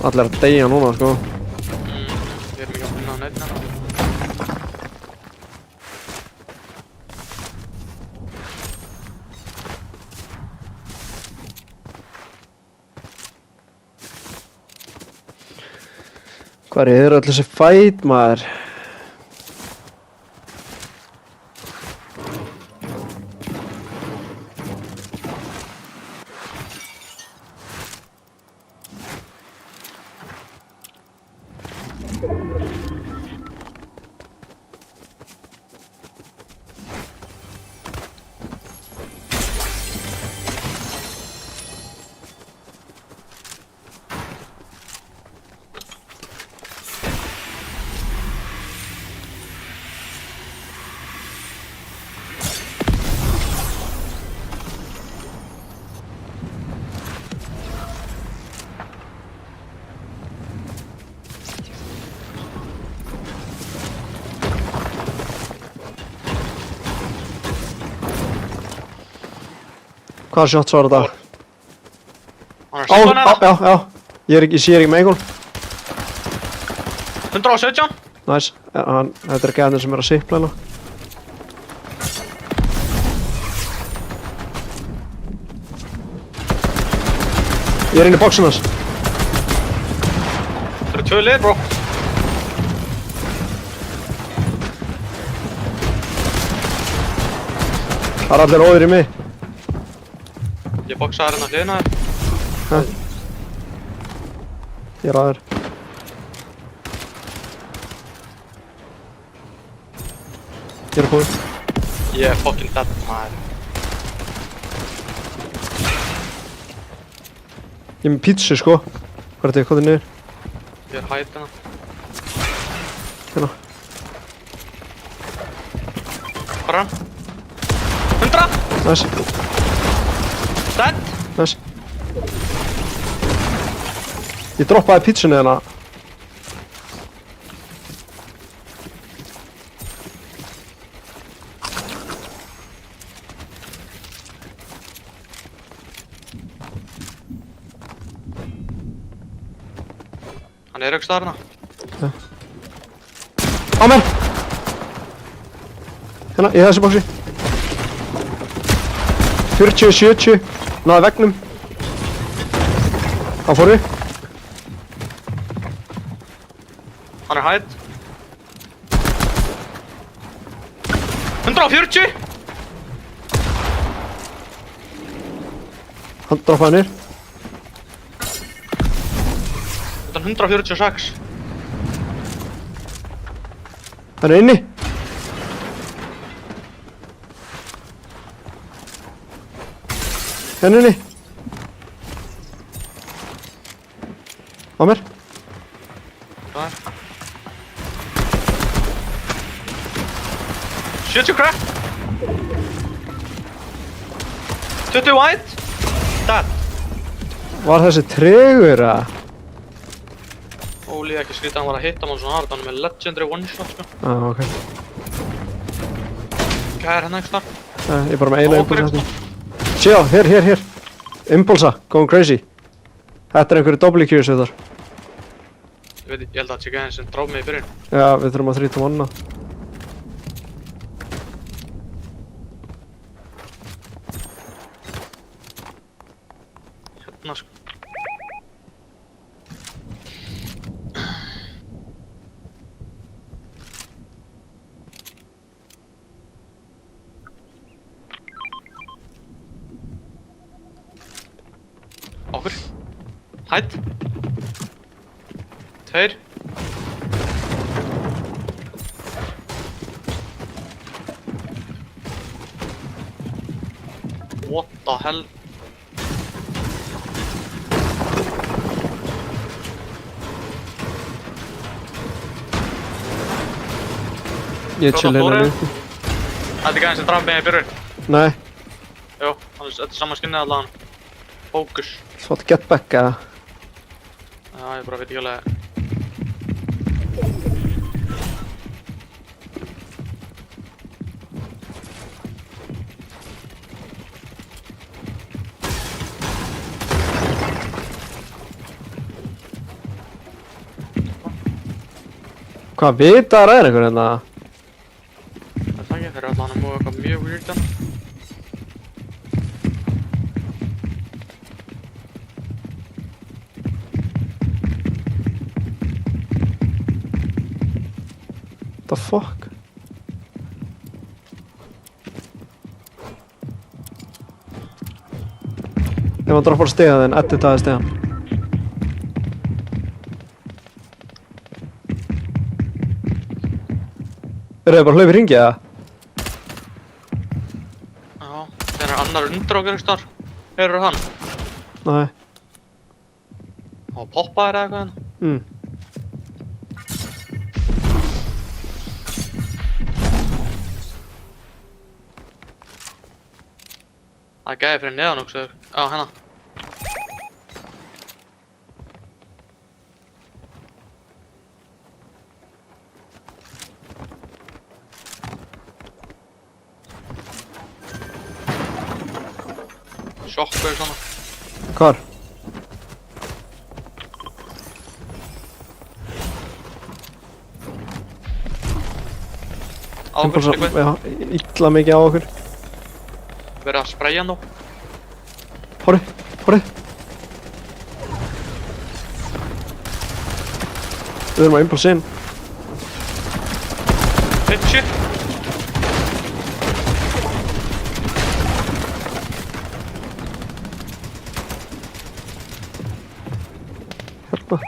Allir að deyja núna, sko. einn hérna. Hvar er öll þessi fæt, maður? Hvaða shots var þetta? Hann er Á, síðan hérna. já. Ég sé ekki með einhvern. 117. Næs. Þetta er gæðin sem er að sipla hérna. Ég er inn í bóksin hans. Það eru 2 lið, bro. Það er allir óður í mig. Ég boksaði hérna hliðina þér. Ég er aður. Ég er komið. Ég er fucking dead, maður. Ég er með pítsu, sko. Hvað er þetta? Hvað er niður? Ég er hætt hérna. Hérna. Hvað er hann? 100! Næs. Dead! Næs. Ég droppaði pítsunni hérna. Hann er ekki staðar hérna. Á mér! Hérna, í þessu bóksi. 40, 70. Náði veggnum. Hann fór við. Hann er hætt. 140! Hann droppaði niður. Þetta er 146. Hann er inni. Hann er inni. Á mér. Hvað er? 70 crack! 20 white! Dead! Var þessi tregur að? Óli, ekki skrítið að hann var að hitta mann svona hard, hann er með legendary one shot, sko. Ok. Hvað er hérna ekki starf? Ég er bara með eina Okkur impulsa ekki hérna. Sjá, hér. Impulsa, going crazy. Þetta er einhverju WQ þar. Ég held að það sé ekki aðeins sem dráf mig í byrjun. Já, við þurfum að 3-1-a. Hérna, sko. Okkur. Hætt. 2. What the hell? Ég chill hérna Flóra. niður. Þetta er ekki aðeins sem draf mig í byrjun. Nei, Jú, þetta er sama skinnið allan. Fókus. svart get back eða? Já, ég bara veit ekki alveg. Hvað vitaður er einhver hérna? Það er ekki fyrir allan að múa eitthvað mjög weird hérna. The fuck? Ef hann droppar stiga þinn, editaði stigan. Eru þið bara hlaupið hringið eða? Já, það er annar undir okkur einhvers staðar. Heyrðu hann? Nei. Og poppaðir eða eitthvað hérna. Það er gæði fyrir neðan okkur. Já, hérna. Sjokkur svona. Hvar? Á okkur, eitthvað. Já, illa mikið á okkur. Verið að sprayja nú. Horri, horri. Við erum að impulsa inn. Shit. Hjálpa.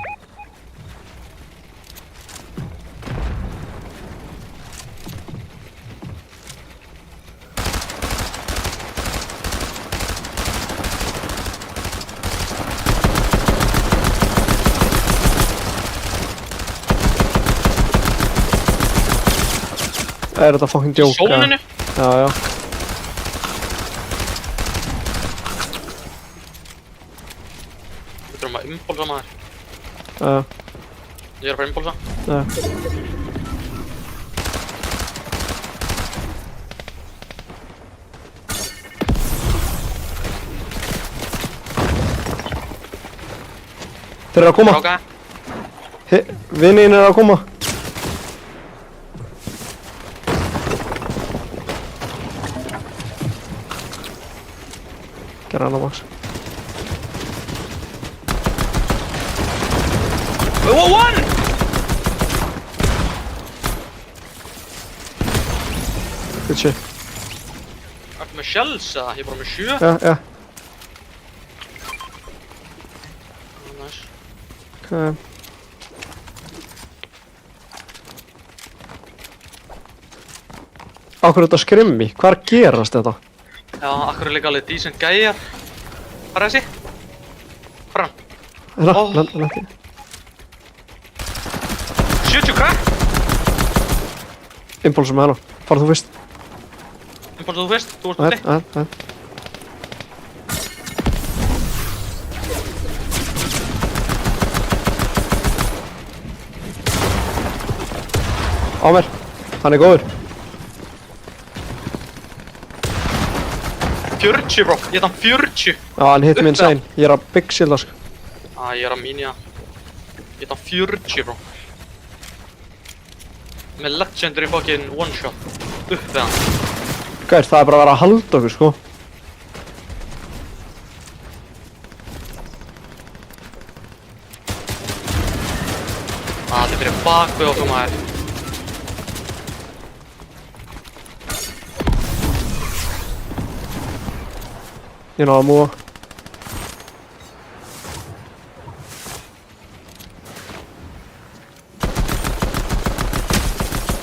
Er þetta fucking joke? Sóninu? Já, já. Við þurfum að impulsa maður. Ég er að fara að impulsa. Þeir eru að koma. Ráka. Vinnin er að koma. Gerra hana, Max. One! Good shit. Ertu með shells eða? Ég er bara með 7. Já, já. Nice. Okay. Á hverju þetta skrimmi? Hvar gerast þetta? Já, akkur er líka alveg decent gæjar. Hvað er þessi? Fram. Hérna, Ó. lendi. 70 crack. Impulsum með hana. Farðu þú fyrst. Impulsa þú fyrst, þú ert Nei, úti. nei, nei. Á mér. Hann er góður. 40 bro, ég þann 40. Já, hann hitt minn sæn. Ég er að big shielda, sko. Ég er að mínja. Ég þann 40 bro. Með legendary fucking one shot. Upp við hann. Gæður, það er bara að vera að halda okkur, sko. Það er fyrir bak við okkur maður. Ég náðu að múa.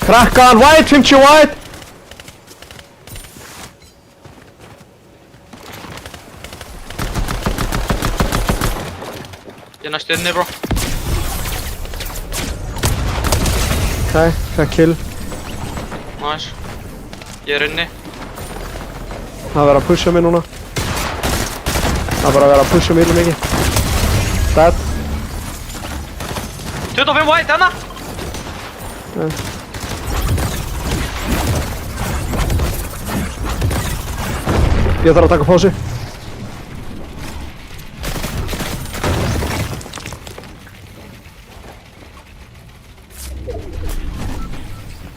Krakka hann, white, 50 white! Ég er næstu inni bro. Ok, það kill. Nice. Ég er inni. Það er verið að pusha mig núna. Það er bara að vera að pusha mig illa mikið. Dead. 25 white, hérna! Ég þarf að taka pásu.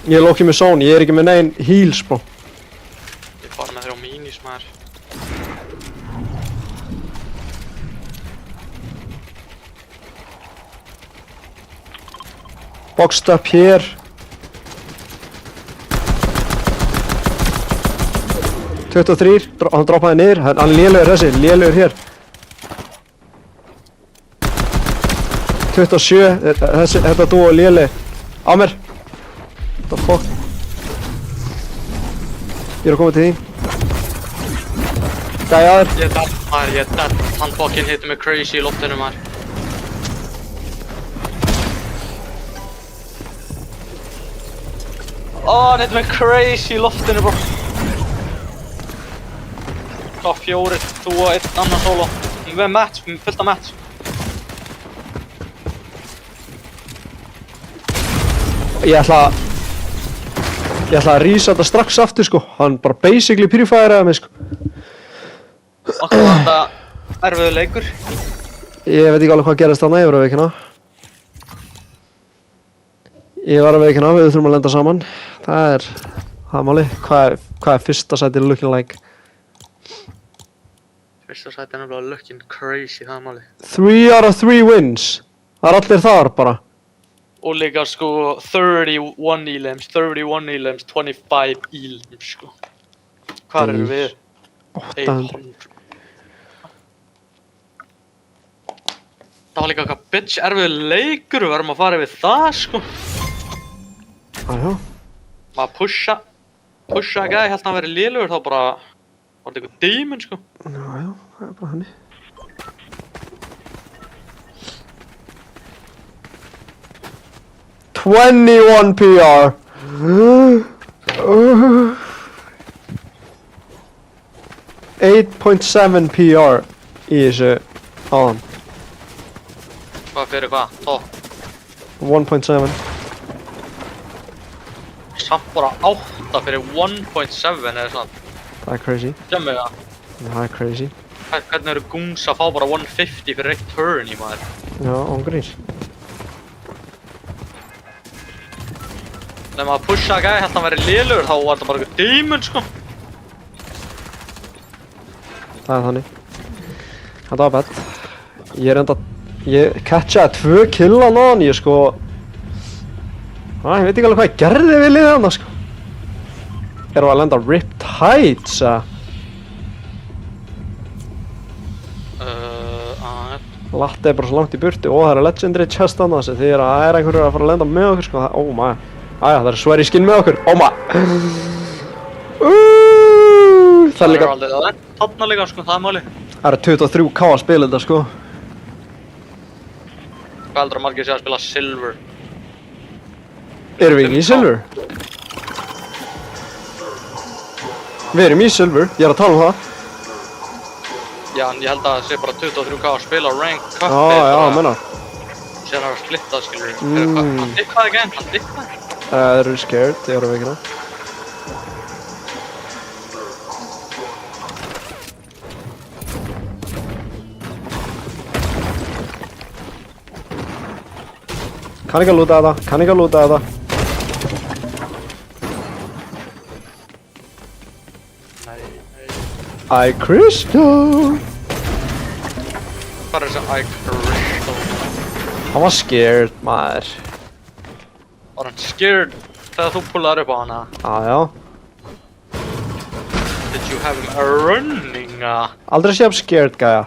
Ég er lokkið með zone, ég er ekki með negin heals, bro. Ég fara með 3 minis, maður. Boxed up hér. Hann droppaði niður, hann er lélugur þessi, lélugur hér. 27, þetta dúo léli. Á mér. What the fuck. Ég er að koma til þín. Gæjaður. Ég er dead, maður, ég er dead. Hann fucking hitti mig crazy í loftinu, maður. Hann hitti mig crazy í loftinu, bro. Þá 4, þú og 1 annan solo. Við erum match, fullt af match. Ég ætla að rísa þetta strax aftur, sko. Hann bara basically purifieraði mig, sko. Okkur var þetta erfiður leikur. Ég veit ekki alveg hvað gerist þarna, ég var að veikina. Ég var að veikina, við þurfum að lenda saman. Það er máli. Hvað er fyrsta sætið looking like? Fyrsta sæti er nefnilega looking crazy, það er málið. 3 out of 3 wins. Það er allir þar bara. Og líka sko 31 elims, 25 elims sko. Hvað eru við? 800. Það var líka eitthvað bitch erfiður leikur, við verðum að fara yfir það sko. Jájá. Maður pusha gæði, ég held að hann verið lélugur, þá bara var þetta eitthvað demon sko. Jájá, það er bara henni. $21 PR. 8.7 PR í þessu áðan. Hvað fyrir hvað? Top. 1.7. Samt bara 8 fyrir 1.7 eða svona. Það er crazy. Glemmi það. Það er crazy. Hvernig eru goons að fá bara 150 fyrir eitt turn í maður? Já, ángríns. Þegar maður pushaði gæði, held að hann verið lélugur, þá var þetta bara eitthvað demon sko. Það er þannig. Þetta var bett. Ég catchaði 2 kill á náðan, ég sko... ég veit ekki alveg hvað ég gerði við liðið hana sko. Erum við að lenda Ripped Heights, Latti er bara svo langt í burtu og það er legendary chest hana sem þýðir að það er einhverjur að fara að lenda með okkur sko. Oh my. Æja, það er swery skin með okkur. Oh my. Það er líka... Þarna líka sko, það er máli. Það eru 23k að spila þetta sko. Hvað heldur að margir sé að spila Silver? Erum við ekki í Silver? Við erum í Silver, ég er að tala um það. Já, en ég held að það sé bara 23k að spila rank cup. Já, menna. Sér hann að splitta, skilur. Hann dippaði ekki enn, hann dippaði. Það eru scared, ég erum veikina. Kann ekki að lúta þetta, kann ekki að lúta þetta. I Crystal. Hvað er þessi I Crystal? Hann var scared, maður. Var hann scared þegar þú pullaði upp á hana? Já. Did you have him running? Aldrei séð scared, gæja.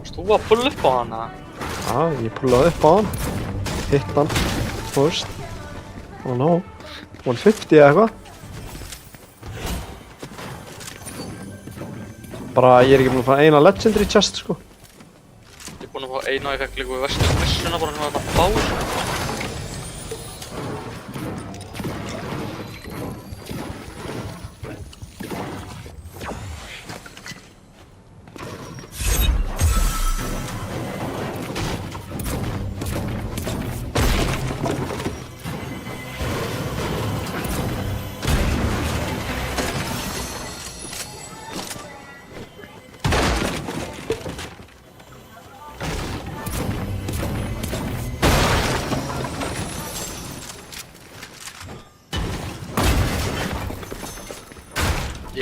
Varst þú að pulla upp á hana? Já, ég pullaði upp á hann. Hitt hann. First. Oh no. 150 eða eitthvað. Bara ég er ekki búinn að fá eina legendary chest sko. Ég er búinn að fá eina og ég fekk líka við vestuna bara hérna að bá.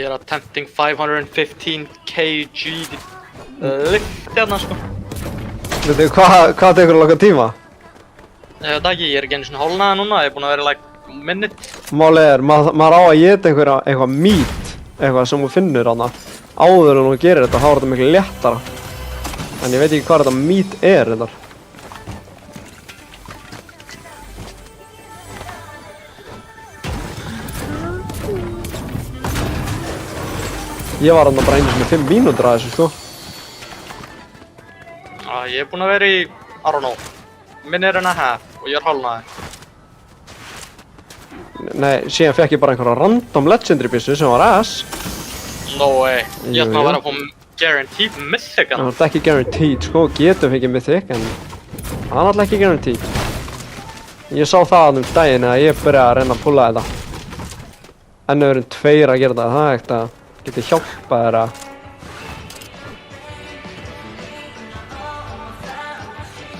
Ég attempting 515 kg lift hérna, sko. Veitu, hvað tekur að langa tíma? Ég veit ekki, ég ekki einu svona hálnaði núna, ég búinn að vera like minute. Málið maður á að geta eitthvað meat, eitthvað sem þú finnur hana. Áður en þú gerir þetta, þá er þetta miklu léttara. En ég veit ekki hvað þetta meat þetta. Ég var þarna bara einu svona 5 mínútur að þessu, sko. Ég búinn að vera í, I don't know, minute and a half og ég hálnaði. Nei, síðan fekk ég bara einhverja random legendary byssu sem var ass. No way. Ég ætla Jú, að vera að fá guaranteed mythic Það hana. var ekki guaranteed, sko, getum fengið mythic, en það var alltaf ekki guaranteed. Ég sá það daginn að ég byrjaði að reyna að pulla þetta. En ef við erum 2 að gera þetta, það er ekkert að geti hjálpað þér að...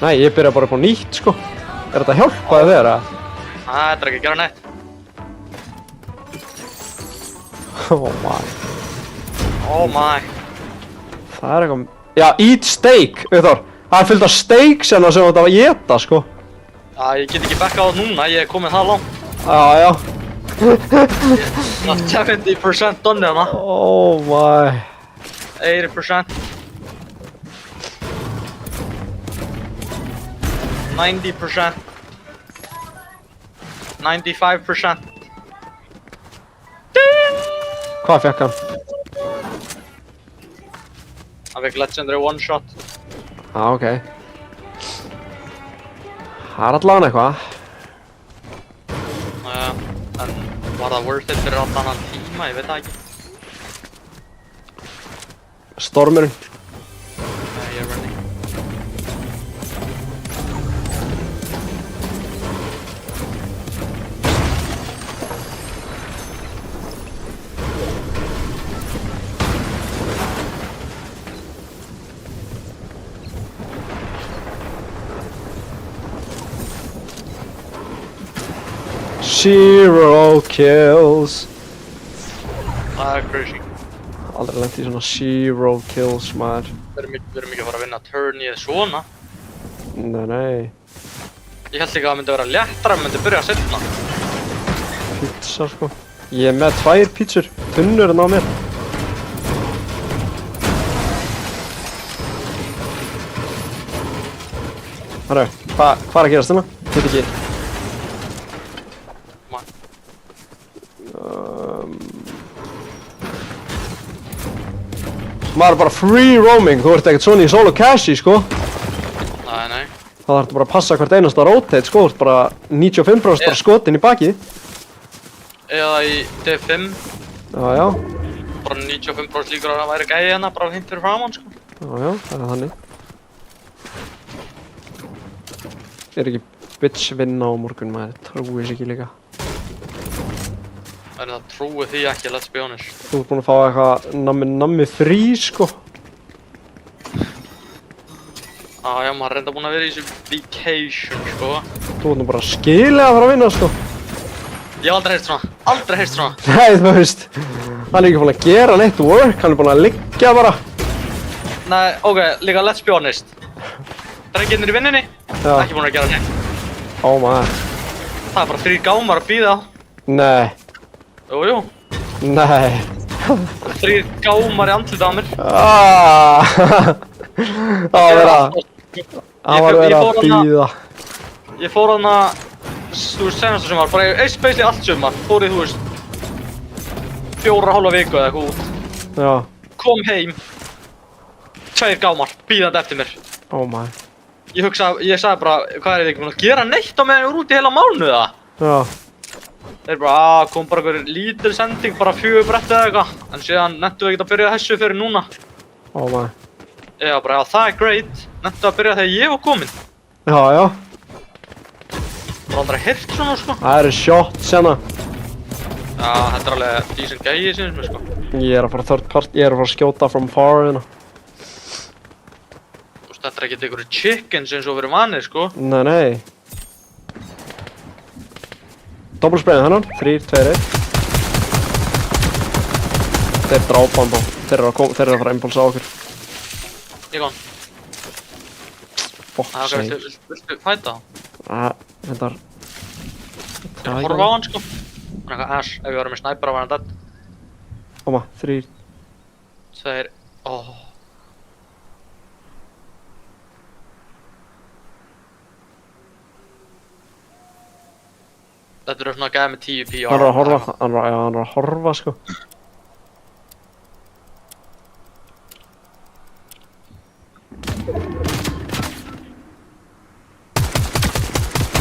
Nei, ég byrjaði bara upp á nýtt, sko. Er þetta hjálpaði þér að... Þetta ekki að gera neitt. Oh my. Oh my. Það er eitthvað... Já, eat steak, Auðvitað. Það er fyllt af steak sem þetta var að geta, sko. Ég get ekki backa á það núna, ég er komið það langt. Já. 70% donni hana. Oh my. 80%. 90%. 95%. Hvað fekk hann? Hann fekk legendary one shot. Ok. Það er allavega eitthvað. En var það worth it fyrir allt annan tíma? Ég veit það ekki. Stormurinn. Nei, ég er running. Zero kills. Það er crazy. Aldrei lent í svona zero kills, maður. Við erum ekki að fara að vinna turnið svona. Nei. Ég held líka að það myndi vera léttara, myndi byrja að setna. Pizza, sko. Ég er með 2 pítsur. Tunnurinn á mér. Herru, hvað er að gerast hérna? Veit ekki. Maður er bara free roaming, þú ert ekkert svona í solo cache, sko. Nei. Það þarf bara að passa hvert einasta rotate, sko. Þú ert bara 95% bara skotin í bakið. Eða í D5. Já. Bara 95% líkur að það væri gæði hérna, bara hint fyrir framann, sko. Já, það er þannig. Er ekki bitch vinna á morgun, maður trúi sér ekki líka. Það trúi því ekki, let's be honest. Þú ert búinn að fá eitthvað nammi frí, sko. Já, maður er reynda búinn að vera í þessu vacation, sko. Þú ert nú bara skilið að fara að vinna, sko. Ég hef aldrei heyrt svona. Aldrei heyrt svona. Nei, þú veist. Hann er ekki búinn að gera neitt work, hann er búinn að liggja bara. Nei, ok, líka let's be honest. Drengirnir í vinninni, Já. ekki búinn að gera neitt. Ó, maður. Það er bara 3 gámar að bíða. Nei. Jú. Nei. 3 gámar í andlita á mér. Það var verið að bíða. Ég fór hana, þú veist, senasta sumar, bara eitt basically allt sumar. Fór í, þú veist, 4,5 viku eða eitthvað út. Já. Kom heim, 2 gámar, bíðandi eftir mér. Ó, maður. Ég sagði bara, hvað er þið ekki búin að gera neitt á meðan ég voru út í heila mánuða? Já. Þeir bara, kom bara einhver lítil sending, bara 4 bretti eða eitthvað. En síðan nettu við ekkert að byrja þessu fyrir núna. Ó, maður. Ég var bara, já, það er great. Nettu að byrja þegar ég var kominn. Já. Bara aldrei heyrt svona, sko. Það eru shots hérna. Já, þetta er alveg decent gæi, syns mér, sko. Ég er að fara third part, ég er að fara að skjóta from far hérna. Þú veist, þetta er ekkert einhverju chickens eins og við erum vanir, sko. Nei. Doppelsprayðin hennan, 3, 2, 1. Þeir drápa hann þá. Þeir eru að fara að impulsa á okkur. Ég kom. Fuck Ok, sake. viltu fæta? Þetta er... Ég horfa á hann sko. Hann er eitthvað ass, ef ég verið með snæpera var hann dead. Koma, 3. 2, Þetta eru svona gæði með 10 PR. Hann er að horfa, hann er að horfa sko.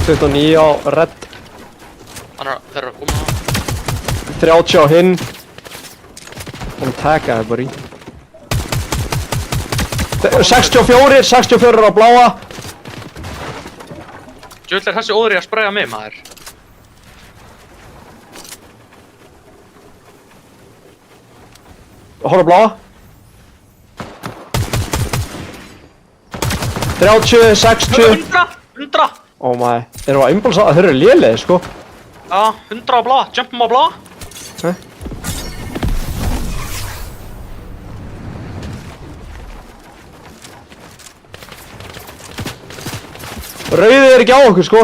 ...29 á red. Þeir eru að koma á. 30 á hinn. Hann taggaði bara í. 64 á bláa. Djöfull er þessi óðri að spraya mig maður. Horfa bláa. 30, 60. 100! Oh my. Erum við að impulsa? Þeir eru lélegir sko. Já, 100 á bláa, jumpum á bláa. Okay. Rauðið er ekki á okkur sko.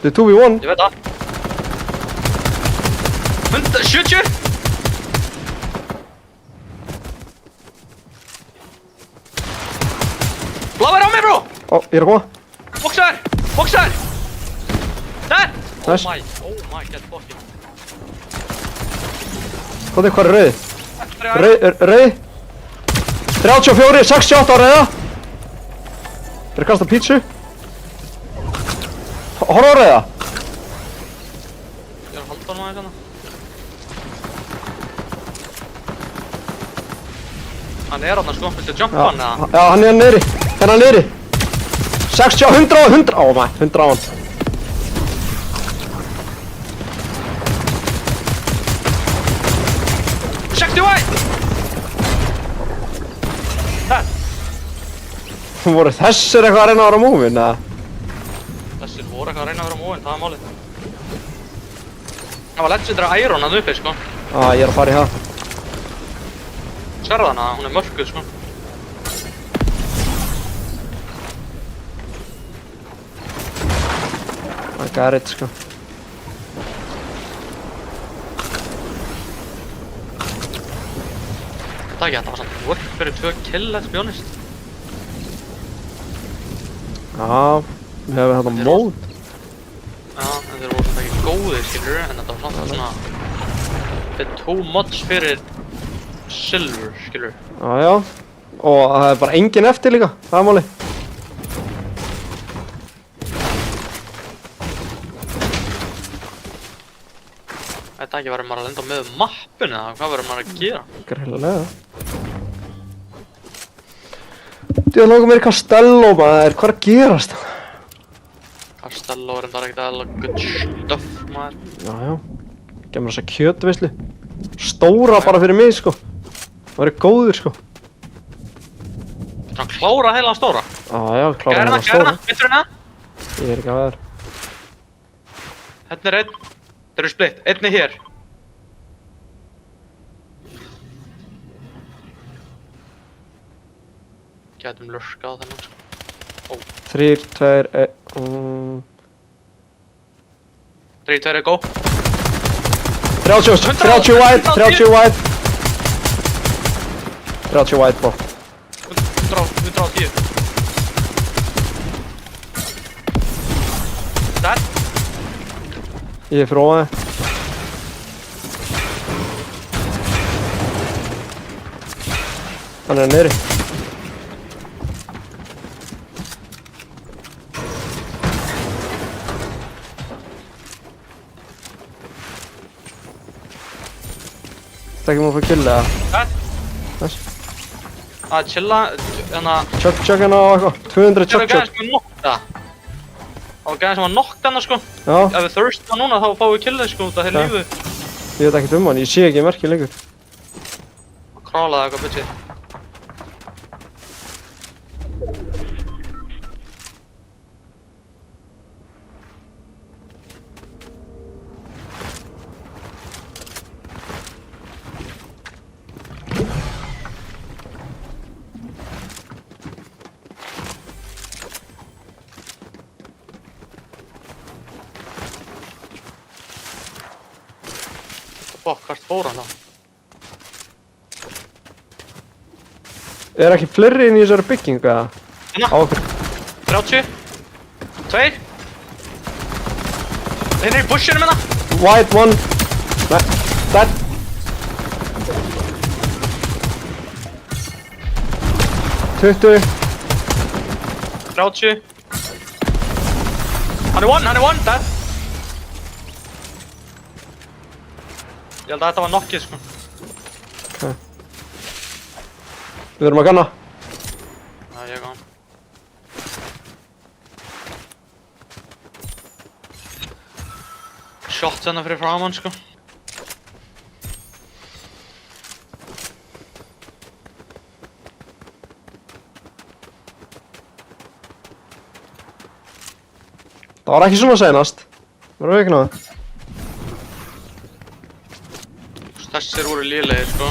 Þetta er 2v1. Ég veit það. 70! Blá er á mig, bro! Ó, ég er að koma. Boxar! Boxar! Der! Nice. Oh my, get fucking. Hvað er rauðið? Rauðið. 34, 68 á rauða. Þeir eru að kasta pítsu. Horfa á rauða. Ég er að halda hann aðeins hana. Hann er hann sko, viltu jumpa hann eða? Já, hann er niðri. Hérna niðri. 60, 100 og 100. Ó my, 100 á hann. Voru þessir eitthvað að reyna að vera múvinn, eða? Þessir voru eitthvað að reyna að vera móvinn, það er málið. Það var legendary Iron að uppi, sko. Ég er að fara í það. Sérðu hana, hún er mörkuð, sko. I got it, sko. Það ekki, þetta var samt work fyrir 2 kill, let's be honest. Já, við hefum þetta mót. Já, en þeir voru svona ekki góðir, skilur, en þetta var samt svona... Þetta er too much fyrir silver, skilur. Já. Og það er bara enginn eftir líka, það er máli. Þetta ekki verður maður að lenda með mappinu, eða hvað verður maður að gera? Greinilega. Þú langar mér í Castello maður, hvað er að gerast? Castello er enda ekkert eðla good stuff, maður. Já. Gemur þessa kjötveislu. Stóra bara fyrir mig, sko. Það verður góður, sko. Svona klára heila stóra. Já, klára hérna stóra. Vittur hérna? Ég er ekki að veður. Hérna er einn. Þeir eru splitt, einn er hér. Gætum lurkað þennan, sko. 3, 2, 1... 3, 2, 1, go. 30 white, 30 white. 30 white, bro. 110. Der. Ég er fyrir ofan þig. Hann er niðri. Það ekki múið fyrir kill, eða? Der. Nice. Að chilla, hérna... Chuck hérna á eitthvað. 200 Það var chuck. gæðin sem var nokta. Það var gæðin sem var nokta hana, sko. Já, Ef við thirstum hann núna, þá fáum við killið, sko, það er Ja. lífið. ég veit ekkert hann, ég sé ekki merkið lengur. Králaði eitthvað bitchið. Fokk, hvert fór hann þá? Er ekki fleiri inn í þessari byggingu eða? Hérna, Á okkur. 30. 2. Þeir í bushinu minna. White one. Nei, dead. Tuttu. 30. Hann er one, dead. Ég held að þetta var nokkið, sko. Við erum að ganna. Já, ég gáðum. Shot hérna fyrir framann, sko. Það var ekki svona seinast. Verður við ekki náða. Þessir voru lélegir, sko.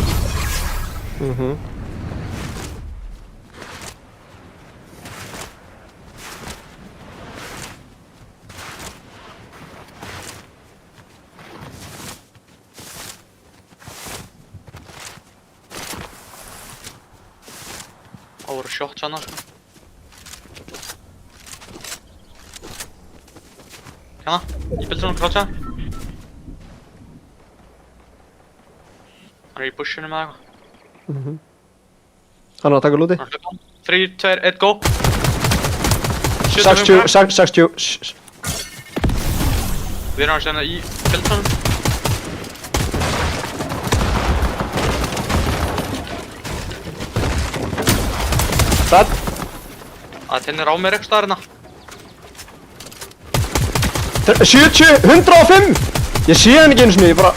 Það voru shots hérna, sko. Hérna, í bildrunum krátsa. Hann er í bushinu með eitthvað. Hann er að taka lúti. 3, 2, 1, go! 60, 60. Við erum að sérna í bildrunum. Dead. Það tennir á mér eitthvað hérna. 70, 105. Ég sé hann ekki einu sinni, ég bara...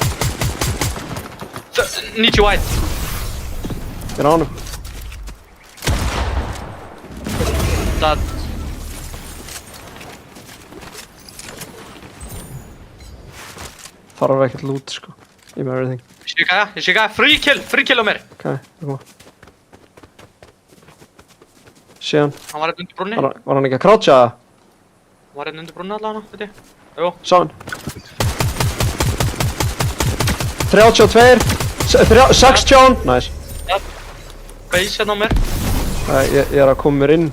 90 white. Ég er á honum. Það... Þarf ekkert loot, sko. Ég með everything. Ég sé gæja, free kill á mér. Ok, ég koma. Sé hann. Hann var hérna undir brunni. Var hann ekki að croucha það? Hann var hérna undir brunni allavega, veit ég. Jú. Sá hann. 32. 16. Nice. Base hérna á mér. Ég er að koma mér inn.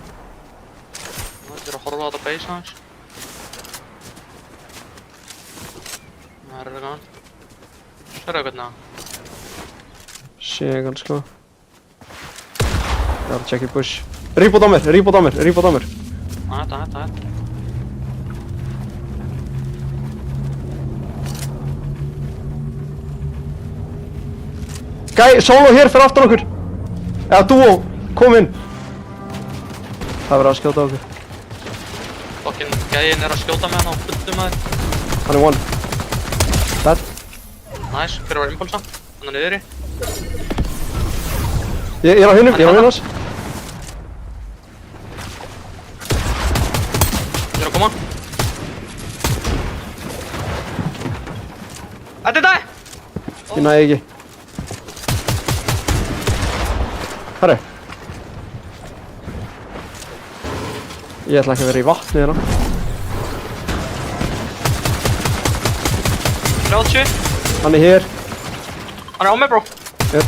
Ég er að horfa á þetta base aðeins. Það er þetta gaman. Sérðu eitthvað hérna? Sé hann, sko. Ég er að checka í bush. Reboot á mér. Þetta. Gæi, solo hér fyrir aftan okkur. Eða duo, kom inn. Það verður að skjóta okkur. Fucking gæinn er að skjóta með hann á fullu maður. Hann er one. Dead. Nice, hver var impulsa? Hann er niðri. Ég er á hinum, Ég er að koma. Þetta er það! Ég næði ekki. Herru. Ég ætla ekki að vera í vatni hérna. 30. Hann er hér. Hann er á mig, bro. Yep.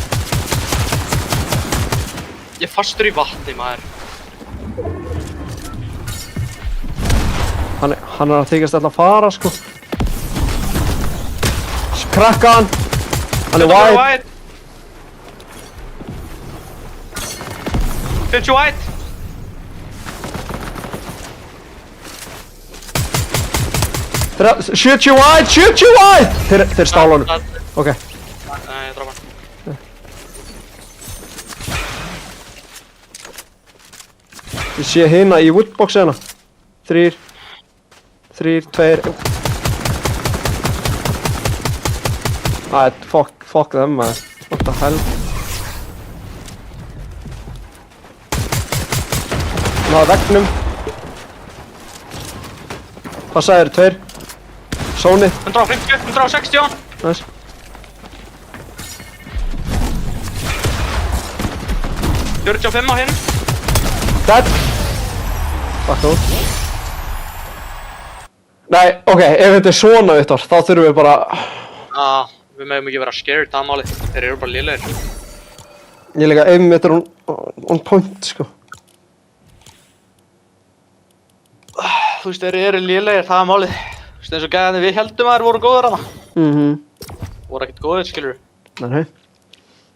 Ég er fastur í vatni, maður. Hann er að þykjast alltaf að fara, sko. Krakka hann. Hann er wide. 50 white. Þeir 70 wide. Þeir stála honum. Ok. Nei, ég draf hann. Ég sé hérna í woodboxi hérna. 3, 2. Æ, fuck them, maður. What the hell? Náðu veggnum. Passaði þér, 2. Sóni. 150, 160. Nice. Nice. 45 á hinn. Dead. Fuck út. Nei, ok, ef þetta er svona, Viktor, þá þurfum við bara... Við megum ekki vera scared, það er málið. Þeir eru bara lélegir. Ég líka einmitt on point, sko. Þú veist, þeir eru lélegir, það er málið. Þú veist, eins og gæðandi við heldum að þeir voru góður hana. Voru ekkert góðir, skilur. Nei.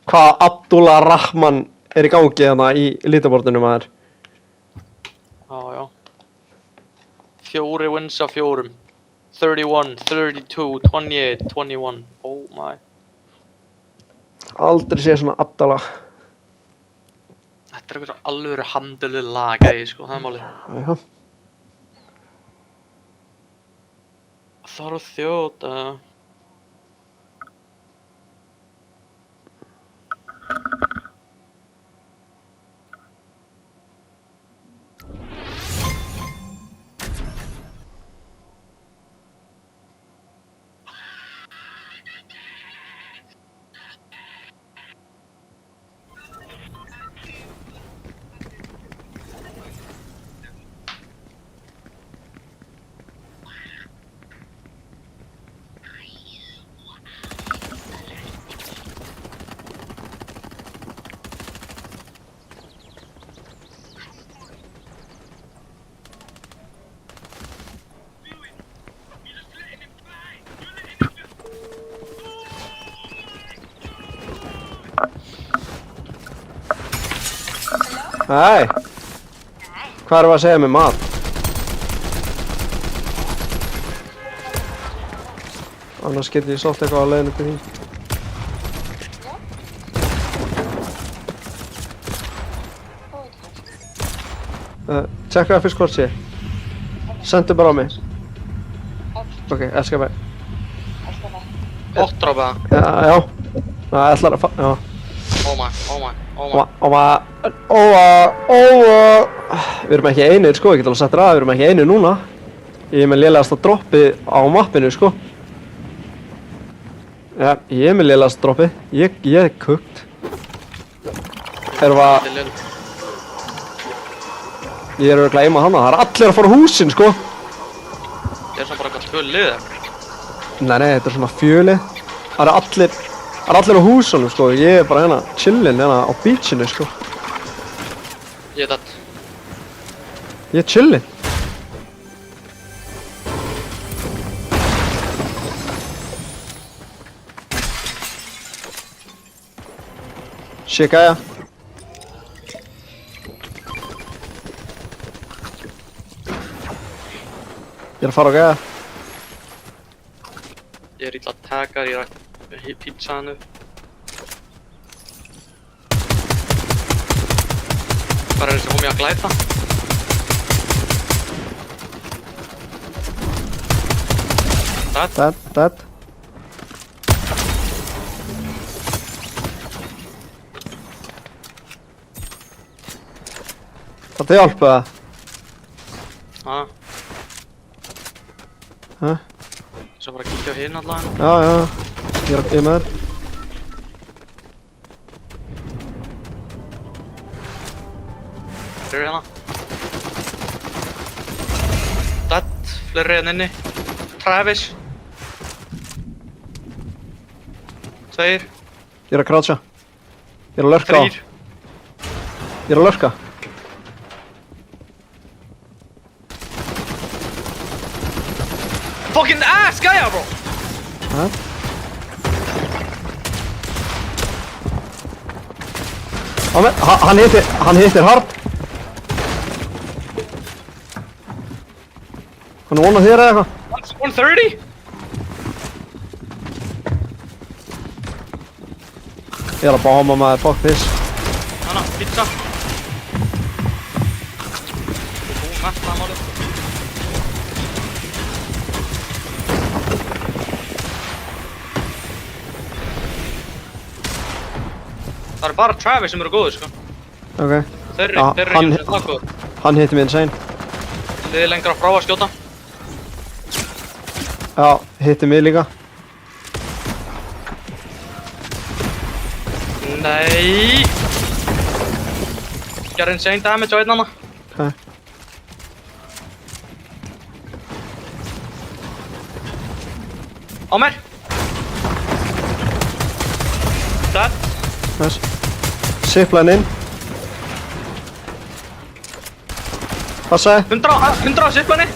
Hvað Abdullah Rahman er í gangi þarna í lítabortinu maður? Já. 4 wins af 4. 31, 32, 28, 21. Oh my. Aldrei sé svona Abdullah. Þetta er eitthvað alvöru handluð lagæði, sko, það er málið. Já. Það er að þjóta. Hæ. Hvað erum við að segja með mat? Annars get ég svolítið eitthvað á leiðinu til þín. Tjekka fyrst hvort sé. Sendu bara á mig. Ok, elskar mig. Óttrópa. Já. Það ætlar að já. Oh my. Við erum ekki einir, sko, ég get alveg sagt þér að við erum ekki einir núna. Ég er með lélegasta droppi á mappinu, sko. Já, ég er með lélegasta droppi. Ég er cooked. Erum við að... Ég er örugglega aim á hana, það er allir að fara á húsin, sko. Þetta er svona bara eitthvað 2 lið. Nei, þetta er svona fjölið. Það er allir á húsunum, sko. Ég er bara hérna chillin hérna á beachinu, sko. Ég er þetta. Ég er chillin. Shit, gæja. Ég er að fara á gæja. Ég er illa tagar, ég er að pizzaðan upp. Hvað er þessi homie að glæta? Dead. Það hjálpa það? Já. Hæ? Svo bara að kíkja á hinn allavega. Já. Ég er með þér. Þeir eru hérna. Dead, fleiri hérna inni. Travis. 2. Ég er að croucha. Ég er að lurka á. 3. Ég er að lurka. Fucking ass gæja, bro! Hæ? Hann hittir hard. Hann vonar þér eða eitthvað? 130? Ég er að bomba maður, fuck this. Hanna, pizza. Næsta málið. Það eru bara Travis sem eru góður, sko. Ok. Þeir Já, eru ekki sem það góður. Hann hitti mig insane. Þið er lengra frá að skjóta. Já, hitti mig líka. Nei. Gerði insane damage á einn hana. Ok. Á mér. Dead. Nice. Zipline inn. Passaði. 100 á zipplani.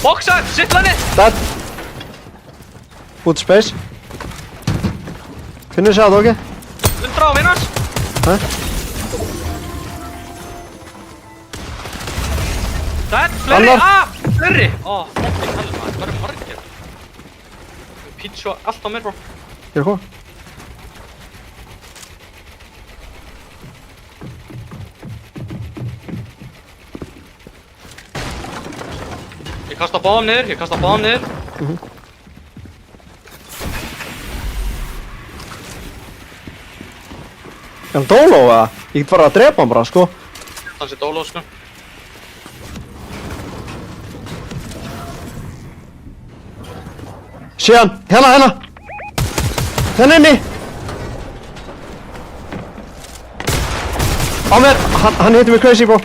Boxa, zipplani. Dead. Út space. Finnur sér það okki? 100 á vinnars. Hæ? Dead, fleiri. Annar. Fleiri. Fucking hell maður, hvað margir? Pizza, allt á mér bro. Ég er koma. Ég kasta báðum niður. Er hann dóló eða? Ég get farið að drepa hann bara, sko. Þannig sé dóló, sko. Sé hann! Hérna! Hérna inni! Á mér! Hann hittir mig crazy, bro.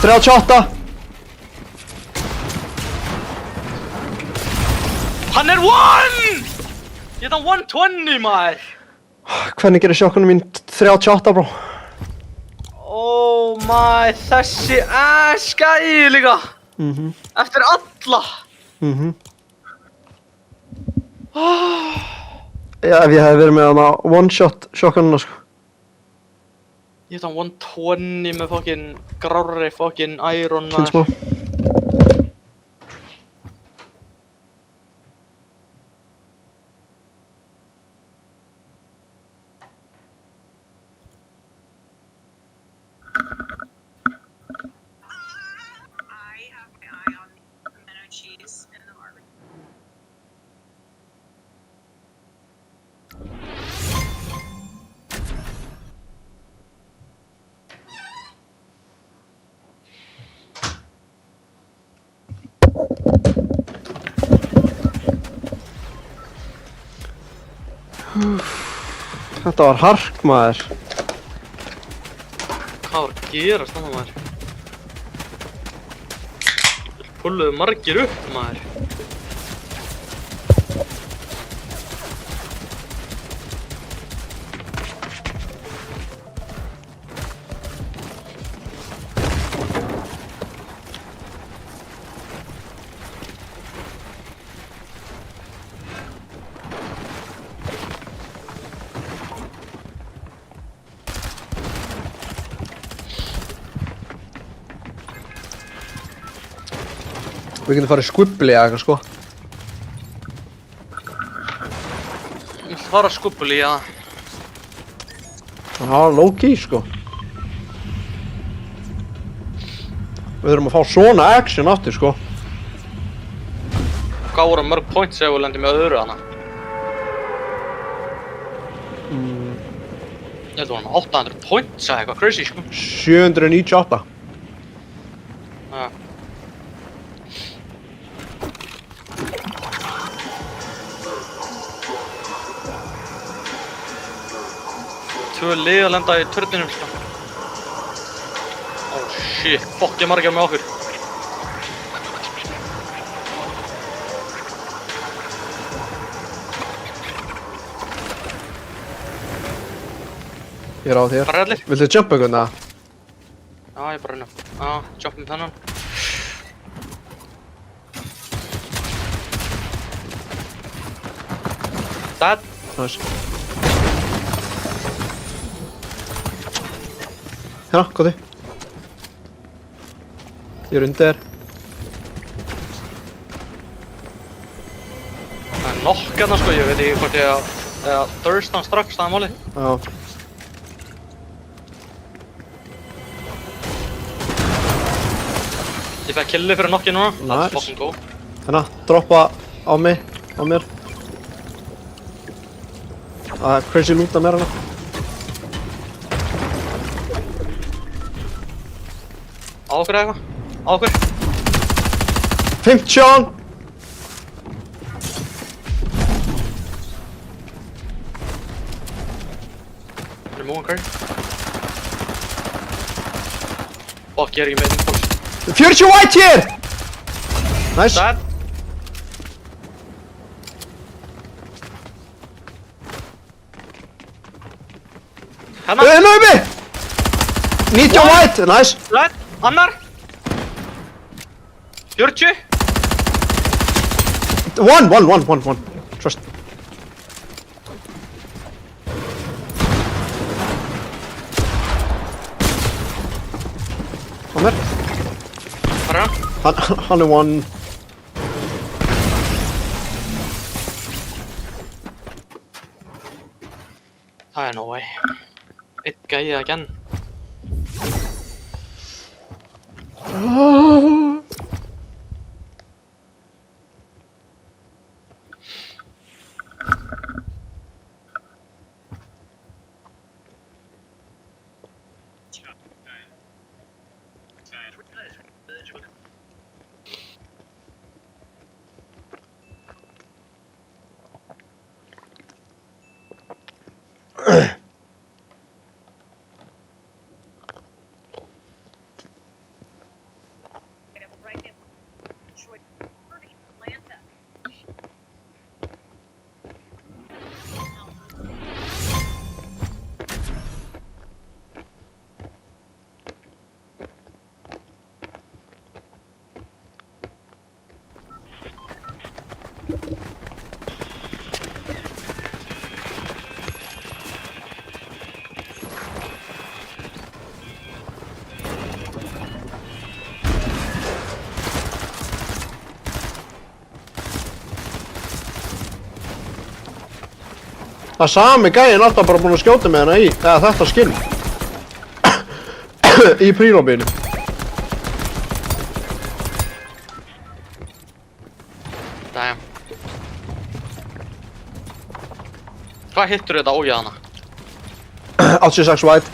38! Hann er one! Ég er þann 120 maður. Hvernig gerir sjokkunum mín 38, bro? Oh my, þessi skæði líka. Eftir alla. Já, ef ég hefði verið með hana one shot sjokkununa, sko. Ég er þann 120 með fokkin grárri fokkin iron Kynnt smá. I have my eye on the pimento cheese and the barbecue. Þetta var hark, maður. Hvað var að gerast þannig maður? Pulluðu margir upp maður. Við getum farið skvibli eða eitthvað, sko. Ég ætla að fara að skúpuli, já. Það var low key, sko. Við þurfum að fá svona action aftur, sko. Hvað voru mörg points ef við lendum með öðru hana? Ég held að voru 800 points eða eitthvað crazy, sko. 798. Já. Tvö lið að lenda í turninum, sko. Oh shit, fokkið margir með okkur. Ég er á þér. Bara allir. Viltu jumpa einhvern eða? Já, ég er bara reyna. Já, jumpum þennan. Dead. Nice. Hérna, góði. Ég er undir þér. Það er nokk hérna, sko. Ég veit ekki hvort ég að thirst hann strax, það er málið. Já. Ég fekk killi fyrir nokki núna. Nice. That's fucking go. Hérna, droppa á mig, á mér. Það er crazy loot að mér hana. Á okkur eða eitthvað? Á okkur? 15! Það er múin curry. Fuck, ég er ekki með inbox. 40 white hér! Nice. Dead. Hérna. Inn uppi! 90 white, nice. Rætt, annar. 40. One. Trust. Hann Bara. hann one. Það no way. Eitt gæi again. Það sami gæinn alltaf bara búinn að skjóta með hana í, eða þetta skinn. Í prílóbínu. Damn. Hvað hittur þetta ójæðana? 86 white.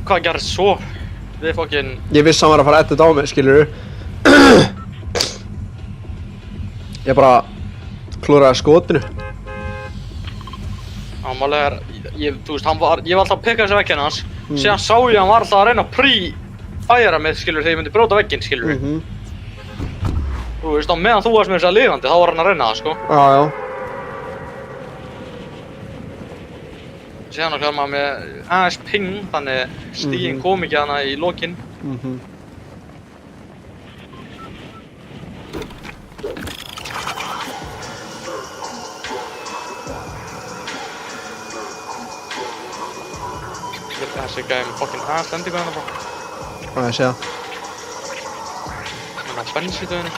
Hvað gerðist svo? Við fokkin... Ég vissi hann var að fara edit á mig, skilurðu. Ég bara klúraði skotinu. Málega er, þú veist, ég var alltaf að peka þessi vegginn hans. Síðan sá ég hann var alltaf að reyna að pre-færa mig, skilur, þegar ég myndi bróta vegginn, skilur. Þú veist, á meðan þú varst með þess að lifandi, þá var hann að reyna það, sko. Já. Síðan var maður með aðeins ping, þannig stíginn kom ekki hana í lokinn. Þessi gæði með fokkin aðstendingu hana bara. Já, ég sé það. Hann er bensítuðinni.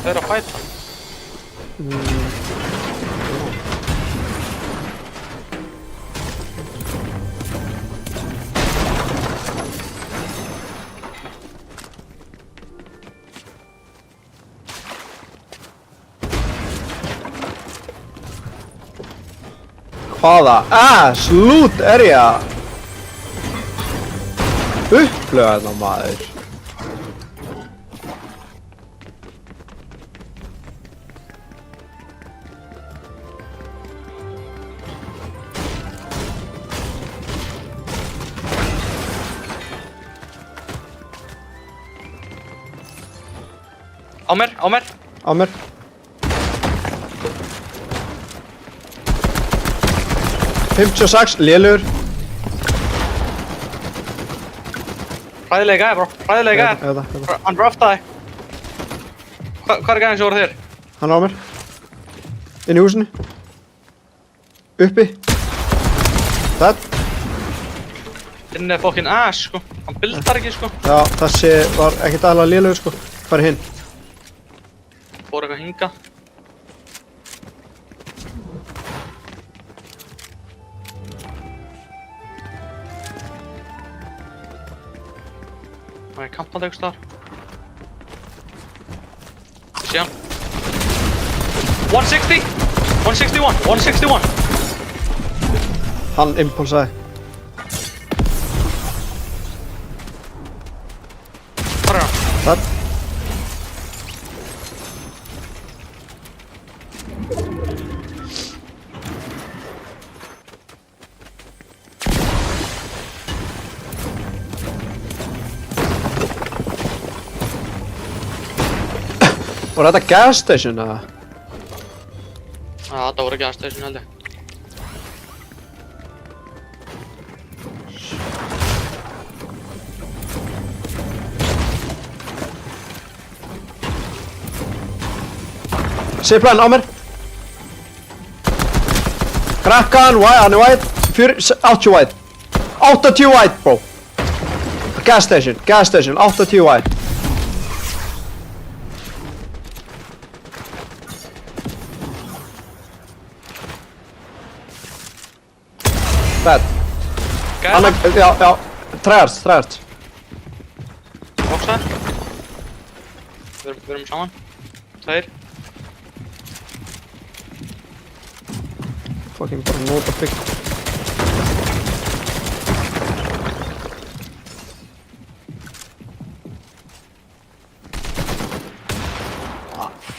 Þau eru að fæta. Hvaða ass loot er ég að upplifa þetta maður? Á mér, á mér. Á mér. $56, lélugur. Hræðilega gæði, bro. Hræðilega gæði. Þetta. Hann draftaði. Hvað er gæðin sem voru þér? Hann er á mér. Inn í húsinu. Uppi. Það. Inn er fokkin ass, sko. Hann bildar ekki, sko. Já, þessi var ekkert aðalega lélugur, sko. Hvað er hinn? Fór eitthvað hinga. Það kampandi einhvers staðar. Ég sé hann. 160! 161! 161! Hann impulsaði. Hvar hann? Það. Var þetta gas station eða? Það voru gas station held ég. Zipline á mér. Krakkan, hann er white. 80 white. 80 white, bro. Gas station, 80 white. Bad. Hann er, já, træðart. Boxa. Við erum saman. Tveir. Fucking bara nota bygg.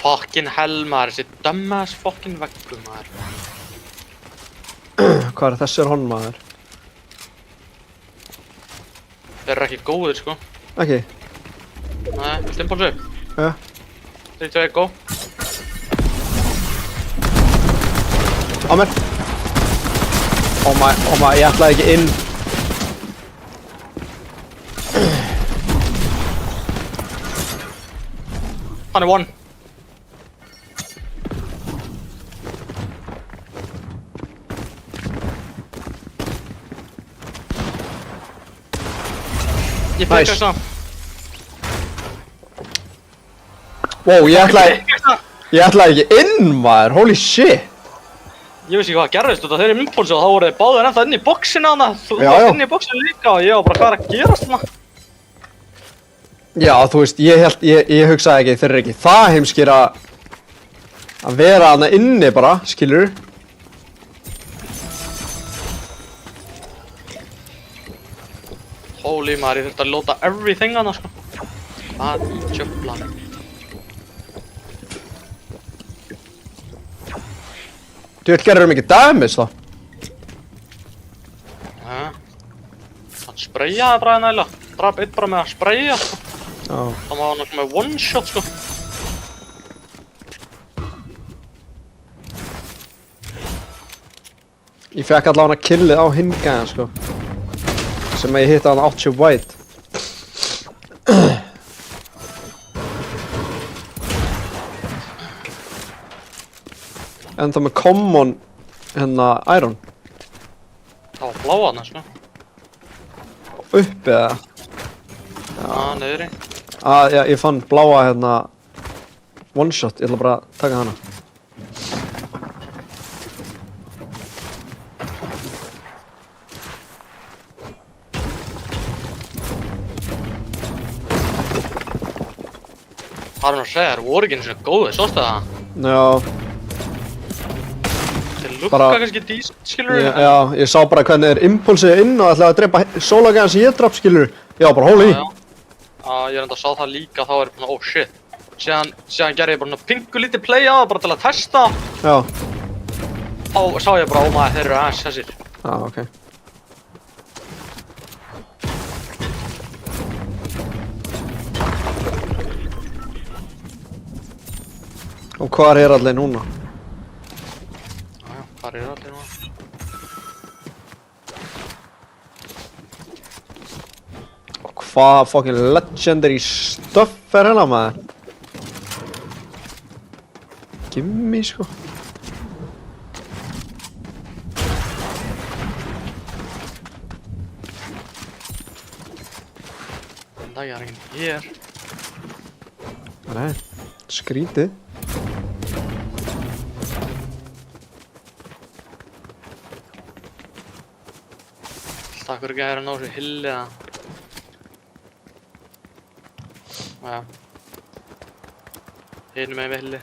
Fucking hell maður, þessi dumbass fucking veggur maður. Hvað er þessir honn maður? Þeir eru ekki góðir sko. Ekki? Nei, viltu impulsu? Ja. 3, 2, go. Á mér. Oh my, ég ætlaði ekki inn. Hann er one. Ég Nice. pekast hann. Wow, ég ætlaði ekki inn maður, holy shit. Ég veist ekki hvað gerðist út af þeirri impulsu og þá voru þeir báðir ennþá inn í boxinu hana. Þú Já, varst já. inn í boxinu líka og ég var bara hvað er að gerast þarna? Já, þú veist, ég hugsaði ekki, þeir eru ekki það heimskir að vera hana inni bara, skilur. Holy maður, ég þurfti að lóta everything hana sko. Hvað í tjöflan? Þú veit, gerður mikið damage þá. Hann sprayjaði bara nægilega. Draf eitt bara með að sprayja sko. Já. Það var hann ekki með one shot sko. Ég fekk allavega killið á hingæðan, sko. Sem að ég hitta hann 80 white. En það með common, hérna, iron. Það var blá hana sko. Uppi eða? Niðri. Já, ég fann bláa, hérna, one shot. Ég ætla bara að taka hana. Það er að segja, það voru ekki einu svona góðið, sástu það? Já, Þeir lukka Bara- kannski decent, skilur ég sá bara hvernig þeir impulsið inn og ætlaði að drepa sólagæðan sem ég draf, skilur. Já, bara holy. Já, ég enda að sá það líka, þá er ég bara, oh shit. Síðan gerði ég bara pingu lítið play á það bara til að testa. Já, Þá sá ég bara, oh maður, þeir eru aðeins þessir. já, ok. Og hvar er allir núna? Já, hvað er allir núna? Og hvað fucking legendary stuff er hérna maður? Gimme, sko. Það er enginn hér. Nei, skrítið. Takk fyrir ekki að hérna á þessu hilli eða. Já. Hinum með villi.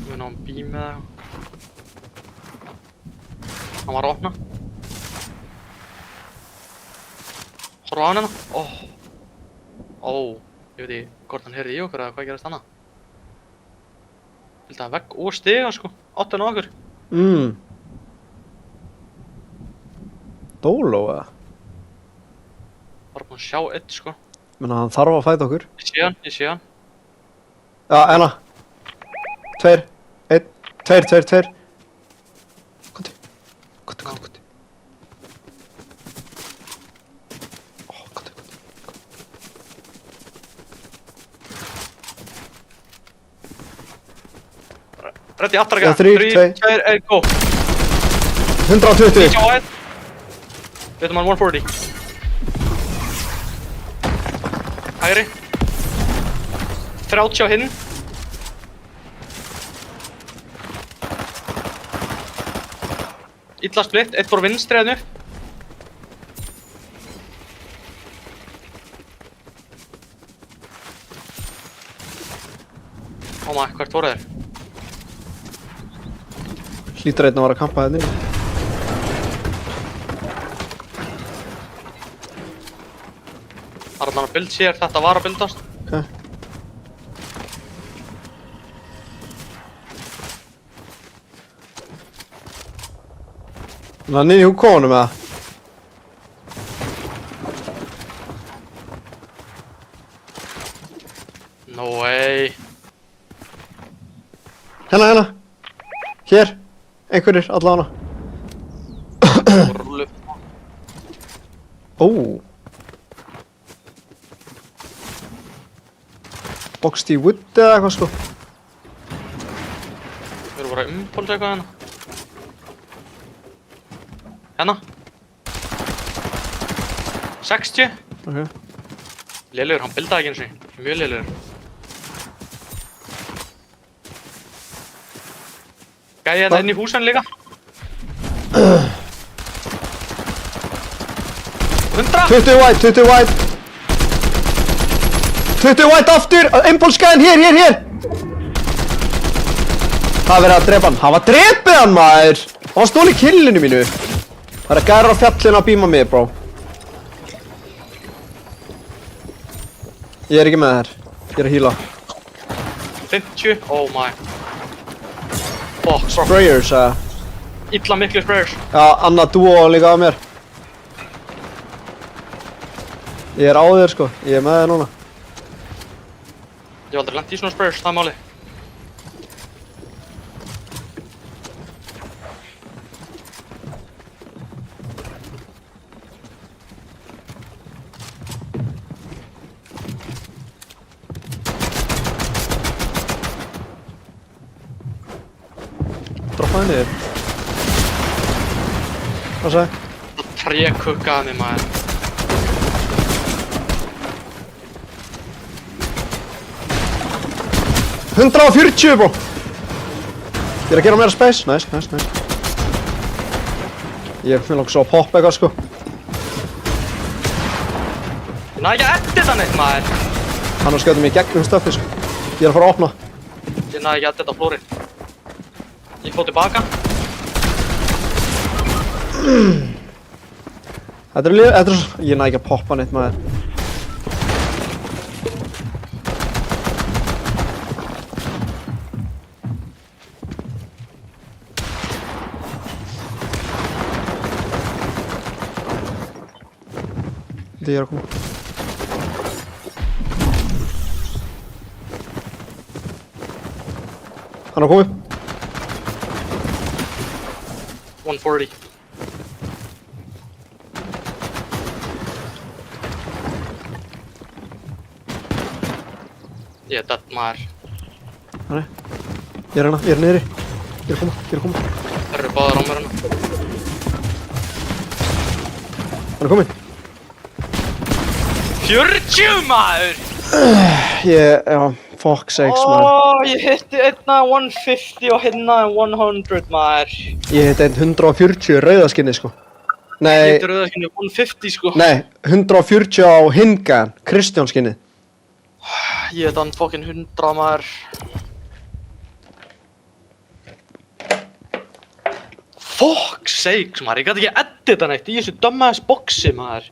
Við náum bím með það. Hann var að opna. Horfa á hann hérna. Ég veit ekki hvort hann heyrði í okkur eða hvað gerast annað. Vildi hann vegg og stiga sko. Áttan á okkur. Dóló eða? Bara búinn að sjá eitt sko. Menna hann þarf að fæta okkur. Ég sé hann. Já, enna. 2, 1, 2. Konti. Konti. Konti. Reddi aftur að gera. 3, 2, 1, go. 120. Líka á einn. Veitum hann 140. Hægri. 30 á hinn. Illa splitt, eitt fór vinstri hérna upp. Hvert voru þeir? Hlýtur einn að vara að kampa hérna inni. Það er allan að build sér, þetta var að buildast. Ok. Þannig að niður í húkónum eða? No way. Hérna. Hér. Einhverjir, allavega. Rúlu. Ó. Boxed í wood eða eitthvað sko. Við erum bara að umpólsa eitthvað hérna. Hérna. 60. Ok. Lélugur, hann buildaði ekki einu sinni. Mjög lélugur. Gæði hérna inn í húsinu líka. 100! 20 white. 20 white aftur! Impulsgæðin, hér! Það verið að drepa hann. Hann var drepið hann maður! Hann var stólið killinu mínu. Það er að gæra á fjallinu að bíma mig, bro. Ég er ekki með þér. Ég er að heala. 50, oh my. Fuck, sorry. Sprayers, Illa miklu sprayers. Já, Anna Duo líka á mér. Ég er á þér sko. Ég er með þér núna. Ég hef aldrei lent í svona sprayers, það er máli. Droppaði niður. Hvað sagði? Það trékukkaði mig maður. $140 bro. Ég er að gera meira space. Nice. Ég vil langt svo að poppa eitthvað sko. Ég næði ekki að edita neitt maður. Hann er að skjóta mig í gegnum stöfið sko. Ég er að fara að opna. Ég næði ekki að edita flórið. Ég fór tilbaka. Þetta er svo... Ég næði ekki að poppa neitt maður. Ég er að koma. Hann er að koma upp. 140. Ég er dead maður. Ég er hérna, ég er niðri. Ég er að koma. eru báðar á mér hérna. Hann er kominn. 40 maður! Já, fuck sakes maður. Ég hitti einna 150 og hérna 100 maður. Ég hitti einn 140 rauðaskinni sko. Ég Nei, hitti rauðaskinni 150 sko. nei, 140 á hingaðan, Kristján skinnið. Ég hitti hann fokkin 100 maður. Fuck sakes maður, ég gæti ekki edita neitt í þessu dumbass boxi maður.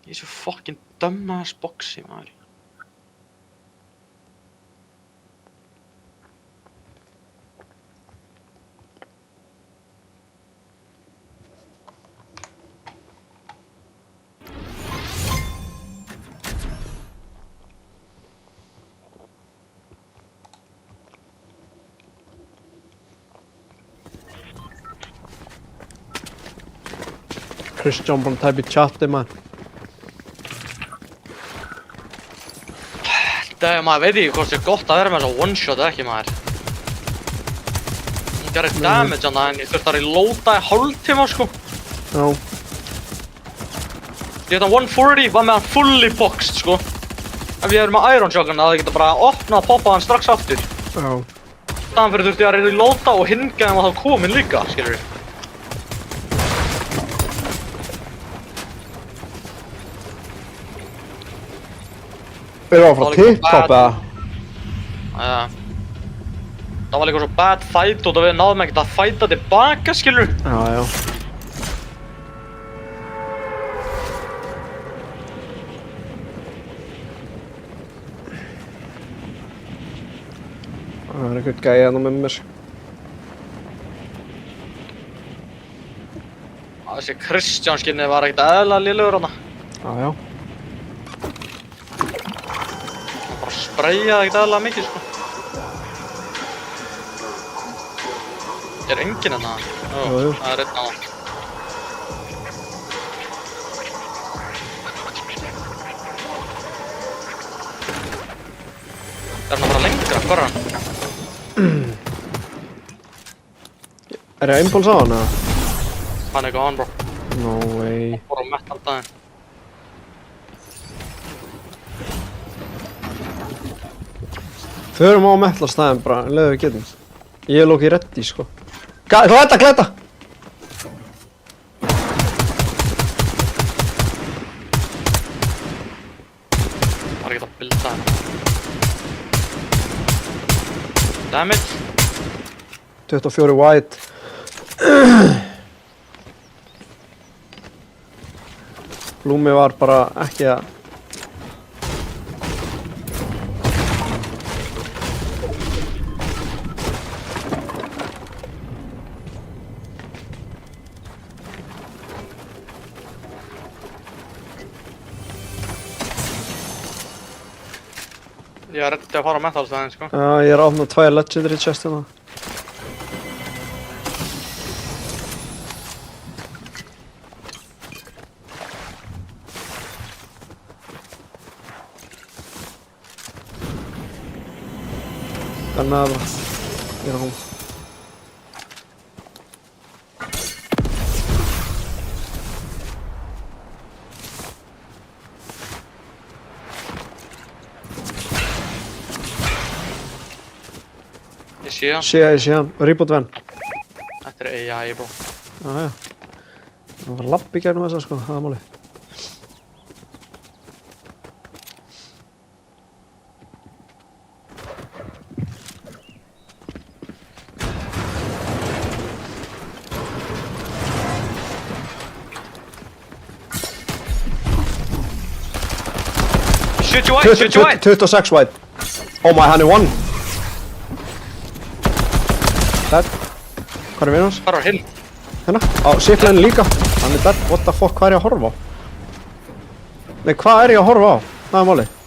Í þessu fokkin dumbass boxi maður. Kristján búinn að tæpa í chati maður. Þegar maður veit ekki hvort það er gott að vera með þessa one shot eða ekki maður. Hún gerir damage hana en ég þurfti að reloada í hálftíma sko. Já, Ég veit að 140 var með hann fully boxed sko. Ef ég er með Iron Shotgun að það geta bara opnað og poppað hann strax aftur. já. Þannig fyrir þurfti ég að reloada og hingaði var þá komin líka, skilur við. Eru það frá TikTok eða? Það var líka svo bad fight og það við náðum ekkert að fighta tilbaka, skilur við. Já, já. Það er eitthvað gæði hérna með mér. Þessi Kristján skinnið var ekkert eðlilega lélegur hana. Já, já. Bara sprayjaði ekkert eðlilega mikið sko. Er enginn hérna? Jú, jú. Það er einn á það. Það er hann að fara lengra, hvað er hann? Er ég impulse á hann eða? Hann er eitthvað on bro. No way. Bara á metal daginn. Förum á metlastæðin bara, leiðu við getum. Ég er lókið reddi sko. Glæta, glæta! Það er ekkert að builda hann. Damage. 24 white. Blúmi var bara ekki að... Ég er reddi að fara á metalstæðin sko. Já, ég er áfnað 2 legendary chest hérna. Þannig að bara... Ég er að koma. Ég sé hann. Ég sé hann. Reboot venn. Þetta er AI bro. Já, já. Það var lapp í gegnum þessa sko, það er málið. Shoot you white, shoot you white! 26 white. Oh my, hann er one. Dead. Hvað er vinur hans? Hvað er hinn? Hérna, á sifleinu líka. Hann er dead, what the fuck, hvað er ég að horfa á? Nei, hvað er ég að horfa á? Það er málið.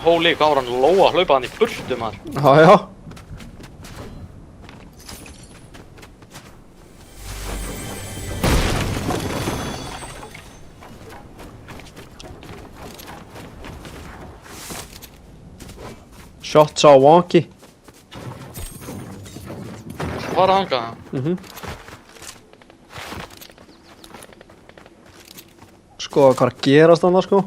Holy, hvað var hann lóa að hlaupa hann í burtu, maður? Já, já. Shots á wonky. Hvað var það hangað? Skoða hvað er að gerast þarna, sko.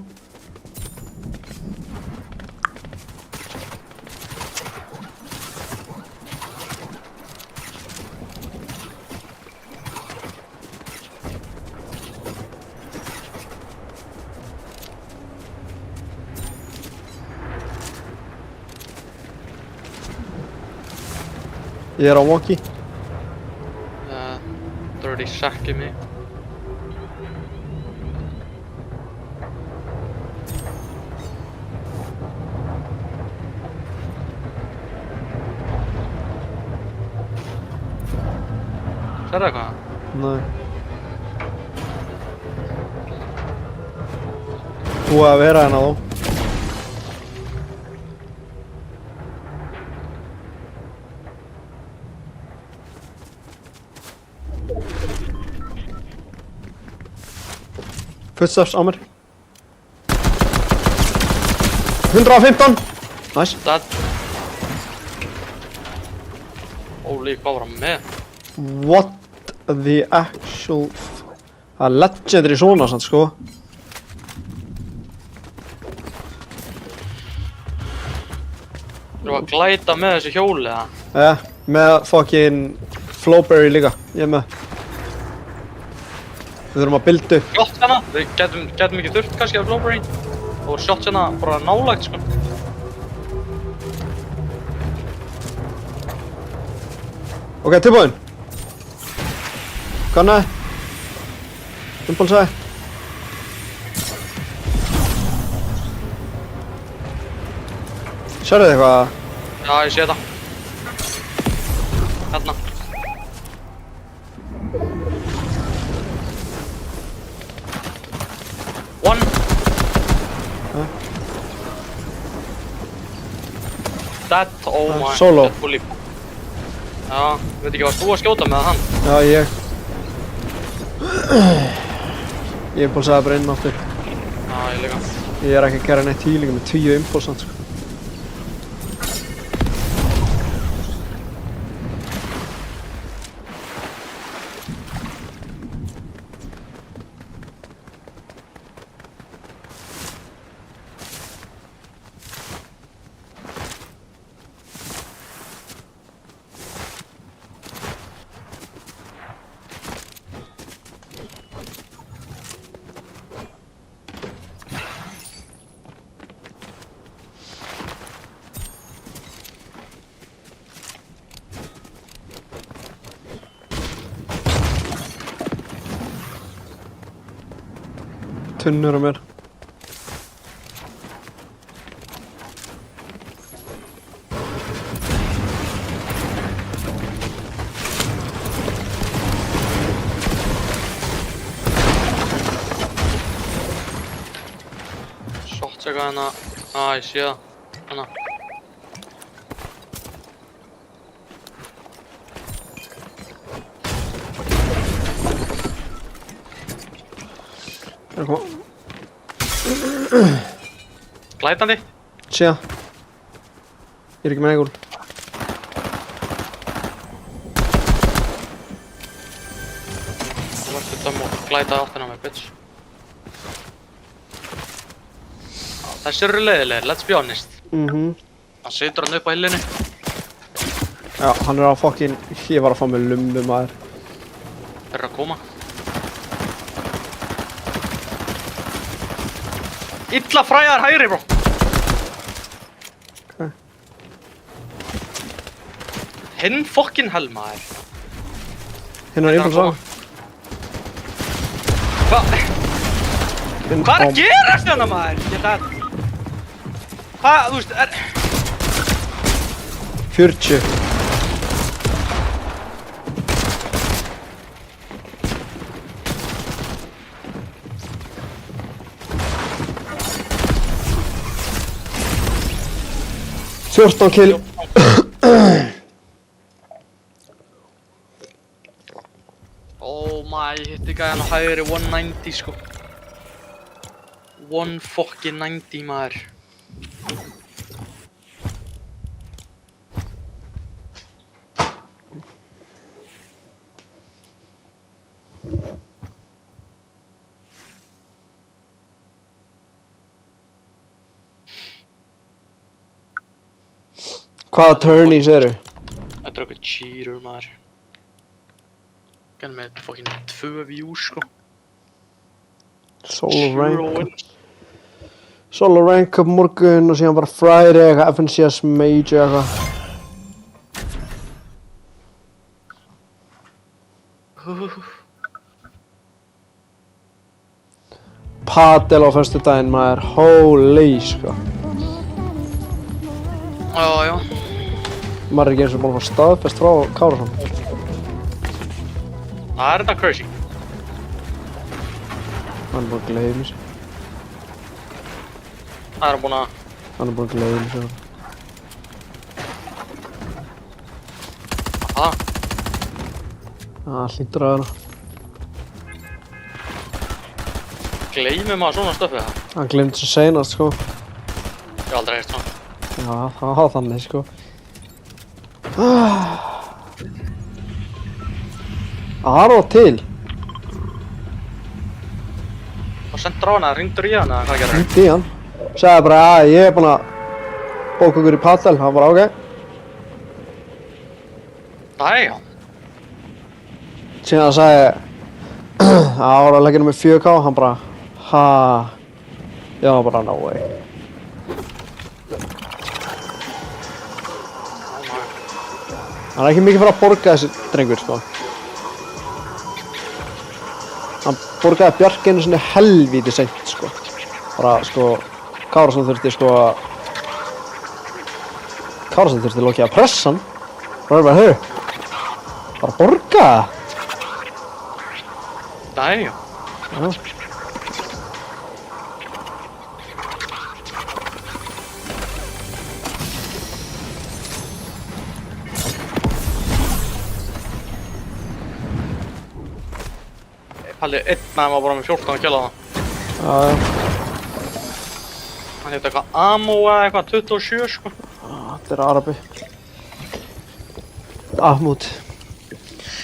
Ég er á wonky. Dirty sack í mig. Sérðu eitthvað? Nei. Búið að vera hérna þó. Footsteps á mér. 115! Nice. Dead. Holy, hvað var hann með? What the actual... Það er legendary svona sann, sko. Þú erum að glæta með þessu hjóli, eða? Með fucking Flowberry líka. Ég er með. Við þurfum að builda upp. Shot hérna, við getum ekki þurft kannski af Flowberry. Og shot hérna bara nálægt, sko. Ok, tilbúin. Kannaði. Impulsaði. Sérðu þið eitthvað? Já, ég sé það. Hérna. One. Dead, oh my. Solo. Dead fully. Já, veit ekki, varst þú að skjóta með hann? Já, ég. Ég impulsaði bara inn aftur. Já, ég líka. Ég er ekki að gera neitt healing með 10 impulsant, sko. Tunnur á mér. Shot eitthvað hérna. Ég sé það. Hérna. Er að koma. Glætandi. Sé það. Ég er ekki með eigul. Þú varst að döma og glæta áttina á mig, bitch. Þessi eru leiðilegir, let's be honest. Hann situr hann upp á hillinu. Já, hann er á fucking... Ég var að fá mig lumbu, maður. Þeir eru að koma. Illa fræðar hægri, bro. Ok. Hinn fucking hell, maður. Hinn er impulsa. Hvað er að gerast hérna, maður? Ég það... Hvað, þú veist, 40. 14 kill. Oh my, hitti gæðan á hægri 190 sko. 190 maður. Hvaða turnies eru? Þetta er okkur cheater maður. Gæðan með fucking 2 views sko. Solo Zero rank. wins. Solo rank upp morgun og síðan bara Friday eitthvað FNCS Major eitthvað. Padel á föstudaginn maður, holy sko. Já. Maður er ekki eins og búinn að fá staðfest frá Kárasson. Það er þetta crazy. Hann er búinn að gleyma sér. Það er búin að... Hann er búinn að gleyma sér. Aha. Það hlýtur að vera. Gleymir maður svona stöfið það. Hann gleymdi sér seinast sko. Ég hef aldrei heyrt svona. Já, það var þannig sko. Það var til. Og sendur á hana, ringdur í hana, hvað gerir það? Hringdi í hann. Sagði bara að ég er búinn að bóka okkur í padel. Hann bara ok. Næja. Síðan sagði það var að leggja með 4K. Hann bara ha. Já, bara no way. Hann er ekki mikið fyrir að borga þessi drengur sko. Hann borgaði Bjarki einu sinni helvíti seint sko. Bara sko Kárasson þurfti sko að Kárasson þurfti lokið að pressa hann. Bara hau. Bara borga það. Næja. Já. Palli, einn maður var bara með 14 að kjalla það. Já. Hann hefði eitthvað ammo eða eitthvað 27 sko. Þetta er arabi. Ahmud.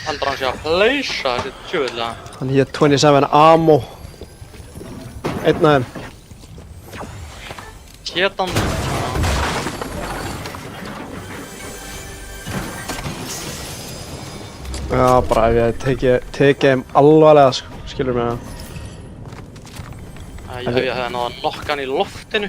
Heldur hann sé að pleysa þessi tjöðlega. Hann hét 27 ammo. Einn af þeim. Hétan. Já, bara ef ég tekið þeim alvarlega sko, skilur mig það. Ég hefði náða að nokka hann í loftinu.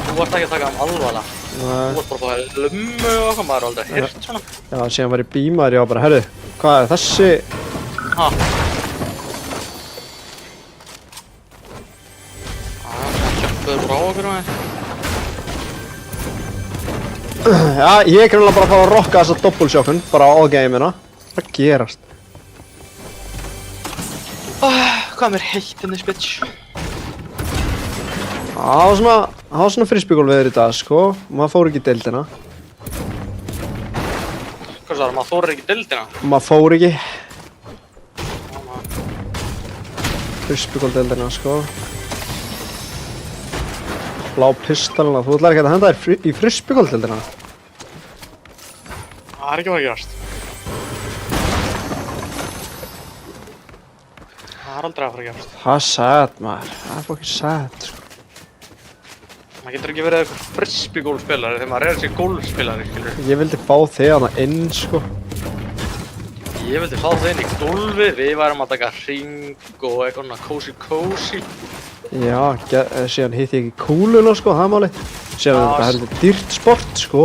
Þú varst ekki að taka hann alvarlega. Þú Nei. varst bara að fá lummu og eitthvað, maður er aldrei heyrt svona. Já, síðan var ég bímaður, ég var bara, herru, hvað er þessi? Ha. Það kjöppuður bara á okkur maður. Já, ég er greinlega bara að fara að rocka þessa doppelsjokkun, bara á gameina. Hvað gerast? Hvað er mér heitt in this bitch? Það var svona frisbeegolfveður í dag, sko. Maður fór ekki í deildina. Hvað sagði, maður þorir ekki deildina? Maður fór ekki frisbeegoldeildina, sko. Blá pistalina, þú ætlar ekki að henda þér í frisbeegoldeildina? Það er ekki að gerast. Það er aldrei að fara að gerast. Það er sad, maður. Það er fucking sad, sko. Maður getur ekki verið eitthvað frisbeegolfspilari þegar maður er þessi golfspilari, skilur. Ég vildi fá þig hana inn, sko. Ég vildi fá þig inn í golfi, við værum að taka hring og eitthvað cozy. Já, síðan hitti ég ekki kúluna, sko, það er málið. Síðan er þetta heldur dýrt sport, sko.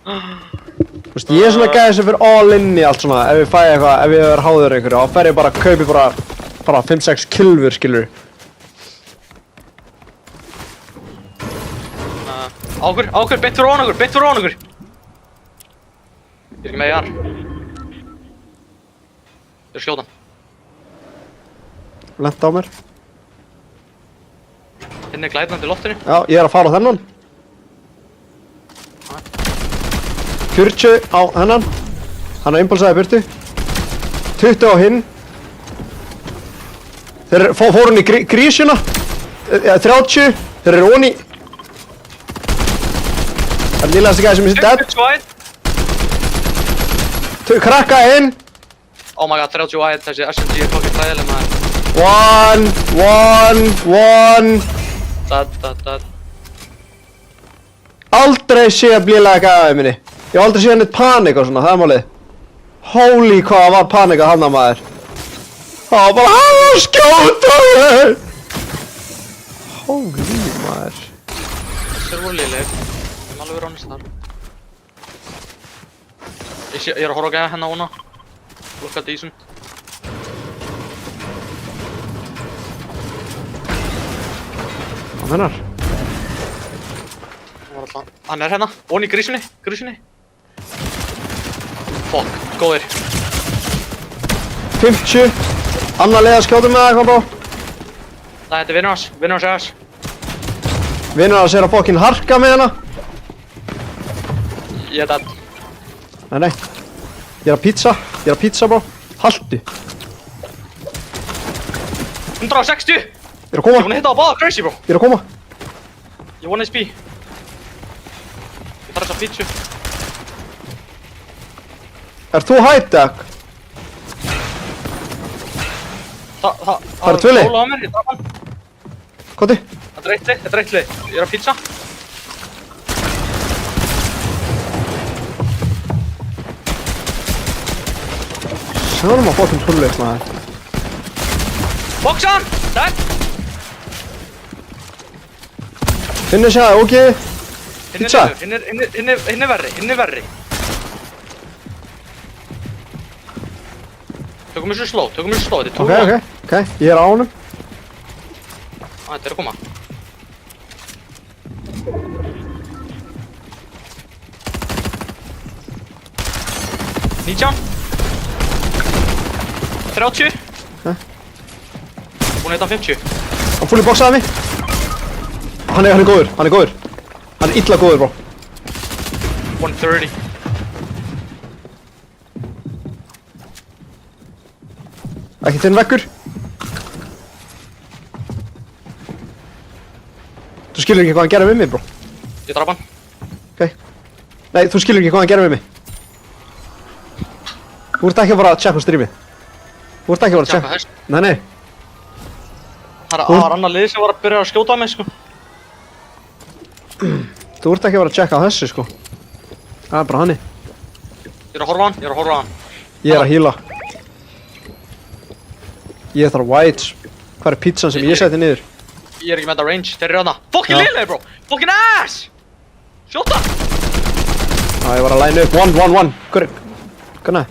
Þú veist, ég er svona gæði sem fyrir all in í allt svona. Ef ég fæ eitthvað, ef ég verður háður einhverju, þá fer ég bara að kaupi bara 5-6 kilfur, skilur. Ákur, beint fyrir ofan okkur. Ég er ekki með í hann. Ég er skjótan. Lent á mér. Hinn glætnandi í loftinu. Já, ég að fara á þennan. 40 á þennan. Hann impulsaði burtu. 20 á hinn. Þeir fóru hann í grísjuna. 30. Þeir eru onni. Það er nýlegasti gæði sem er dead. 21. Krakka inn. Oh my god, 31, þessi SMG er fucking hræðileg maður. One. Dead. Aldrei sé að blíðlega gæði minni. Ég hef aldrei séð neitt panik og svona, það er málið. Holy hvað var panik að hanna maður. Það var bara að skjóta mig. Holy maður. Þessir voru léleg. Ég er alveg honest þar. Ég er að horfa á gæða hérna óna. Lukka decent. Hvað mennar? Hann er hérna, onni í grísunni. Fuck, góðir. 50. Annar leið að skjóta með það eitthvað bá. Nei, þetta er vinnur hans aðeins. Vinnur hans er að fokkin harka með hana. Ég er dead. Nei. Ég er að pizza bá. Haltu. 160! Ég er að Ég koma. vona að hitta á báða crazy bro. Ég er að koma. Ég vona SP. Ég þarf þess að pizza. Er þú high-tech? Það eru tvö lið. Sóla á mér, ég draf hann. Koti? Þetta er eitt lið. Ég er að pizza. Sjáum að fokkin tulleik maður. Boxa hann! Dead! Finnir sér það, ok? Pizza? Hinn er verri. Tökum þessu sló, þetta er 2. Ok, ég er á honum. Þetta er að koma. Nítján 30. Búinn að hitta 50. Hann fulli boxaði mig. Hann er góður. Hann er illa góður, bro. 130. Ekki þinn vekkur. Þú skilur ekki hvað hann gerði við mig, bro. Ég draf hann. Ok. Nei, þú skilur ekki hvað hann gerði við mig. Þú ert ekki að fara að tjekka strímið. Tjekka þess. Nei. Það var annar lið sem var að byrja að skjóta á mig, sko. Þú ert ekki að fara að tjekka á þessu, sko. Það er bara hanni. Ég er að horfa á hann. Ég er að heala. Ég þarf whites. Hvað er pizzan sem ég seti niður? Ég er ekki með þetta range, þeir eru hana. Fucking liðlega, bro! Fucking ass! Sjóta! Ég var að line upp. One. Hvernig?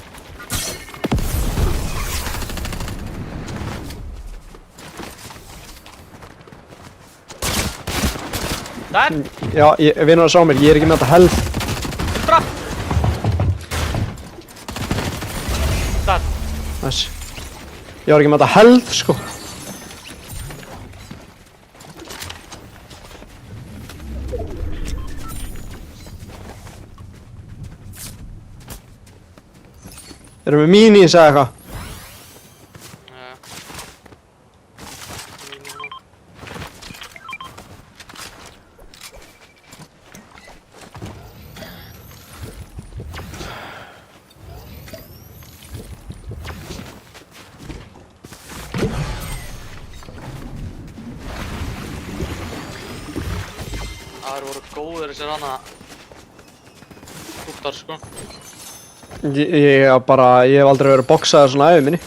Dead! Já, vinur að sá mér. Ég er ekki með þetta health. 100! Dead! Nice. Ég var ekki með þetta health, sko. Erum við minis eða eitthvað? Það voru góðir þessir hana skúptar, sko. Ég hef aldrei verið boxaður svona æfi minni.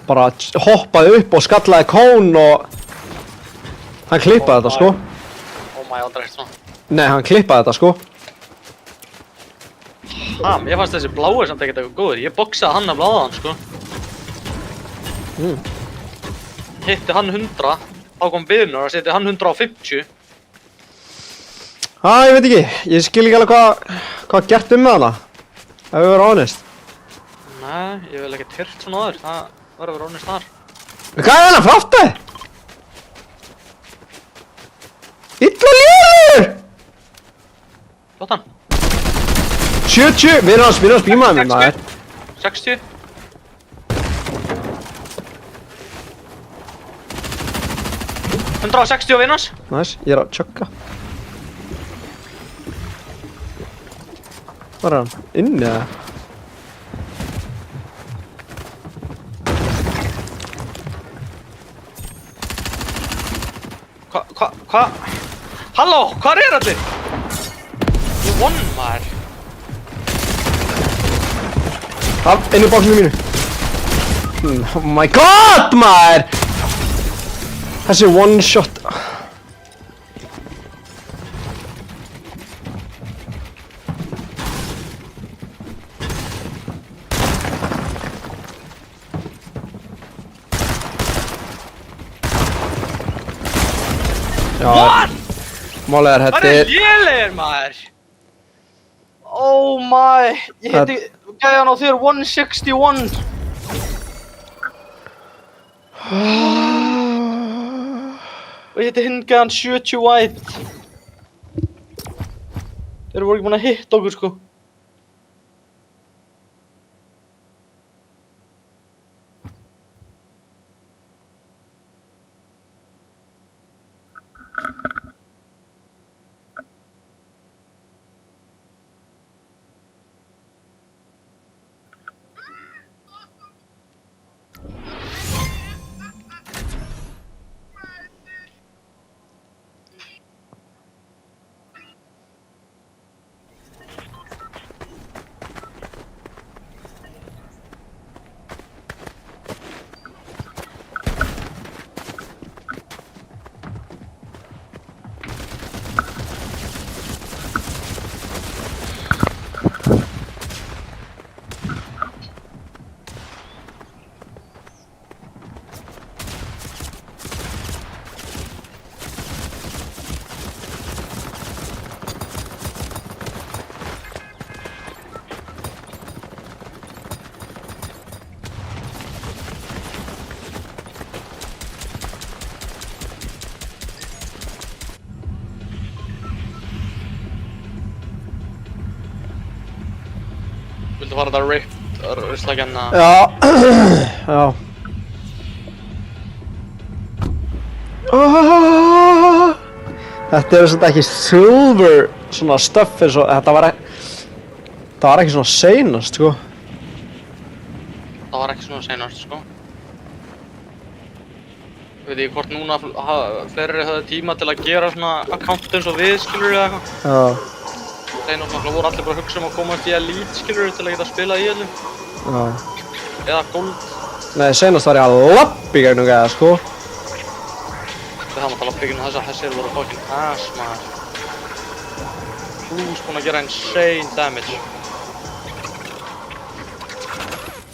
Bara hoppaði upp og skallaði kón og hann klippaði þetta, sko. Oh my, aldrei eitt svona. Nei, hann klippaði þetta, sko. Mér fannst þessi blái samt ekkert eitthvað góður. Ég boxaði hann af bláðan, sko. Hitti hann 100, þá kom Vinur og setti hann 150. Ég veit ekki. Ég skil ekki alveg hvað gert með hana. Ef við verðum honest. Nei, ég vil ekkert hýrt svona áður. Það var að vera honest þar. Hvað er hann frá aftur? Illa léður! Látt hann. 70, við erum að spímaði með maður. 60. $160 á vinnans. Næs, ég er að tjögga. Hvað er hann? Inni eða? Hva? Halló, hvar er allir? Ég vonn maður. Inn í bóksinu mínu. Oh my god, maður! Þessi one shot. What? Málið er Hvað þetta er lélegir maður? Oh my. Ég heiti gæjan á þér 161. Og ég heiti hinn gæjan 70 white. Þeir voru ekki búin að hitta okkur sko. Viltu fara þetta rift ruslagenna? Já. Já. Þetta er svona ekki silver svona stuff eins og þetta var ekki svona seinast sko. Það var ekki svona seinast sko. Veit ég hvort núna fleiri höfðu tíma til að gera svona account eins og við skilur eða eitthvað. Já. Þeir náttúrulega voru allir bara að hugsa um að komast í Elite skilur til að geta spilað í öllum. Já. Eða Gold. Nei, seinast var ég að lappa í gegnum gæða sko. Það mátt að lappa í gegnum þess að þessir voru fucking ass maður. Blues búinn að gera insane damage.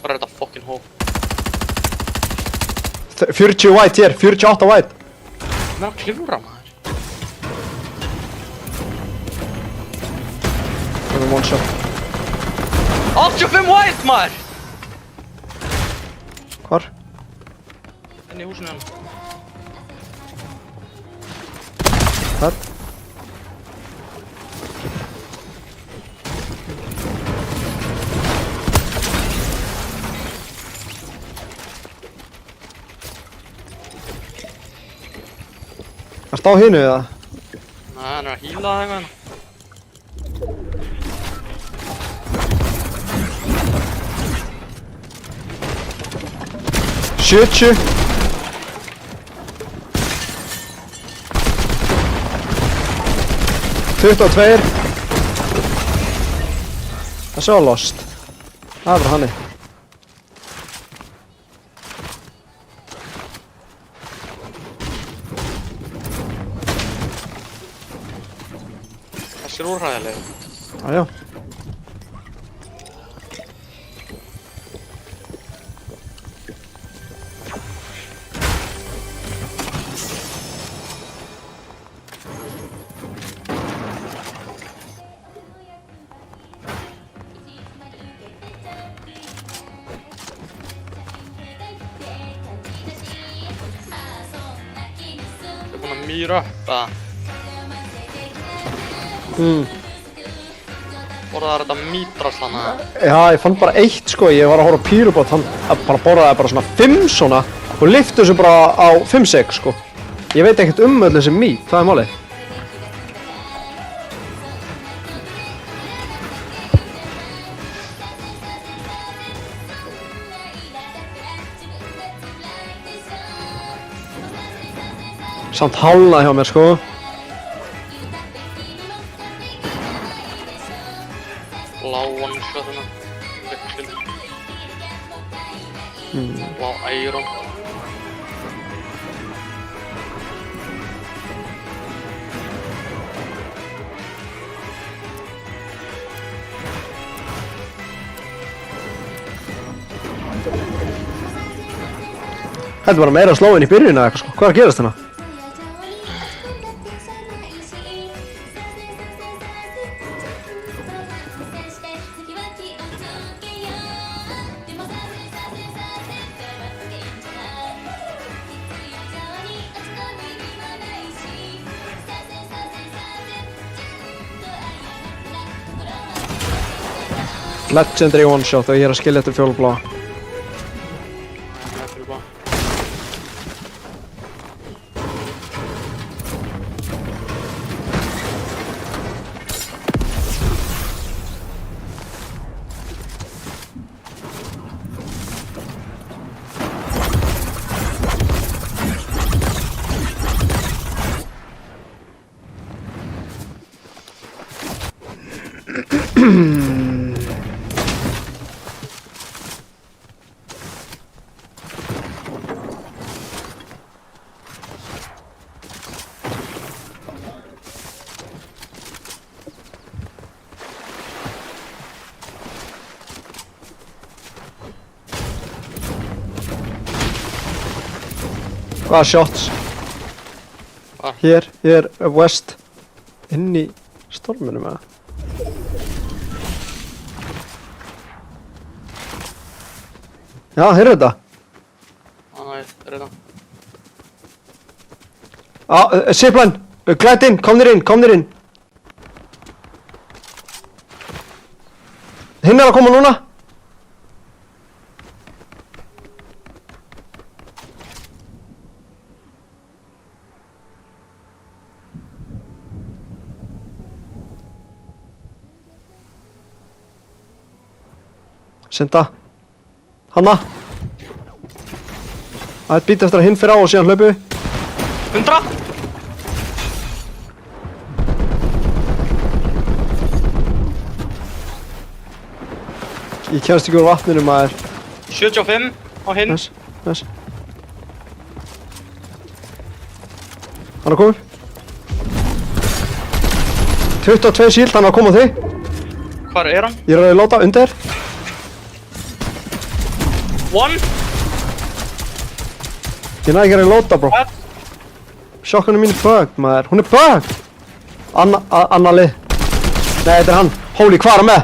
Hvað er þetta fucking hóf? 40 white hér, 48 white. Það er að klifra maður. Það er one shot. 85 white maður! Hvar? Inn í húsinu hann. Hvað? Ertu á hinu eða? Nei, hann er að heala það eitthvað. 70. Tveir. Þessi var lost. Það er bara hannig. Þessi er úrræðileg. Já. meet up eða? Borðaðar þetta mítrast hana? Já, ég fann bara eitt sko, ég var að horfa á Pyrubot, hann bara borðaði bara svona 5 svona og lyfti þessu bara á 5 sek sko. Ég veit ekkert öll þessi mít, það er málið. Samt hálna hjá mér sko. Blá one-shot hérna. Blá iron. Þetta er bara meira slóin í byrjun eða eitthvað sko. Hvað er að gerast hérna? Legendary one shot og ég er að skilja eftir fjólubláa. Þetta er blá. Hvaða shots? Hvar? Hér, west. Inn í storminum eða? Já, heyrðu þetta? Næ, þetta. Zipline, glætt inn, kom þér inn. Hinn er að koma núna. Senda. Hanna. Það er bít eftir að hinn fyrir á og síðan hlaupum við. 100! Ég kemst ekki úr vatninu maður. 75 á hinn. Nice. Hann er komið. 22 shield, hann er að koma á þig. Hvar er hann? Ég er að láta undir. One! Ég næ ekki að reloada bro. What? Shotgunum mín er bugged maður. Hún er bugged. Anna lið. Nei, þetta er hann. Holy, hvað er hann með?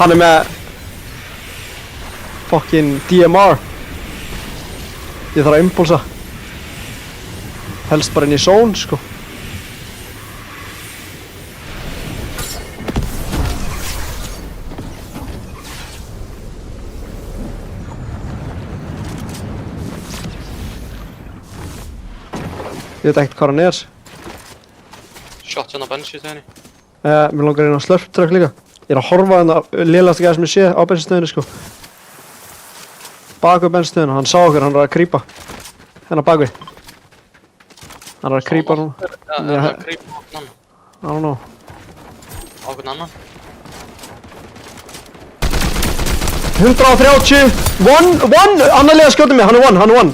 Hann er með fucking DMR. Ég þarf að impulsa. Helst bara inn í zone sko. Ég veit ekkert hvað hann er. Shot hérna á bensinstöðinni. Mér langar inn á slurp truck líka. Ég er að horfa hérna lélast gæði sem ég sé á bensinstöðinni sko. Baku bensinstöðina, hann sá okkur, hann er að krýpa. Hérna baku. Hann er að krýpa núna. Það er að grípa á okkur annan. I don't know. Á okkur annan. 130! One! Annarlega skjóta mig, hann er one.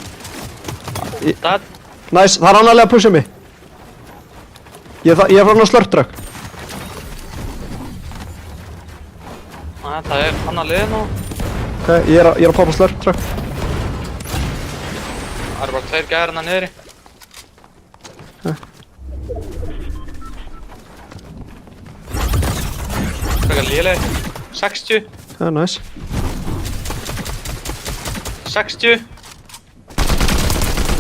Dead. Nice, það er annarlega að pusha mig. Ég er frá hann á slurp truck. Næ, það er annar lið nú. Ok, ég er að poppa slurp truck. Það eru bara 2 gæðir hérna niðri. Frekar léleg. 60. Það er nice. 60.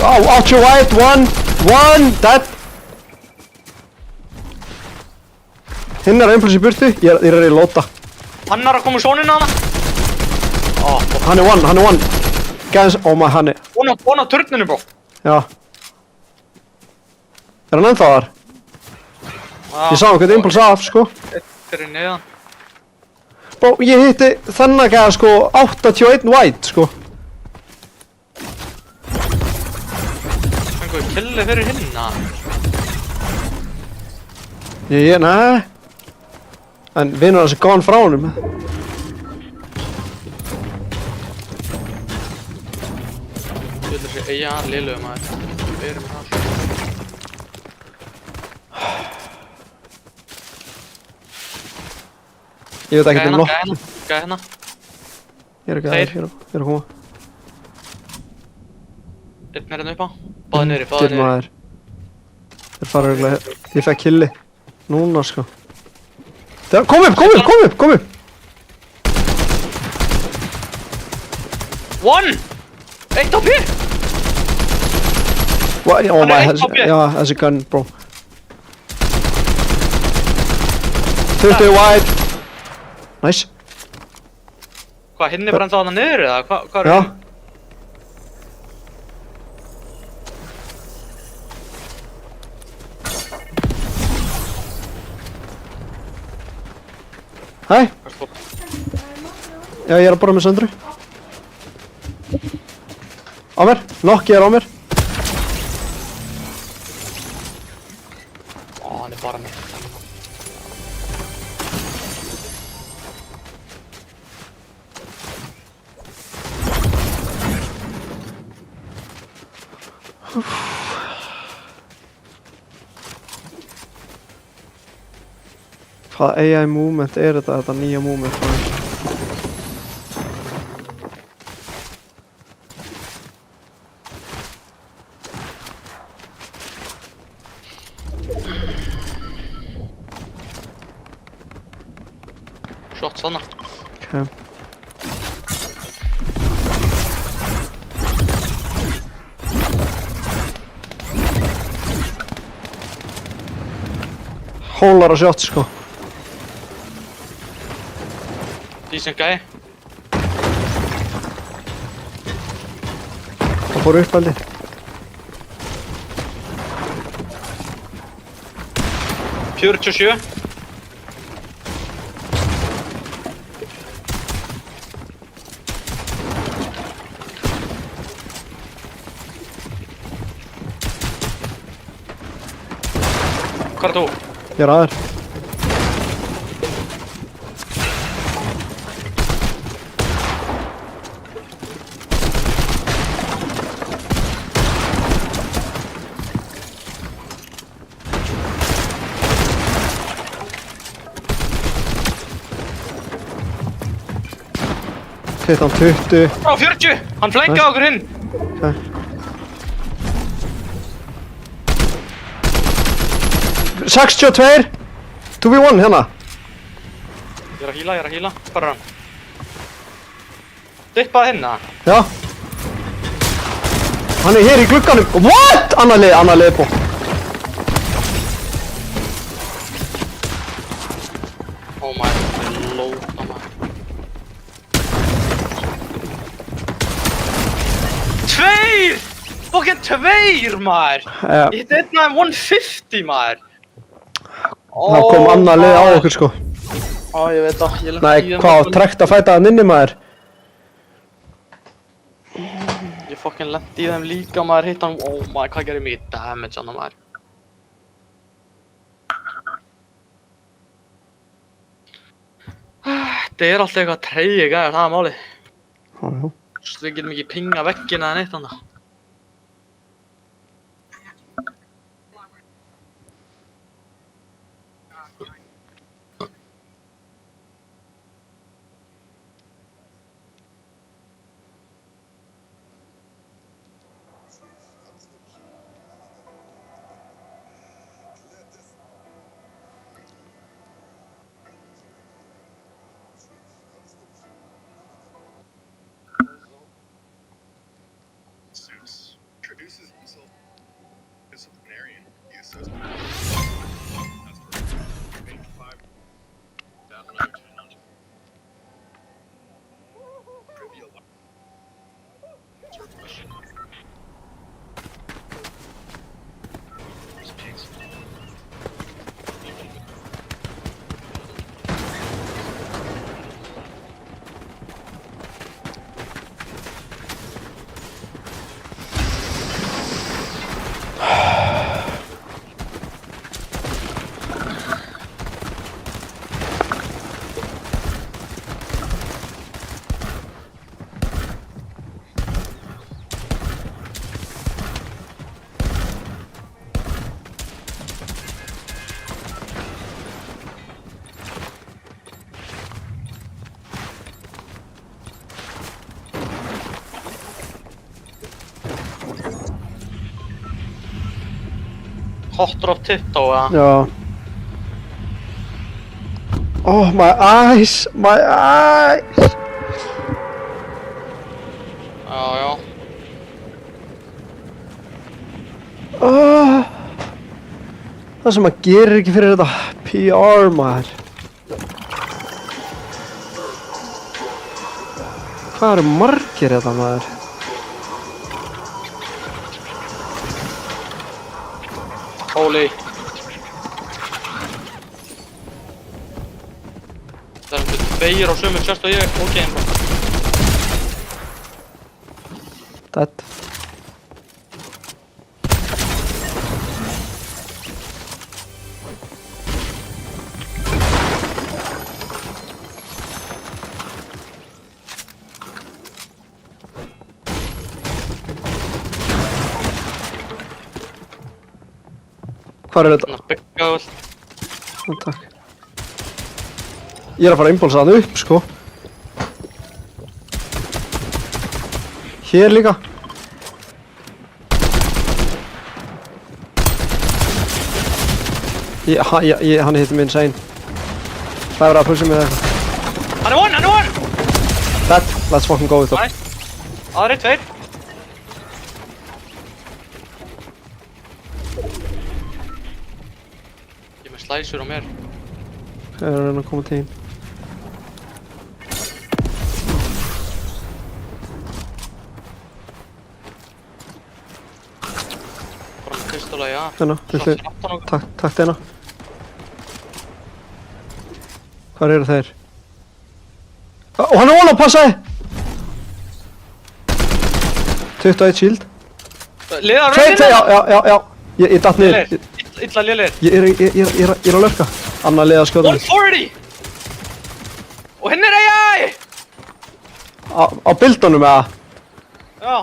Out your white, one, dead. Hinn er einpluss í burtu, ég er að lóta. Hann er að koma úr sóninu hana. Hann er one. Gæðins, hann er. Von á turninu, bro. Já. Er hann ennþá þar? Ég sá einhvern impuls af, sko. Þetta er neðan. Bro, ég hitti þennan gæða, sko, 81 white, sko. Fengu við killi fyrir hinna. Nei. En vinur hans er gone frá honum. Ég vil þessi eiga liðlögu maður. Við erum þar. Ég veit ekkert nokk. Gæði hérna. Ég er ekki aðeins, ég er að koma. Einn er hérna upp á. Báði niðri. Maður. Þeir fara örugglega. Ég fekk killi. Núna, sko. Kom upp! One! Eitt á P! Oh my, þessi gun, bro. 20 wide. Nice. Hvað, hinn er bara ennþá hana niður eða? Hvað er Já. hinn? Hæ? Já, ég er að borða með söndru. Á mér, nokki er á mér. Hann er bara mitt. Hvað AI movement er þetta nýja movement? Shots hana. Okay. Hólar og shots, sko. Decent guy. Það fór upp haldi. Fjörutíu og sjö. Hvað er þú? Ég er aðeir. Hitt hann 20. Á 40! Hann flenkaði okkur hinn! Okay. Sextíu og tveir! 2v1 hérna! Ég er að híla. Hvað er hann? Dippaði hinn, eða? Já. Hann er hér í glugganum. What? Annar lið på. Oh my, það er lóta maður. Tveir! Fucking tveir maður! Ég hitti einn af 150 maður! Það kom annar lið á okkur, sko. Ég veit það, ég lendi Nei, í þeim hvað, öllum. trekt að fæta hann inni, maður. Ég fucking lendi í þeim líka maður, hitt hann, oh my, hvað gerir mikið damage hann maður. Þetta er alltaf eitthvað treyja gæðar, það er málið. Já. Við getum ekki pinga veggina eða neitt annað. Hot drop tiptoe, eða? Já. Oh, my eyes! My eyes! Já. Oh. Það sem maður gerir ekki fyrir þetta PR, maður. Hvað eru margir þetta, maður? Holy. Það er tveir á sömu chest og ég, ok. Dead. Hvað er þetta? Þannig að byggja vel. Ó, takk. Ég er að fara að impulsa hann upp, sko. Hér líka. Hann hittir mig insane. Það er að pusha mig eitthvað. Hann er one! Dead. Let's fucking go with it. Nice. Aðri tveir. Ég er með slæsur á mér. Ég er að reyna að koma til þín. Bara með pistola, já. Hérna, viltu? Svona 13 og... Takk þeirna. Hvar eru þeir? Og hann er ón á, passaði! 21 shield. Liðar Tvei, já. Ég datt niður. Illa lélir. Ég er að lurka. Annar liða skjóta mig. 140! Og hinn er AI! Á bildunum eða? Já.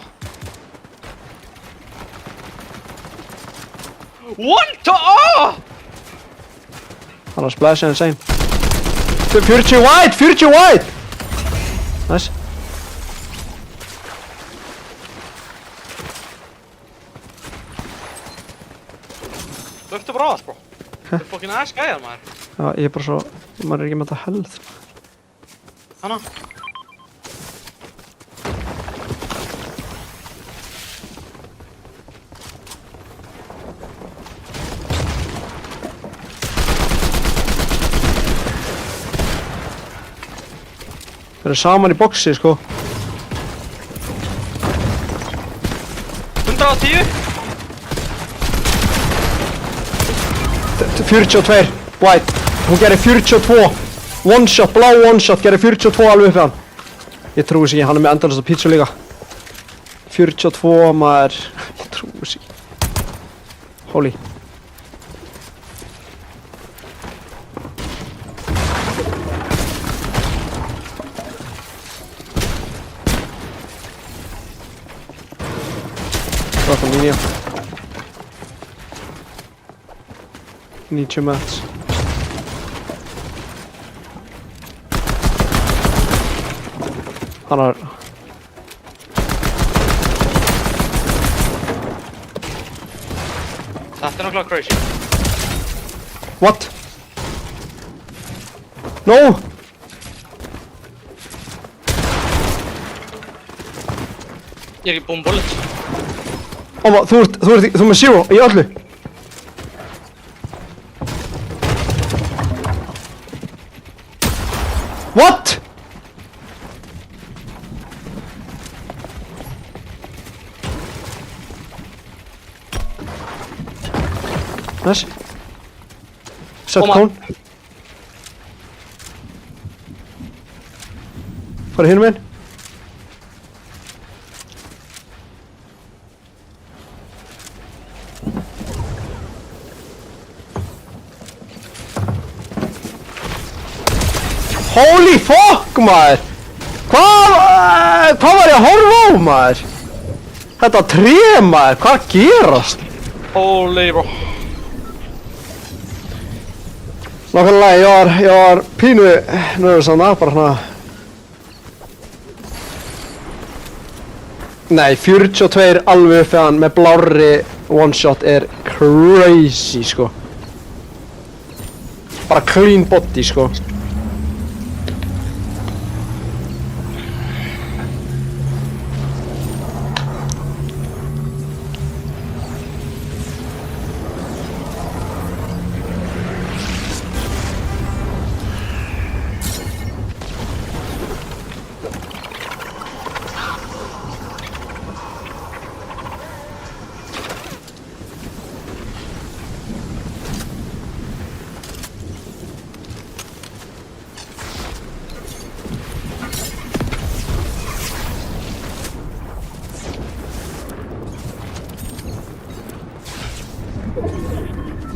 One to... Oh! Hann er að splasha insane. 40 white! Nice. Löftu bara á þess, bro. Þú er fokkin aðeins gæðar, maður. Já, ég er bara svo... Maður er ekki með þetta health. Hanna. Þeir eru saman í boxi, sko. 110. 42, white. Hún gerir 42. One shot, blá one shot, gerir 42 alveg uppi hann. Ég trúi sér ekki, hann er með endalasta pizza líka. 42, maður. Ég trúi sér ekki. Holy. Hvað er það, 90 mats. Hann er... Þetta er náttúrulega crazy. What? No! Ég er ekki búinn bullet. Óma, þú ert með zero í öllu. What? Nice. Set Óma. cone. Farið hinum inn. Holy fuck, maður! Hvað var ég að horfa á, maður? Þetta tré, maður, hvað gerast? Holy, bro. Nákvæmlega, ég var pínu nervous þarna, bara svona... Nei, 42 alveg uppi hann með blárri one shot er crazy, sko. Bara clean body, sko.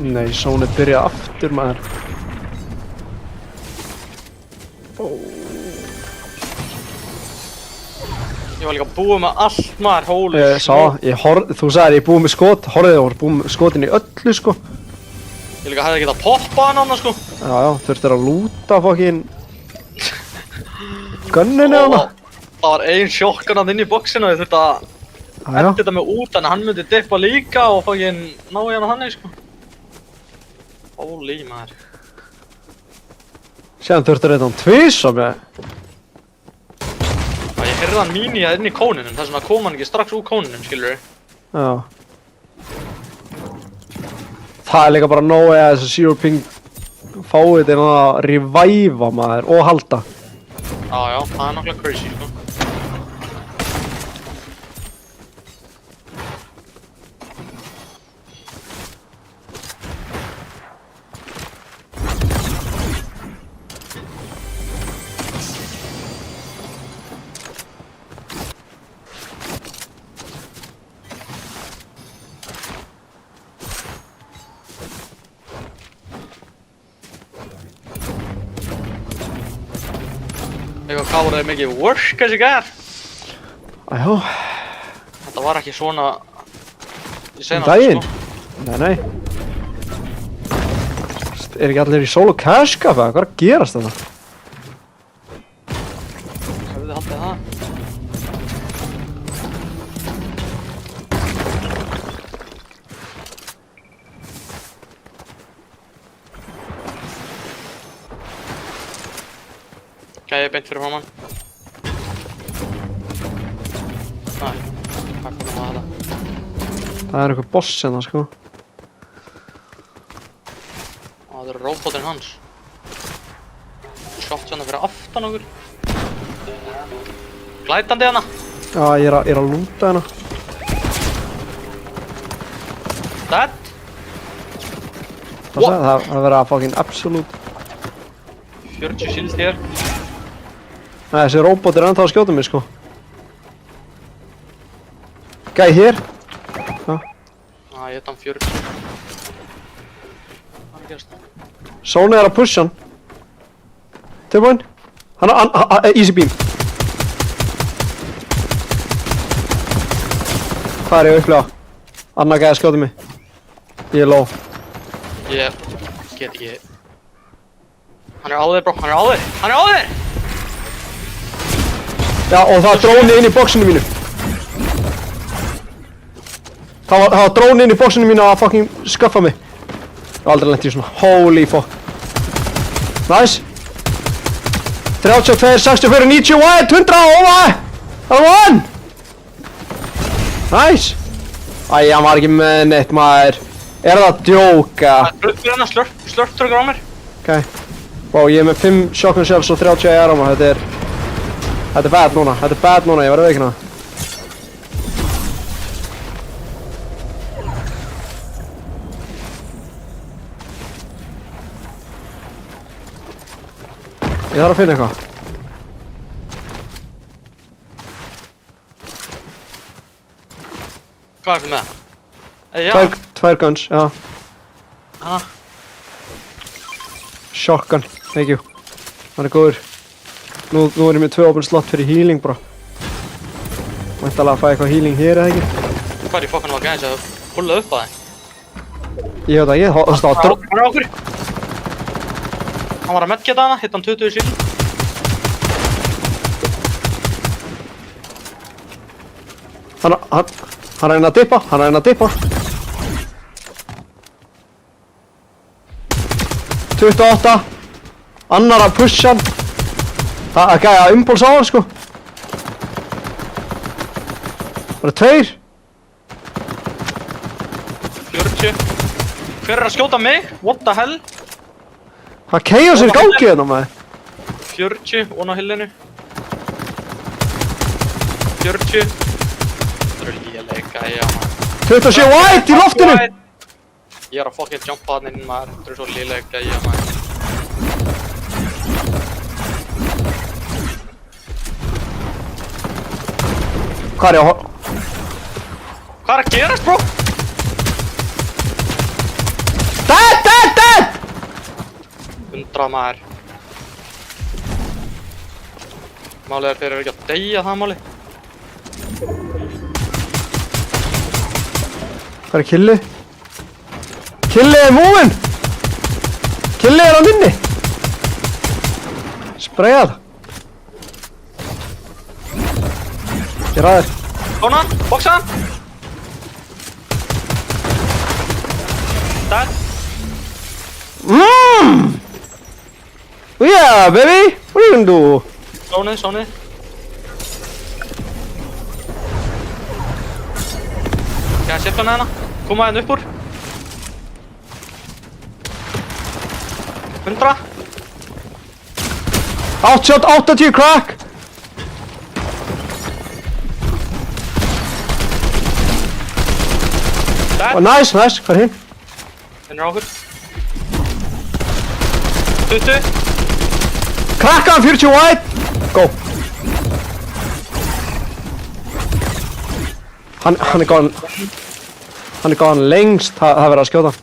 Nei, Sóni byrja aftur, maður. Ég var líka búið með allt maður, holy Ég sá, þú sagðir ég búið með skot, horfið þú voru búið með skotin í öllu, sko. Ég líka hefði getað poppað hann annars, sko. Já, þurftir að lúta fokkin gunninu hana. Það var ein sjokkan hann inn í boxinu og ég þurfti að henda þetta með út, en hann myndi dippa líka og fokkin ná í hann hann, sko. Holy maður. Séðan þurftir þetta tvisa með. Ég heyrði hann mín inn í kóninum, þess vegna kom hann ekki strax úr kóninum, skilur við. Já. Það líka bara nóg að þessu Zero Ping fáið til að reviva maður og halda. Já, það er náttúrulega crazy, sko. Eitthvað hvað voruð mikið work þessi gær? Æjó. Þetta var ekki svona í senast, Daginn? sko. Nei. Er ekki allir í solo cash kaffa? Hvað er að gerast þetta? Hefði haldið það? Gæði beint fyrir framann. Næ, hvað kom það þetta? Það er eitthvað boss hérna, sko. Það eru róbotinn hans. Shotgunna fyrir aftan okkur. Glætandi hana. Já, ég er að lúta hérna. Dead. Það verður að fucking absolutt. 40 shield hér. Nei, þessi robot er ennþá að skjóta mig, sko. Gæi hér. Já. Ég hef hann 40. Hvað er að gerast? Sóni er að pusha hann. Tilbúinn. Easy beam. Hvað er ég að upplega? Anna gæði að skjóta mig. Ég er low. Ég get ekki. Hann er á þér, bro. Hann er á þér. Hann er á þér! Já, og það var dróni inn í boxinu mínu. Það var dróni inn í boxinu mínu að fucking skuffa mig. Ég hef aldrei lent í svona. Holy fuck. Nice. 32, 64, 91, 100, over! Það var hann! Nice. Æ, hann var ekki með neitt, maður. Er það að djóka? Fyrir hennar slurptryggur á mér. Ok. Wow, ég er með 5 shotgun shells og 30 AR á maður. Þetta er bad núna. Þetta er bad núna, ég verði að veikna það. Ég þarf að finna eitthvað. Hvað er fyrir með það? Tvær guns, já. Hanna. Shotgun, thank you. Það er góður. Nú er ég með 2 open slot fyrir healing, bro. Væntanlega að fæ eitthvað healing hér, eða ekki? Hvað er í fokkanum að gæða að pulla upp á þig? Ég veit ekki, það var Hann er á okkur. Hann var að medgeta hana, hitt hann 20 síl. Hann reyna að dippa, 28. Annar að pusha hann. Það er gæja impuls á hann sko. Það eru 2. 40. Hver er að skjóta mig? What the hell? Hvað chaos er í gangi hérna maður? 40, on á hillinu. 40. Það eru lélega gæja, maður. 27 white í loftinu! Ég er að fucking jumpa hann inn, maður. Það eru svo lélega gæja, maður. Hvað er ég að horfa? Hvað er að gerast, bro? Dead! 100, maður. Málið er þeir eru ekki að deyja það máli. Hvað er killi? Killi er múinn! Killi er á minni! Sprayja það. Ég ræðir. Kona, boxa hann! Dead. Yeah, baby! What are you gonna do? Sónið. Ég að setja hann hérna. Koma hérna upp úr. 100. Outshot, 80 crack! Dead. Oh, nice. Hvað er hinn? Hinn er áhur. 20. Krakka hann 40 white! Go! Hann er gone. Hann er gone lengst. Það verður að skjóta hann.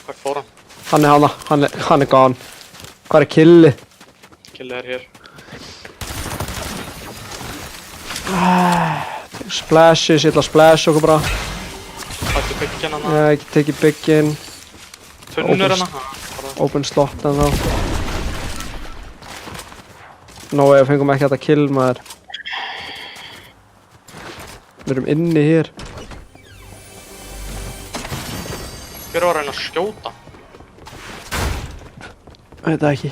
Hvert fór hann? Hann er hana. Hann er gone. Hvað er killi? Killi er hér. Splashes, ég ætla að splash okkur bara. Hættu byggjan hann. Ég teki byggin. Tunnur hann. Open slot en þá. No way, við fengum ekki þetta kill maður. Við erum inni hér. Hver var að reyna að skjóta? Veit það ekki.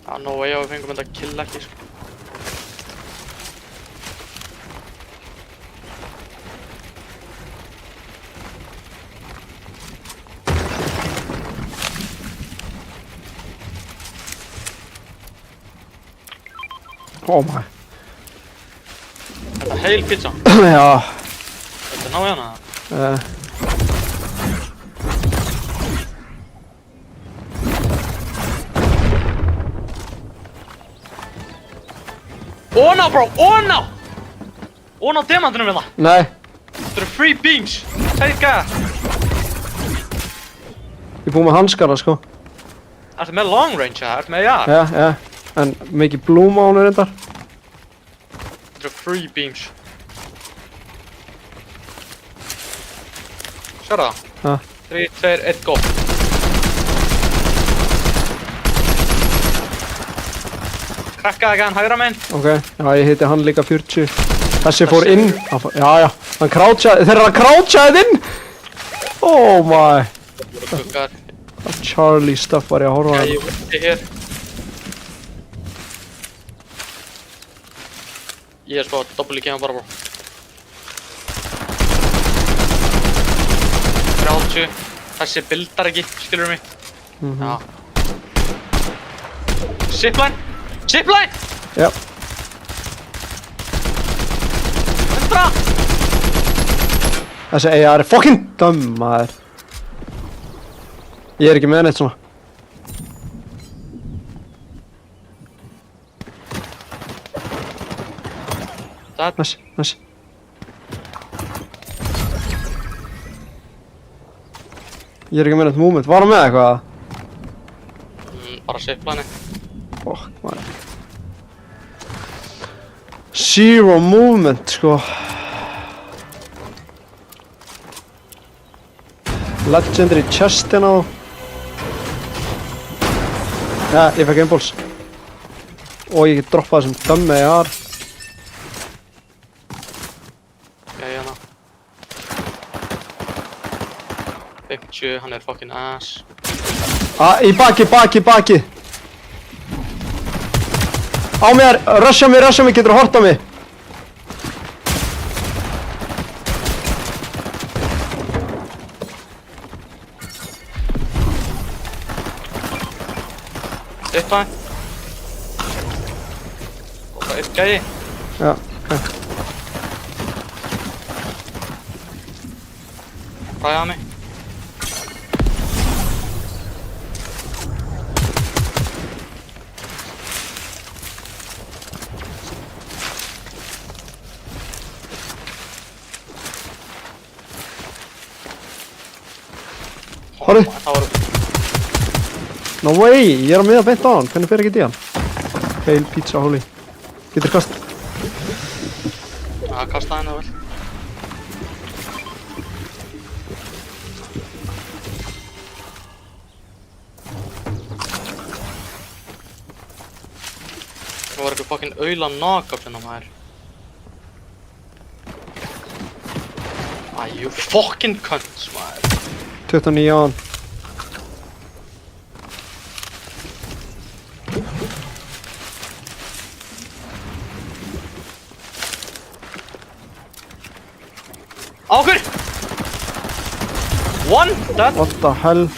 Já, no way að við fengum þetta kill ekki, sko. Oh my. Þetta er heil pizza. Já. Þetta ná ég hana. Óná, bro! Óná! Óná demandinu við það. Nei. Þetta eru free beams. Take it. Ég er búinn með hanskana sko. Ertu með long range, eða? Ertu með AR? Já. En mikið blúm á hún reyndar. Þetta eru free beams. Sjáðu það? Já. 3, 2, 1, go. Krakkaði ekki hann hægra meginn. Ok, já ég hitti hann líka 40. Þessi fór inn. Já. Hann crouchaði, þeir eru að crouchaði inn! Oh my. Kukkaðar. Það Charlie stuff var ég að horfa á Já, hann. ég vilti hér. Ég er sko að doppel í kemur bara, bro. 30. Þessi bildar ekki, skilur mig. Já. Zipline! Zipline! Já. 100! Þessi AR er fucking dumb maður. Ég er ekki með neitt svona. Nice. Ég er ekki með neitt movement. Var hann með eitthvað? Bara zipline. Fuck maður. Zero movement sko. Legendary chestin á. Já, ég fekk impuls. Og ég get droppað þessum dummi AR. Jæja, ná. 50, hann er fucking ass. Í baki. Á mér, rusha mig, getur að horta mig. Stippaði. Og það er gæði. Já, ok. Ræði að mig. Horri. Það var No way, ég er á miða beint á hann, hvernig fer ekki í hann? Fail pizza holy. Getur kast. að kasta henni vel. Það var eitthvað fucking aula knock-up hérna maður. You fucking cunts maður. 29 á hann. Á okkur! One dead. What the hell?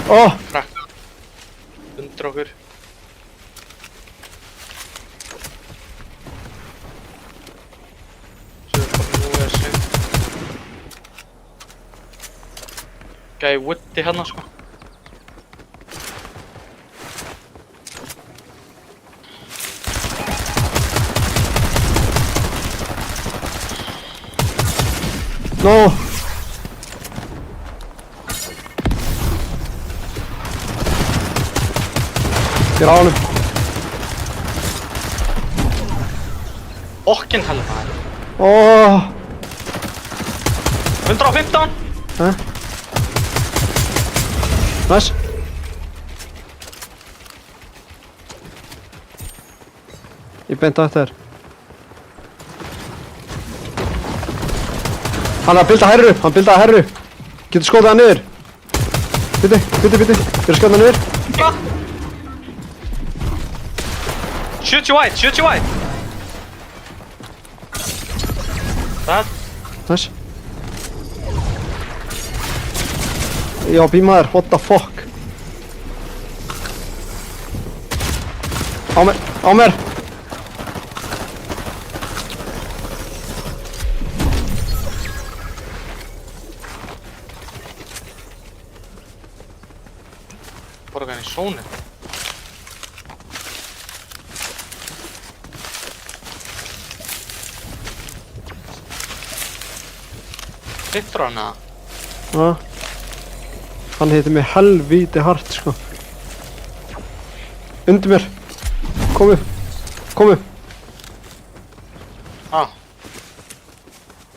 Oh! Krakka. Undir okkur. Svo er bara nú þessi. Gæði Woody hérna sko. No! Ég er á honum. Okkin hell maður. Oh! 115! Nice. Ég beint á eftir þér. Hann er að bilda hærru, hann bildaði hærru. Getur skotað hann niður. Biti. Getur skotað hann niður. Hvað? Shoot you white! Það? Nice. Já, bímaður, what the fuck. Á mér. Bara hann í sónu. Hittur hann að? Já. Hann heitir mig helvíti hart, sko. Undir mér. Komu.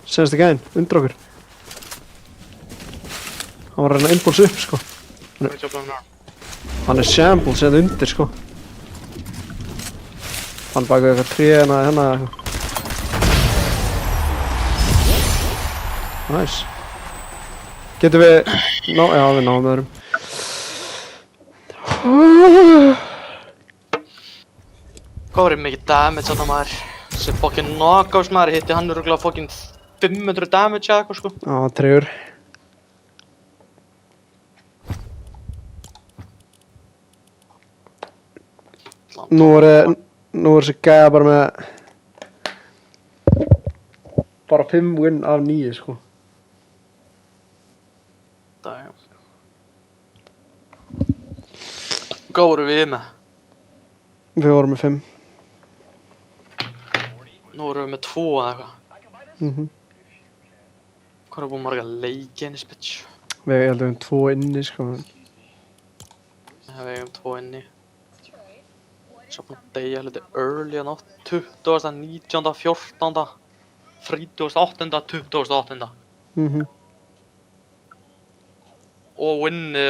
Senast gæðin, undir okkur. Hann var að reyna að innbólsa upp, sko. Hann er shambles eða undir, sko. Hann baka eitthvað tréna hérna eitthvað. Nice. Getum við... Já, við náum öðrum. Hvað var mikið damage þarna maður? Þessi fucking knockouts maður hitti hann örugglega fucking 500 damage eða eitthvað sko. Já, treyur. Nú er þessi gæða bara með... Bara 5 win af 9, sko. Damn. Hvað voru við með? Við vorum með 5. Nú vorum við með 2 eða eitthvað. Hvað er búin marga leiki henni bitch? Við heldum 2 inni, sko. Við eigum 2 inni. Svo búin að deyja hluti early að nótt. 20. 19. 14. 38. 28. og winni,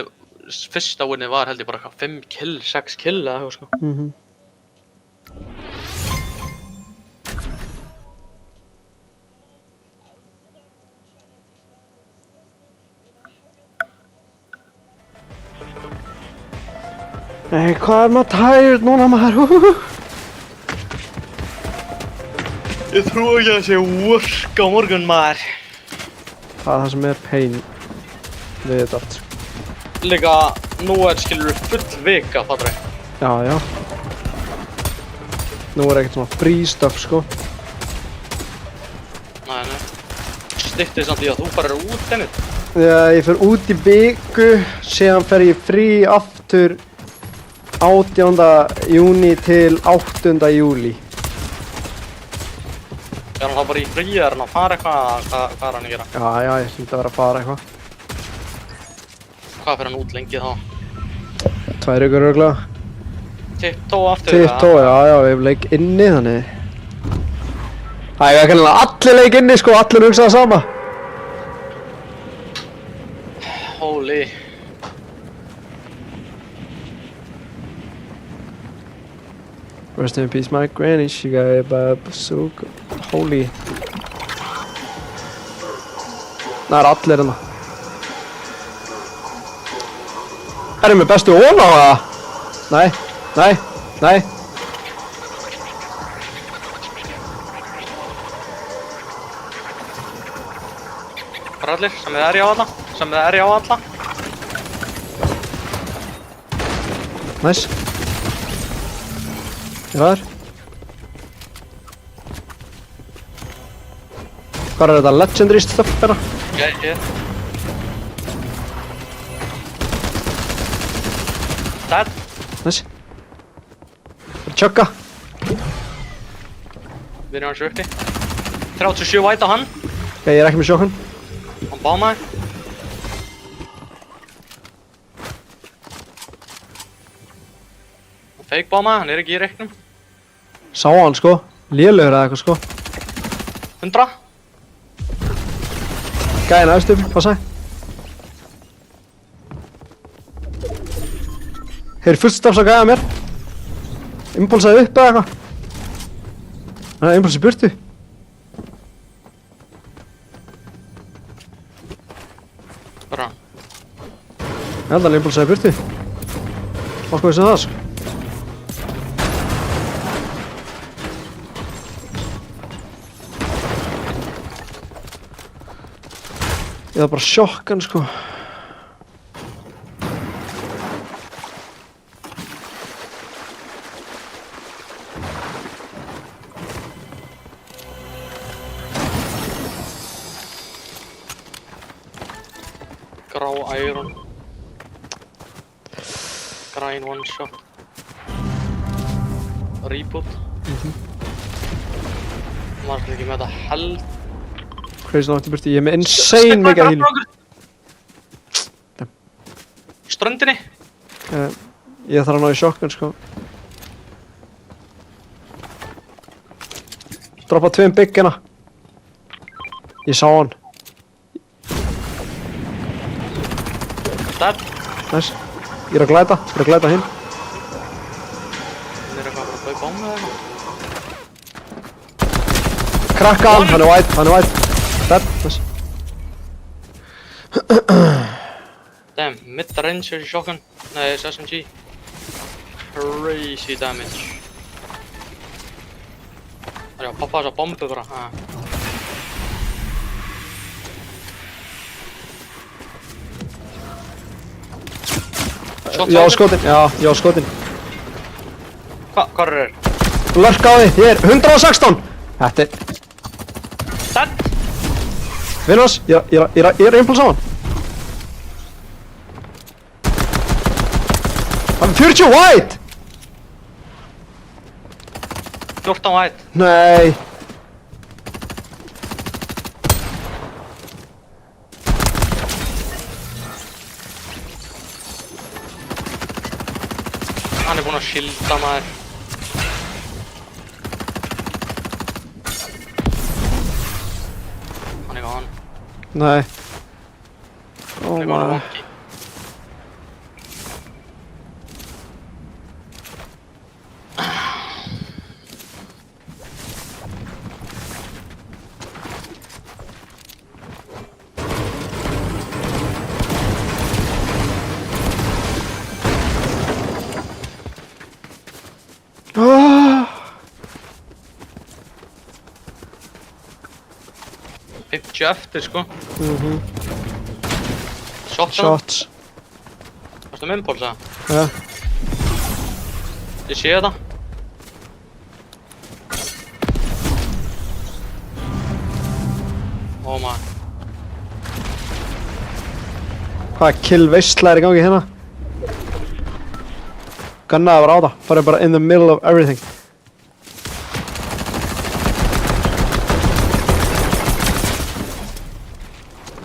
fyrsta winni var held ég bara 5 kill, 6 kill eða eitthvað sko. Nei, hvað maður tired núna maður? Ég trú ekki að það sé work á morgun maður. Það sem pain við þetta allt. Líka, nú skilur full vika, fattur ég. Já. Nú ekkert svona free stuff, sko. Nei. Styttið samt í að þú farir út ennið. Já, ég fer út í viku, síðan fer ég frí aftur 18. júní til 8. júlí. Er hann þá bara í frí, er hann að fara eitthvað, hvað er hann að gera? Já, ég myndi að vera að fara eitthvað. Hvað fyrir hann út lengi þá? 2 vikur örugglega. Tipptó aftur? Tipptó, já, ég hef leik inni þannig. Það er kannilega allir leik inni sko, allir hugsa það sama. Holy. Rest in peace my granny, she got a bazooka. Holy. Það allir hérna. Erum við bestu ón á það? Nei. Bara allir, sem þið er í á alla. Nice. Ég var. Hvað er þetta legendary stuff hérna? Ég. Dead. Nice. Tjögga. Við erum hans uppi. 37 white á hann. Ok, ég er ekki með sjokkun. Hann bámaði. Hann fake bámaði, hann er ekki í reiknum. Sá hann sko. Lélegur eða eitthvað sko. 100. Gæðin aðstum, passaði. Þeir eru fullstafs að gæða mér. Impulsaði upp eða eitthvað. Nei, impulsaði burtu. Bara. Ég held að hann impulsaði burtu. Okkur vissum það sko. Ég var bara sjokkan sko. Grá iron. Græn one shot. Reboot. Maður ekki með þetta held. Crazy nátti burti, ég er með insane mikið að healing. Ströndinni. Ég þarf að ná í sjokkan sko. Droppa 2 byggina. Ég sá hann. Dead. Nice. Ég er að glæta hinn. Hann er eitthvað bara að bauð bomba eða eitthvað. Krakka hann er white. Dead. Nice. Damn, mid-range shotgun. Nei, SMG. Crazy damage. Það er að poppa þessa bombu bara. Ég á skotin. Hvar er þér? Lurk á því, ég er 116. Þetta er Dead! Vinnars, ég er impuls á hann. Hann er 40 white! 14 white. Nei. Hann er búinn að skilda maður. Hann er gone. Nei. Hann er gone wonky. 50 eftir, sko. Shotgun. Shots. Varstu með impulse, eða? Já. Ég sé þetta. Oh my. Hvaða kill veistla í gangi hérna? Gunnaði bara á það. Farið bara in the middle of everything.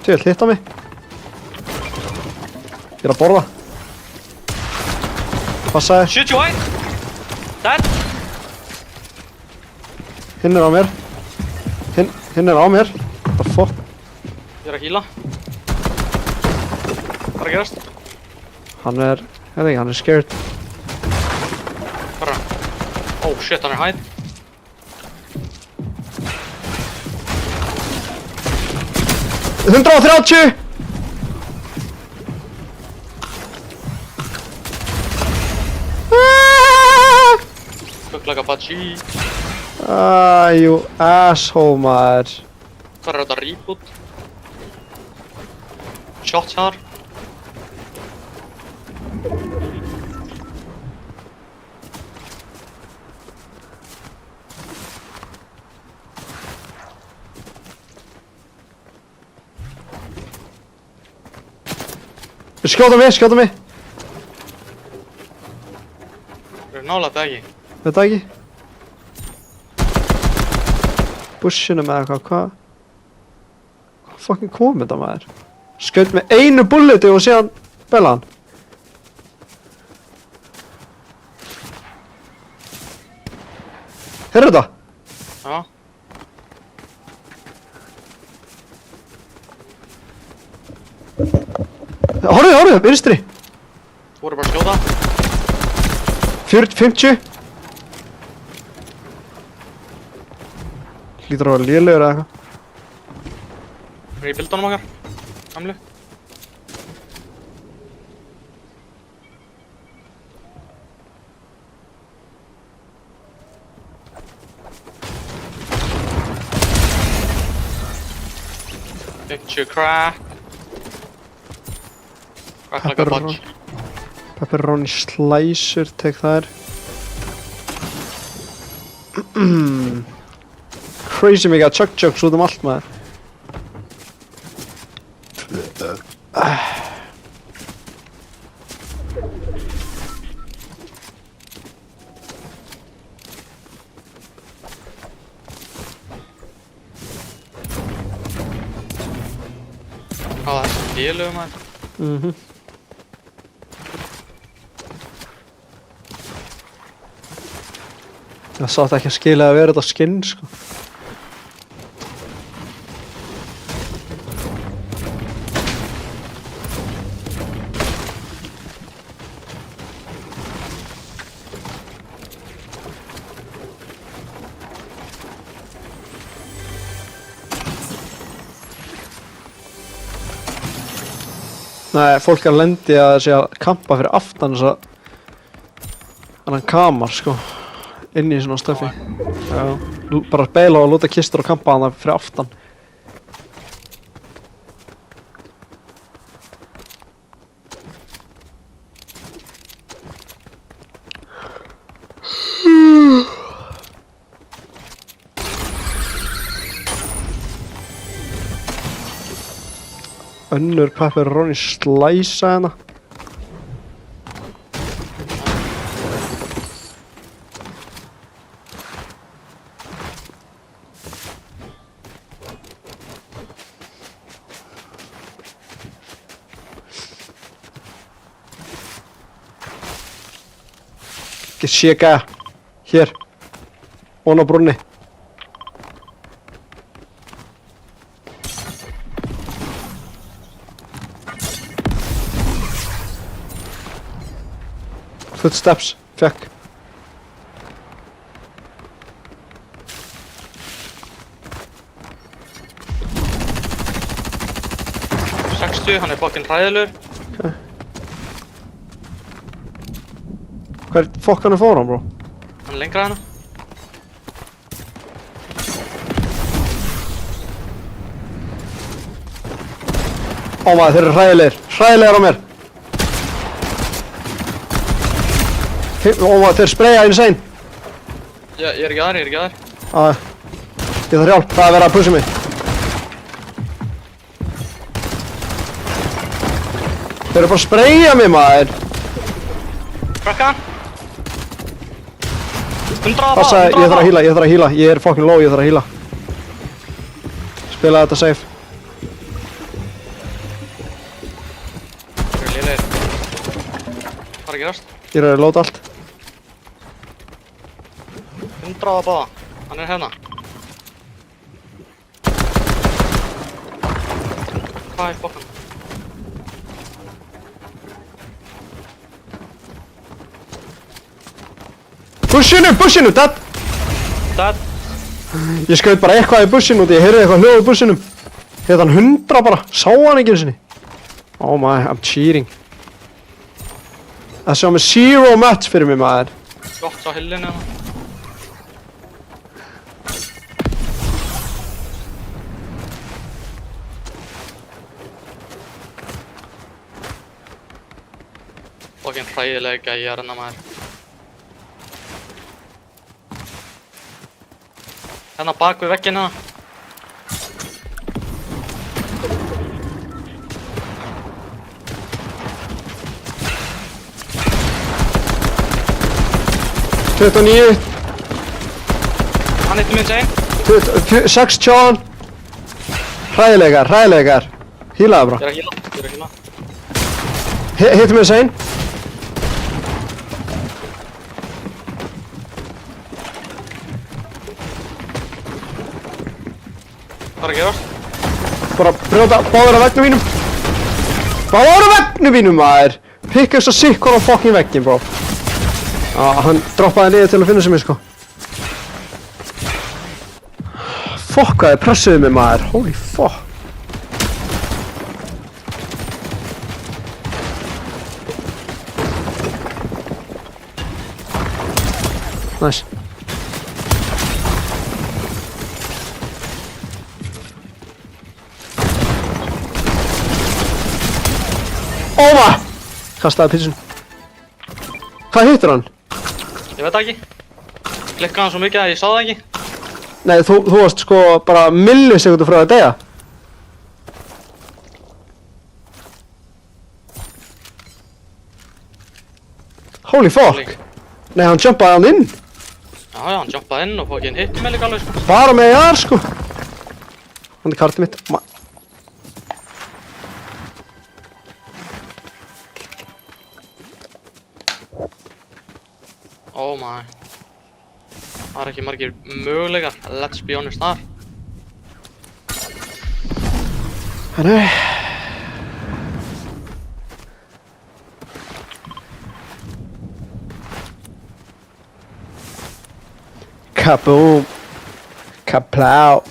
Tjóðil, hitta mig. Ég er að borða. Passaði. Shoot you white! Dead! Hinn er á mér. Hinn er á mér. What the fuck? Ég er að heala. Hvað er að gerast? Hann er, ég veit ekki, hann er scared. Hvað er hann? Oh shit, hann er hæð. $130! Look like a budgie. You asshole, maður. Hvað er þetta reboot? Shots hér. Skjóta mig. Það er nálægt ekki. Þetta ekki? Bushinu með eitthvað, hvað fucking kom þetta maður? Skaut með einu bulleti og síðan bela hann. Heyrðu þetta? Já. Horfðu, vinstri. Þú voru bara að skjóta. 50. Lítur að vera lélegur eða eitthvað. Er í bildunum okkar? Gamlu. Picture crack. Crack like a budge. Pepperoni slicer, tek þær. Crazy mikið að chuck chucks út allt maður. Hvað er það lélugum maður? Það sátt ekki að skila að vera þetta skinn, sko. Nei, fólk er að lendi að sé að kampa fyrir aftan þess að annan kamar, sko. Inn í svona stöfi. Já, bara beila og lúta kistur og kampa hana fyrir aftan. Önnur pepperoni slæsa hérna. Ekki séka hér. Von á brunni. Footsteps, fekk. Hann er fucking hræðilegur. Hver fokkan fór hann, bro? Hann er lengra hérna. Ó maður, þeir eru hræðilegir. Hræðilegar á mér. Ó maður, þeir spraya insane. Ég er ekki þar, Ég þarf hjálp, það er verið að pussa mig. Þeir eru bara að spraya mig maður. Krakkan! 100 Passa, ég þarf að heala, ég er fucking low, ég þarf að heala. Spila þetta safe. Það er lélegir. Hvað er að gerast? Ég er að loada allt. 100 á báða. Hann er hérna. Hvað er fokkan? Bushinu, dad! Dead. Ég skaut bara eitthvað í bushinu út, ég heyrði eitthvað hljóð í bushinum. Hérna hann 100 bara, sá hann ekki einu sinni. Oh my, I'm cheating. Það sjá með 0 match fyrir mig maður. Gott sá hillinu hérna. Fokkin hræðilega gæjar hérna maður. Hérna bak við vegginn hérna. Hann hittir mig einn. 6 tjón. Hræðilegar. Hílaðu bara. Ég er að híla. Hittu mig sein. Hvað er að gerast? Bara brjóta báður á vegnu mínum. Báður á vegnu mínum maður. Pikka þess að sikkur á fucking veggin bro. Hann droppaði niður til að finna sig mig sko. Fokkaði, pressuði mig maður. Holy fuck. Nice. Óma! Kastaði písun. Hvað hittir hann? Ég veit það ekki. Klikkaði hann svo mikið að ég sá það ekki. Nei, þú varst sko bara millisekundur frá að deyja. Holy fuck. Nei, hann jumpaði hann inn. Já, hann jumpaði inn og fokkin hitti mig líka alveg sko. Bara með þar sko. Hann er kartið mitt. Oh my. Það er ekki margir möguleikar, let's be honest þar. Nei. Kaboom. Kaplá.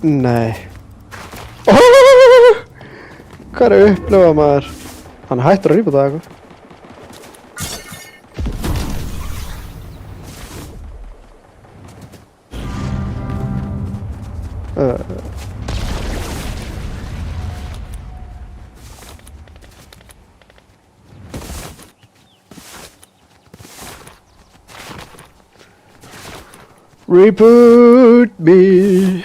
Nei. Hvað er að upplifa maður? Hann hættur að rípa það eitthvað. Reboot me.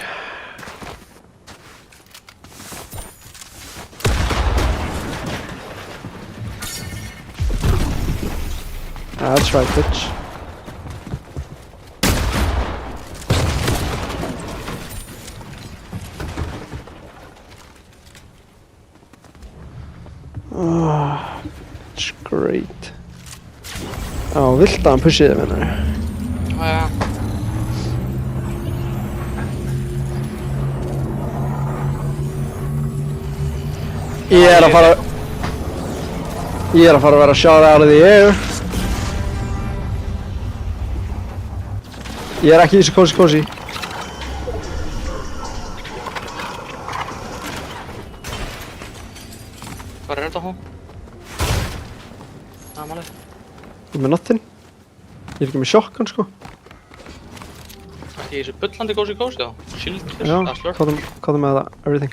That's right, bitch. Oh, it's great. Vilt að hann pushiði minna. Já. Ég er að fara að vera shot out of the air. Ég er ekki í þessu cozy. Hvað er þetta hún? Það er málið. Ég er með nothing. Ég er ekki með shotgun sko. Ekki í þessu bullandi gósi þá. Shielders, Já, slurp, hvað með það, everything.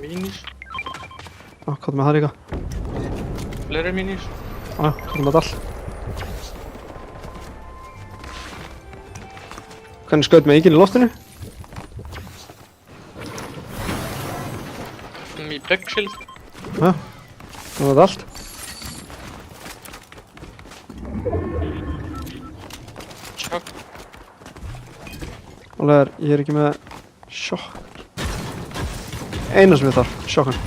minis, Já, hvað með það líka. fleiri minis. Já, hvað með það all. Hvernig skaut með eigin í loftinu? Í big shield. Já, hvað með það allt. Chuck. Alveg ég er ekki með sjokk. Eina sem ég þarf, sjokkan.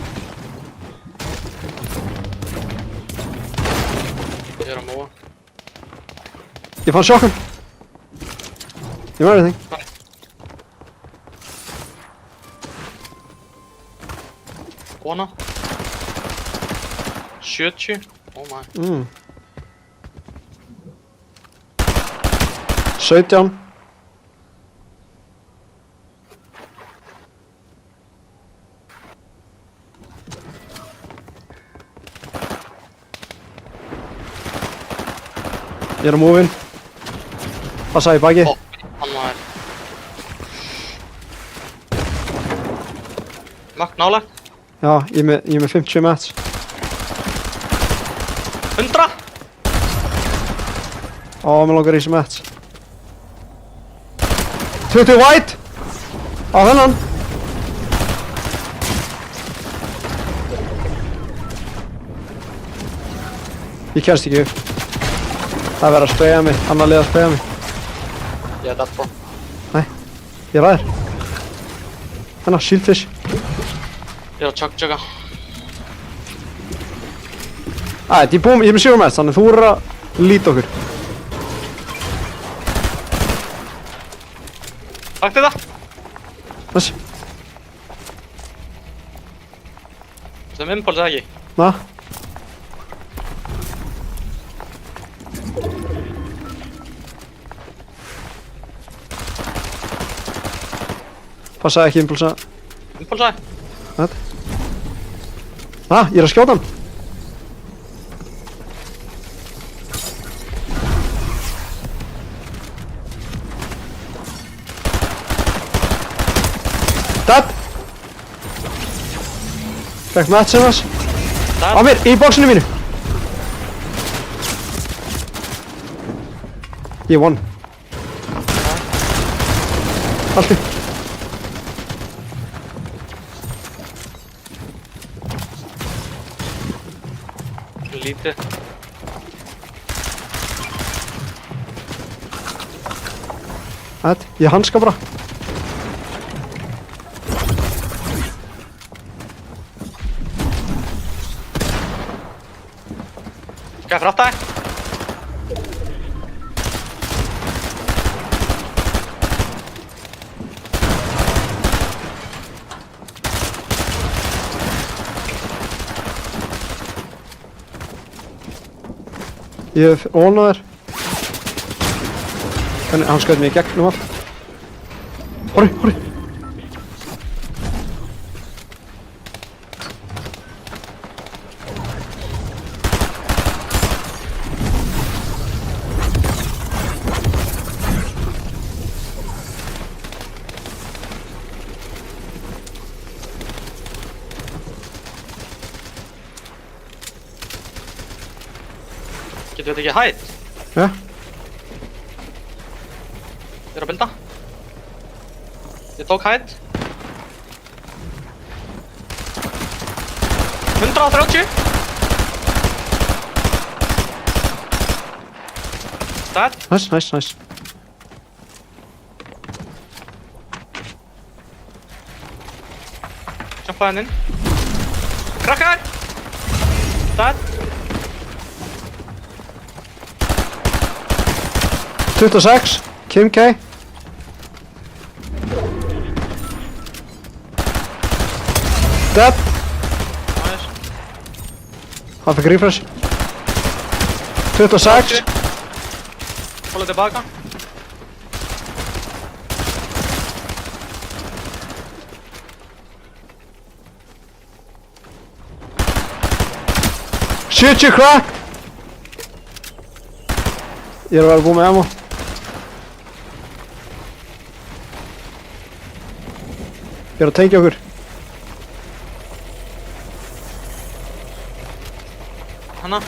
Ég er að móa. Ég fann sjokkan. Ég var everything. Kona. 70. Oh my. 17. Ég er að move in. Passa í baki. Ó, hann var. Makk, nála. Já, ég er með 50 mats. 100. Ó, mér langar í þessi mats. 20 white! Á þennan! Ég kemst ekki upp. Það verður að spraya mig, annar lið að spraya mig. Ég er dead bro. Nei, ég ræðir. Hennar, shieldfish. Ég er að chugga. Æ, ég er með 7 mats, þannig þú verður að líta okkur. Takk til það. Þess, Sem impuls ekki. na. Passaði ekki impulsa. Impulsaði. Þetta. Na, ég er að skjóta hann. Dead. Fekk match sem þess. Á mér, í bóksinu mínu. Ég won. Allt í. Lítið. Þetta, ég hanska bara. Skal jeg fratta deg? Ég hef ónað þér. Hvernig, hann skaut mig í gegnum allt. Horri, horri. Getur við ekki hætt? Ja, Ég er að bilda. Ég tók hætt. 130. Stætt. nice, nice, nice. Jumpa henn inn. Krakkar! Stætt. 26, Kim K. Dead. Nice. Hann fekk refresh. 26. Håller tillbaka. Shoot you crack. Ég er að vera búið með ammo. Ég er að tengja okkur. Hanna.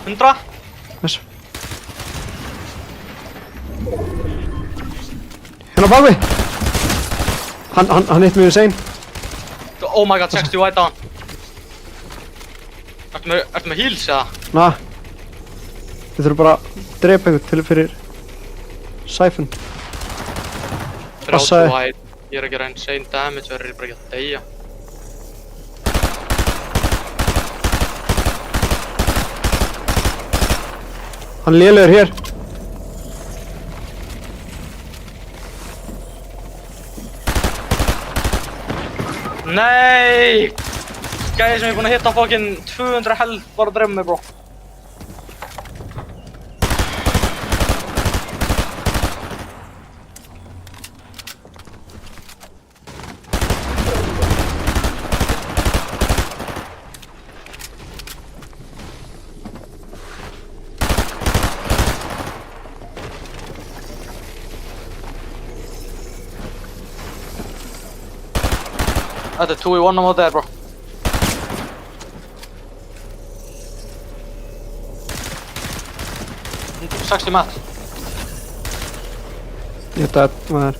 Hundra. Þess. Hérna bak mig! Hann hitt mig við sein. Oh my god, 60 white down. Ertu með heals eða? Na. Við þurfum bara að drepa einhvern fyrir Siphon. 30 Passaði. white. Ég er að gera insane damage og er bara ekki að deyja. Hann lélegur hér. Nei! Gæði sem ég er búinn að hitta fucking 200 health bara að drefa mig, bro. Þetta er 2-1 á móti þér, bro. Hún 60 mat. Ég er dead, maður.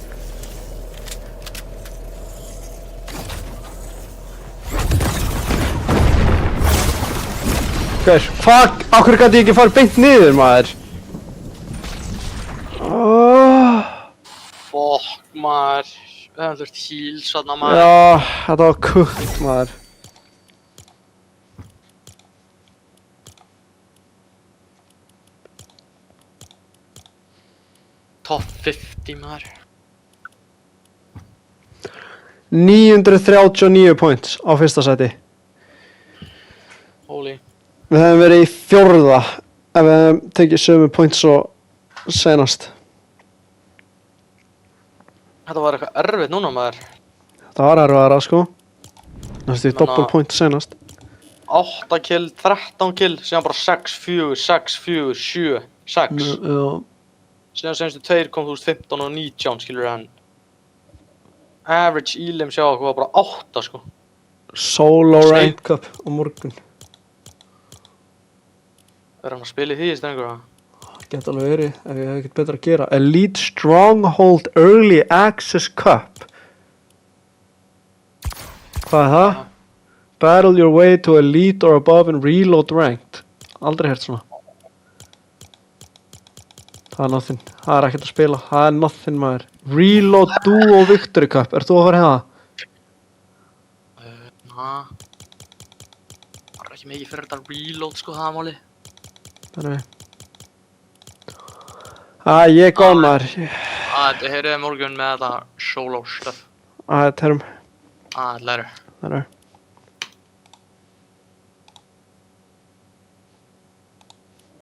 Hver? Fuck! Akkur gæti ég ekki farið beint niður, maður? Fuck, maður. Við hefum þurft heals þarna, maður. Já, þetta var kukt, maður. Top 50, maður. 939 points á fyrsta sæti. Holy. Við hefum verið í fjórða ef við hefum tekið sömu points og senast. Þetta var eitthvað erfitt núna, maður. Það var erfiðara, sko. Næstu í Menna- double point senast. 8 kill, 13 kill, síðan bara 6-4, 6-4, 7, 6. Já. Síðan senstu 2 kom þú veist 15 og 19, skilur hann. Average elim sjá okkur var bara 8, sko. Solo Same. rank up á morgun. Er hann að spila í því í stengur, það? Gett alveg verið ef ég hef ekkert betra að gera. Elite Stronghold Early Access Cup. Hvað er það? Battle your way to Elite or above and reload ranked. Aldrei hert svona. Það er nothing. Það er ekkert að spila. Það er nothing, maður. Reload Duo Victory Cup. Ert þú að fara hérna? Na. Það er ekki mikið fyrir þetta reload, sko, það er máli. Þannig við. Ég er gone, maður. Þetta heyrðið morgun með þetta solo stuff. Term. Later. Þannig við.